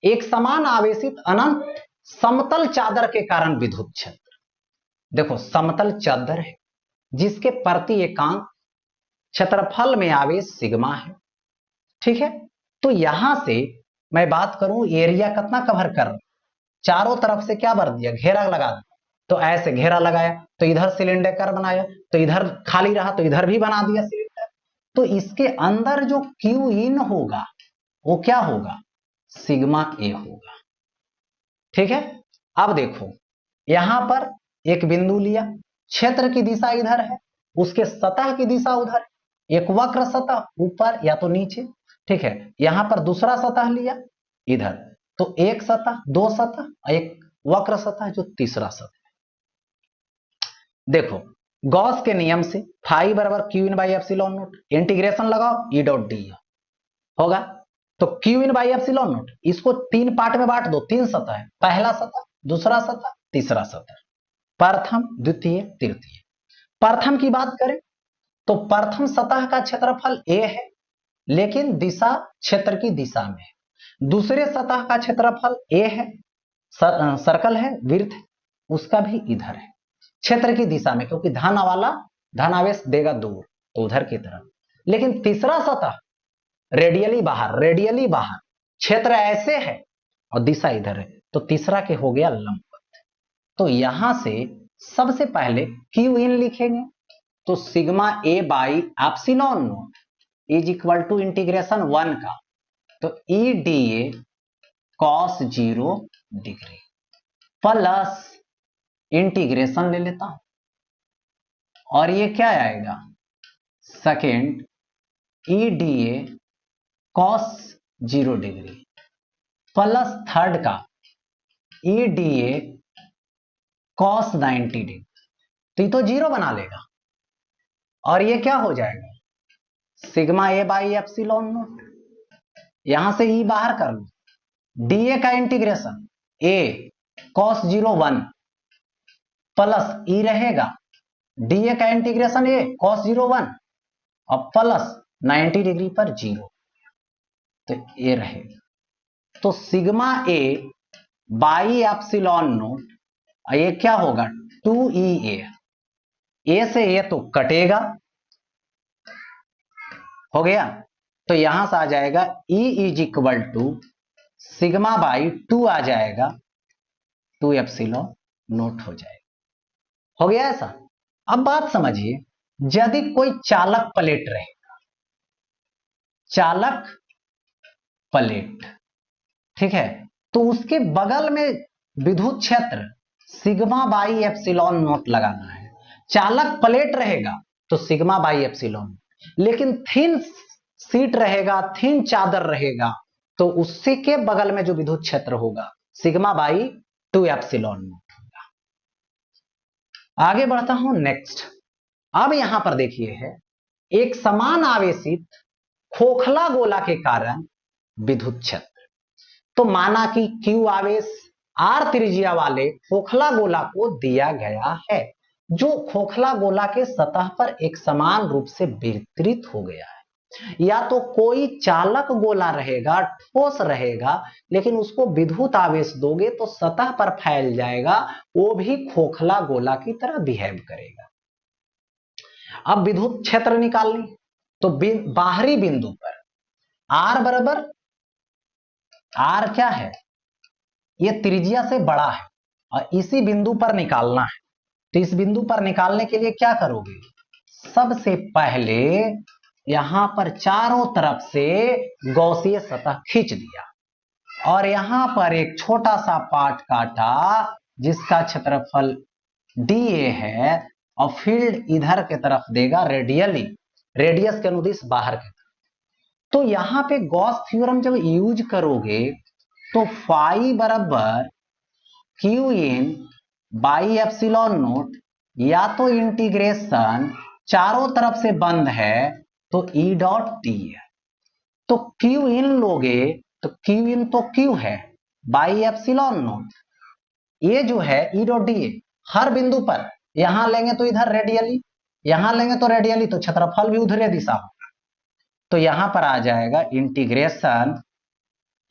A: एक समान आवेशित अनंत समतल चादर के कारण विद्युत क्षेत्र। देखो समतल चादर है जिसके प्रति एकांक क्षेत्रफल में आवेश सिग्मा है, ठीक है। तो यहां से मैं बात करूं एरिया कितना कवर कर रहा, चारों तरफ से क्या भर दिया, घेरा लगा दिया। तो ऐसे घेरा लगाया तो इधर सिलेंडर बनाया, तो इधर खाली रहा तो इधर भी बना दिया सिलेंडर। तो इसके अंदर जो क्यू इन होगा वो क्या होगा, सिग्मा ए होगा, ठीक है। अब देखो यहां पर एक बिंदु लिया, क्षेत्र की दिशा इधर है, उसके सतह की दिशा उधर, एक वक्र सतह ऊपर या तो नीचे, ठीक है। यहां पर दूसरा सतह लिया इधर, तो एक सतह, दो सतह, एक वक्र सतह जो तीसरा सतह। देखो गॉस के नियम से फाई बराबर Q in by epsilon note, integration लगाओ ई डॉट डी होगा। तो Q in by epsilon note, इसको तीन पार्ट में बांट दो, तीन सतह है, पहला सतह, दूसरा सतह, तीसरा सतह, प्रथम द्वितीय तृतीय। प्रथम की बात करें तो प्रथम सतह का क्षेत्रफल ए है लेकिन दिशा क्षेत्र की दिशा में है। दूसरे सतह का क्षेत्रफल ए है, सर्कल है, वृत्त उसका भी इधर है क्षेत्र की दिशा में, क्योंकि धन वाला धनावेश देगा दूर तो उधर की तरफ। लेकिन तीसरा सतह रेडियली बाहर, रेडियली बाहर, क्षेत्र ऐसे है और दिशा इधर है, तो तीसरा के हो गया लंबवत। तो यहां से सबसे पहले क्यू इन लिखेंगे, तो sigma A by epsilon nought is equal to integration 1 का, तो E D A cos 0 degree plus integration ले लेता हूं, और ये क्या आएगा, second E D A cos 0 degree plus third का E D A cos 90 degree, तो ये तो 0 बना लेगा और ये क्या हो जाएगा, sigma A by epsilon note, यहां से ई बाहर कर लो, डीए का इंटीग्रेशन ए कॉस 0 1 प्लस ई रहेगा डीए का इंटीग्रेशन ए कॉस 0 1 और प्लस 90 डिग्री पर 0, तो ये रहेगा। तो sigma A by epsilon naught, ये क्या होगा 2e ए से ये तो कटेगा, हो गया। तो यहां से आ जाएगा E is equal to sigma by 2 आ जाएगा, 2 एप्सिलॉन नोट हो जाएगा, हो गया ऐसा। अब बात समझिए, यदि कोई चालक प्लेट रहेगा, चालक प्लेट, ठीक है, तो उसके बगल में विद्युत क्षेत्र सिग्मा बाई एप्सिलॉन नोट लगाना है। चालक प्लेट रहेगा तो सिग्मा बाई एप्सिलॉन, लेकिन थिन सीट रहेगा, थिन चादर रहेगा, तो उसी के बगल में जो विद्युत क्षेत्र होगा सिग्मा बाई 2 एप्सिलॉन नोट होगा। आगे बढ़ता हूं नेक्स्ट। अब यहां पर देखिए है एक समान आवेशित खोखला गोला के कारण विद्युत क्षेत्र। तो माना कि Q आवेश R त्रिज्या वाले खोखला गोला को दिया गया है, जो खोखला गोला के सतह पर एक समान रूप से वितरित हो गया है। या तो कोई चालक गोला रहेगा, ठोस रहेगा, लेकिन उसको विद्युत आवेश दोगे तो सतह पर फैल जाएगा, वो भी खोखला गोला की तरह बिहेव करेगा। अब विद्युत क्षेत्र निकालनी, तो बाहरी बिंदु पर R बराबर, R क्या है, ये त्रिज्या से बड़ा है और इसी बिंदु पर निकालना है। तो इस बिंदु पर निकालने के लिए क्या करोगे, सबसे पहले यहां पर चारों तरफ से गौसीय सतह खींच दिया और यहां पर एक छोटा सा पार्ट काटा जिसका क्षेत्रफल डीए है और फील्ड इधर के तरफ देगा रेडियली, रेडियस के अनुदिश बाहर की तरफ। तो यहां पे गॉस थ्योरम जब यूज करोगे तो फाई बराबर Q in by epsilon note, या तो इंटीग्रेशन चारों तरफ से बंद है तो ई डॉट डी है। तो क्यू इन लोगे तो क्यू इन तो क्यू है बाई एप्सिलॉन नॉट, ये जो है ई डॉट डी हर बिंदु पर, यहां लेंगे तो इधर रेडियली, यहां लेंगे तो रेडियली, तो क्षेत्रफल भी उधर दिशा होगा। तो यहां पर आ जाएगा integration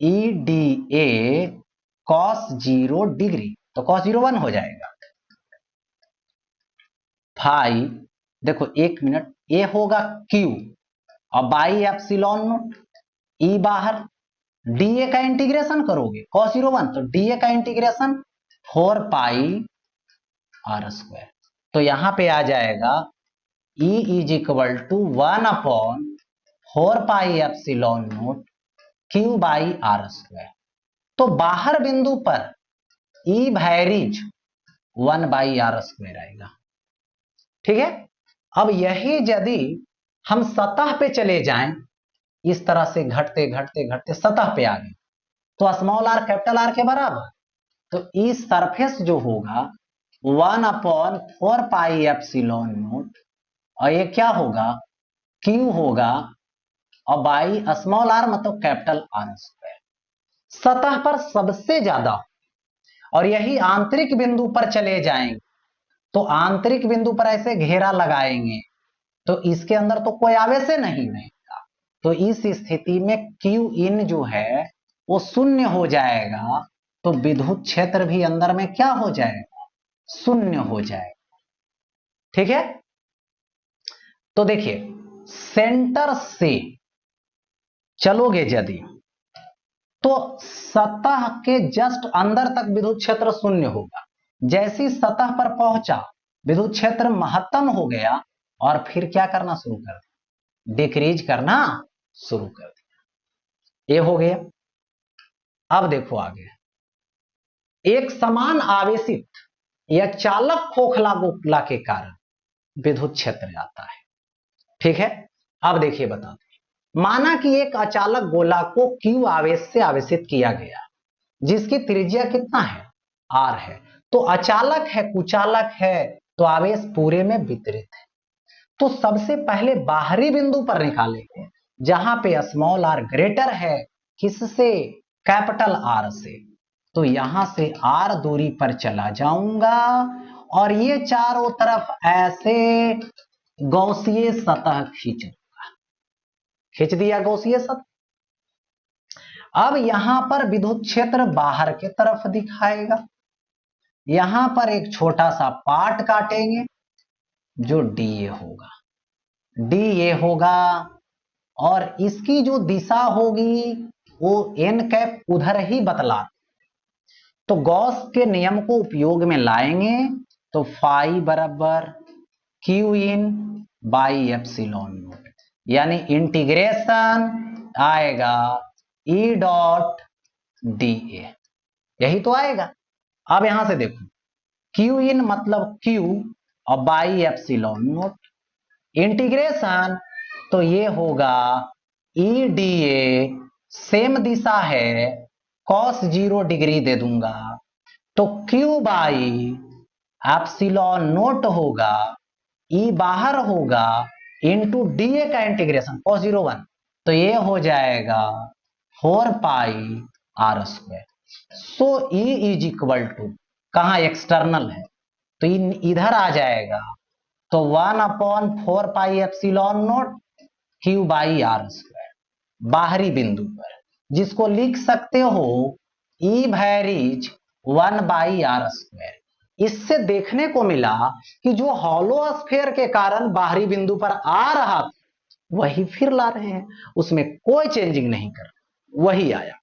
A: E D A cos 0 degree, तो कॉस 0 1 हो जाएगा। भाई देखो एक मिनट, ये होगा क्यू और बाई एप्सिलॉन नोट, ई बाहर, डीए का इंटीग्रेशन करोगे कॉस 0 1, तो डीए का इंटीग्रेशन 4 पाई आर स्क्वायर, तो यहां पे आ जाएगा E is equal to 1 upon 4 pi epsilon note Q by are square. तो बाहर बिंदु पर E varies 1 by are square आएगा। ठीक है, अब यही यदि हम सतह पे चले जाएं, इस तरह से घटते घटते घटते सतह पे आ गए, तो स्मॉल आर कैपिटल आर के बराबर, तो इस सरफेस जो होगा 1 अपॉन 4 पाई एप्सिलॉन नोट, और ये क्या होगा क्यू होगा, और बाई स्मॉल आर मतलब कैपिटल आर स्क्वायर, सतह पर सबसे ज्यादा। और यही आंतरिक बिंदु पर चले जाएंगे तो आंतरिक बिंदु पर ऐसे घेरा लगाएंगे तो इसके अंदर तो कोई आवेश नहीं रहेगा, तो इस स्थिति में क्यू इन जो है वो शून्य हो जाएगा, तो विद्युत क्षेत्र भी अंदर में क्या हो जाएगा, शून्य हो जाएगा। ठीक है, तो देखिए सेंटर से चलोगे यदि तो सतह के जस्ट अंदर तक विद्युत क्षेत्र शून्य होगा, जैसी सतह पर पहुंचा विद्युत क्षेत्र महत्तम हो गया और फिर क्या करना शुरू कर दिया, डिक्रीज करना शुरू कर दिया। ये हो गया। अब देखो आगे, एक समान आवेशित या चालक खोखला गोला के कारण विद्युत क्षेत्र आता है। ठीक है, अब देखिए बताते हैं, माना कि एक अचालक गोला को क्यू आवेश से आवेशित किया गया, जिसकी त्रिज्या कितना है, आर है, तो अचालक है कुचालक है, तो आवेश पूरे में वितरित है। तो सबसे पहले बाहरी बिंदु पर निकालेंगे जहां पे स्मॉल आर ग्रेटर है किससे, कैपिटल आर से, तो यहां से आर दूरी पर चला जाऊंगा और ये चारों तरफ ऐसे गौसीय सतह खींच दूंगा, खींच दिया गौसीय सतह। अब यहां पर विद्युत क्षेत्र बाहर के तरफ दिखाएगा, यहां पर एक छोटा सा पार्ट काटेंगे जो डीए होगा, डीए होगा, और इसकी जो दिशा होगी वो एन कैप उधर ही बतला, तो गॉस के नियम को उपयोग में लाएंगे, तो फाई बराबर Q in by epsilon note, यानी इंटीग्रेशन आएगा ई डॉट डी ए, यही तो आएगा। अब यहां से देखो क्यू इन मतलब क्यू और बाई एप्सिलॉन नोट, इंटीग्रेशन तो ये होगा ई डी ए, सेम दिशा है कॉस 0 डिग्री दे दूंगा, तो क्यू बाई एप्सिलॉन नोट होगा, ई बाहर होगा, इंटू डीए का इंटीग्रेशन कॉस 0 1, तो ये हो जाएगा 4 pi R square. So E is equal to, कहां एक्सटर्नल है तो इधर आ जाएगा, तो 1 upon 4 pi epsilon note Q by are square, बाहरी बिंदु पर, जिसको लिख सकते हो E varies 1 by are square. इससे देखने को मिला कि जो हॉलो स्फीयर के कारण बाहरी बिंदु पर आ रहा था वही फिर ला रहे हैं, उसमें कोई चेंजिंग नहीं कर, वही आया।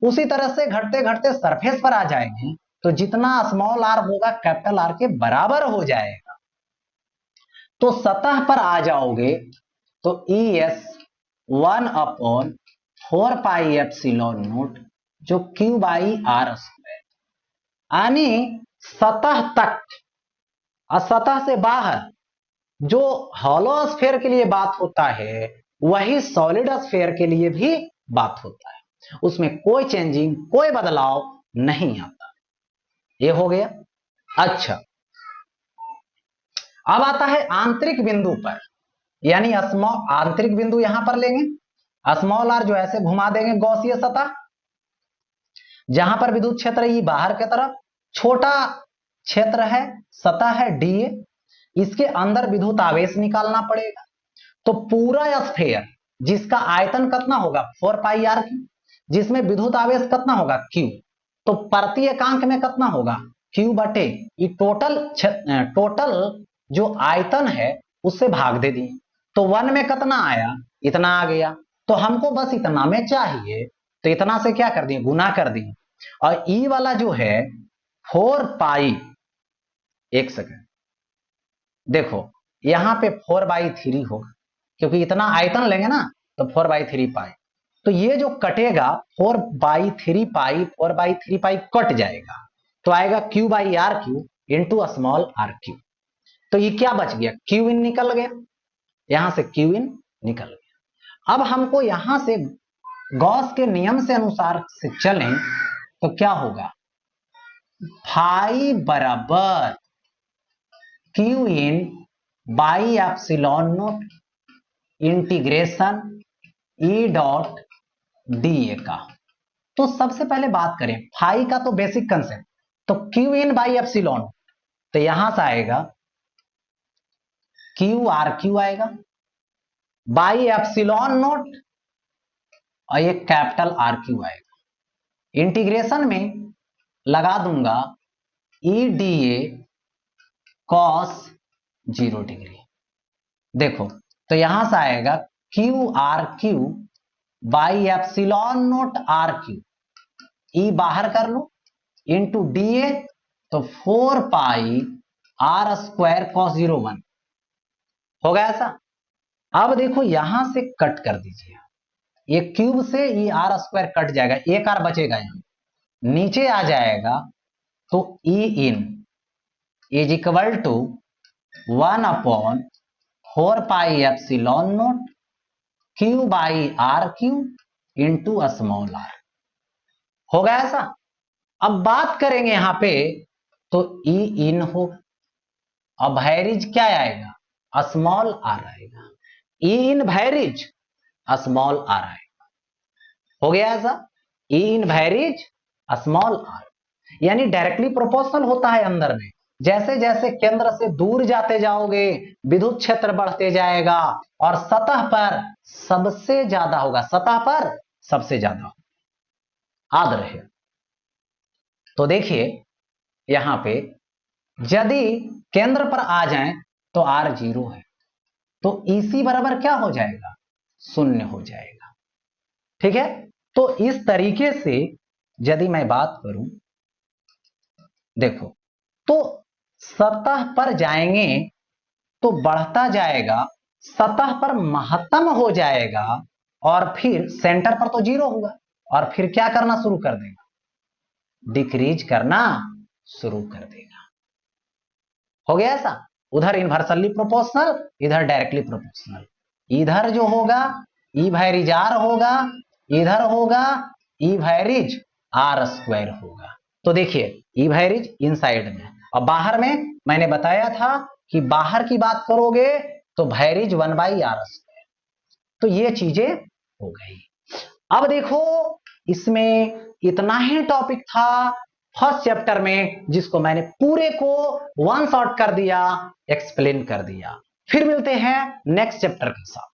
A: उसी तरह से घटते घटते सरफेस पर आ जाएंगे तो जितना स्मॉल आर होगा कैपिटल आर के बराबर हो जाएगा, तो सतह पर आ जाओगे तो E S 1 upon 4 pi epsilon note जो क्यू बाई आर स्क्वायर, यानी सतह तक और सतह से बाहर जो हॉलो स्फीयर के लिए बात होता है वही सॉलिड स्फीयर के लिए भी बात होता है, उसमें कोई चेंजिंग कोई बदलाव नहीं आता। ये हो गया। अच्छा अब आता है आंतरिक बिंदु पर, यानी स्मॉल आंतरिक बिंदु यहां पर लेंगे, स्मॉल आर जो ऐसे घुमा देंगे गॉसीय सतह, जहां पर विद्युत क्षेत्र ई बाहर की तरफ, छोटा क्षेत्र है, सतह है डीए, इसके अंदर विद्युत आवेश निकालना पड़ेगा। तो पूरा स्फीयर जिसका आयतन कितना होगा 4 पाई आर क्यू, जिसमें विद्युत आवेश कितना होगा क्यू, तो प्रति एकांक में कितना होगा क्यू बटे ये टोटल जो आयतन है उससे भाग दे दिए, तो 1 में कितना आया, इतना आ गया। तो हमको बस इतना में चाहिए, तो इतना से क्या कर दिए, गुना कर दिए। और ई वाला जो है 4 पाई, एक सेकंड देखो यहां पे 4/3 होगा, क्योंकि इतना आयतन लेंगे ना, तो 4/3 पाई, तो ये जो कटेगा 4/3 पाई, 4/3 पाई कट जाएगा, तो आएगा Q by R Q into small R Q. तो ये क्या बच गया, क्यू इन निकल गया, यहां से क्यू इन निकल गया। अब हमको यहां से गॉस के नियम से अनुसार से चलें तो क्या होगा, फाई बराबर Q in by epsilon note integration E dot D A का। तो सबसे पहले बात करें फाई का, तो बेसिक कंसेप्ट, तो क्यू इन बाई एप्सिलॉन, तो यहां से आएगा क्यू आर क्यू आएगा बाई एप्सिलॉन नोट, और ये कैपिटल आर क्यू आएगा, इंटीग्रेशन में लगा दूंगा E D A cos 0 degree. देखो तो यहां से आएगा Q R Q by epsilon naught R Q, ई बाहर कर लो इंटू डी ए, तो 4 पाई आर स्क्वायर कॉस 0 1 हो गया ऐसा। अब देखो यहां से कट कर दीजिए, ये क्यूब से ये आर स्क्वायर कट जाएगा, एक आर बचेगा, यहां नीचे आ जाएगा, तो E in is equal to 1/4 pi epsilon note Q by R Q into small R, हो गया ऐसा। अब बात करेंगे यहां पे, तो ई इन होगा, अब वैरिज क्या आएगा, स्मॉल आर आएगा, ई इन वैरिज स्मॉल आर आएगा, हो गया ऐसा, ई इन वैरिज स्मॉल आर, यानी डायरेक्टली प्रोपोर्शनल होता है अंदर में, जैसे जैसे केंद्र से दूर जाते जाओगे विद्युत क्षेत्र बढ़ते जाएगा, और सतह पर सबसे ज्यादा होगा, सतह पर सबसे ज्यादा, याद रहे। तो देखिए यहां पे यदि केंद्र पर आ जाएं तो आर 0 है, तो इसी बराबर क्या हो जाएगा, 0 हो जाएगा, ठीक है। तो इस तरीके से यदि मैं बात करूं, देखो तो सतह पर जाएंगे तो बढ़ता जाएगा, सतह पर महत्तम हो जाएगा, और फिर सेंटर पर तो 0 होगा, और फिर क्या करना शुरू कर देगा, डिक्रीज करना शुरू कर देगा, हो गया ऐसा। उधर इनवर्सली प्रोपोर्शनल, इधर डायरेक्टली प्रोपोर्शनल, इधर जो होगा ई वैरिज आर होगा, इधर होगा ई वैरिज आर स्क्वायर होगा। तो देखिए ई वैरिज इनसाइड में, और बाहर में मैंने बताया था कि बाहर की बात करोगे तो वैरिज 1/r स्क्वायर, तो ये चीजें हो गई। अब देखो इसमें इतना ही टॉपिक था फर्स्ट चैप्टर में, जिसको मैंने पूरे को वन शॉट कर दिया, एक्सप्लेन कर दिया। फिर मिलते हैं नेक्स्ट चैप्टर के साथ।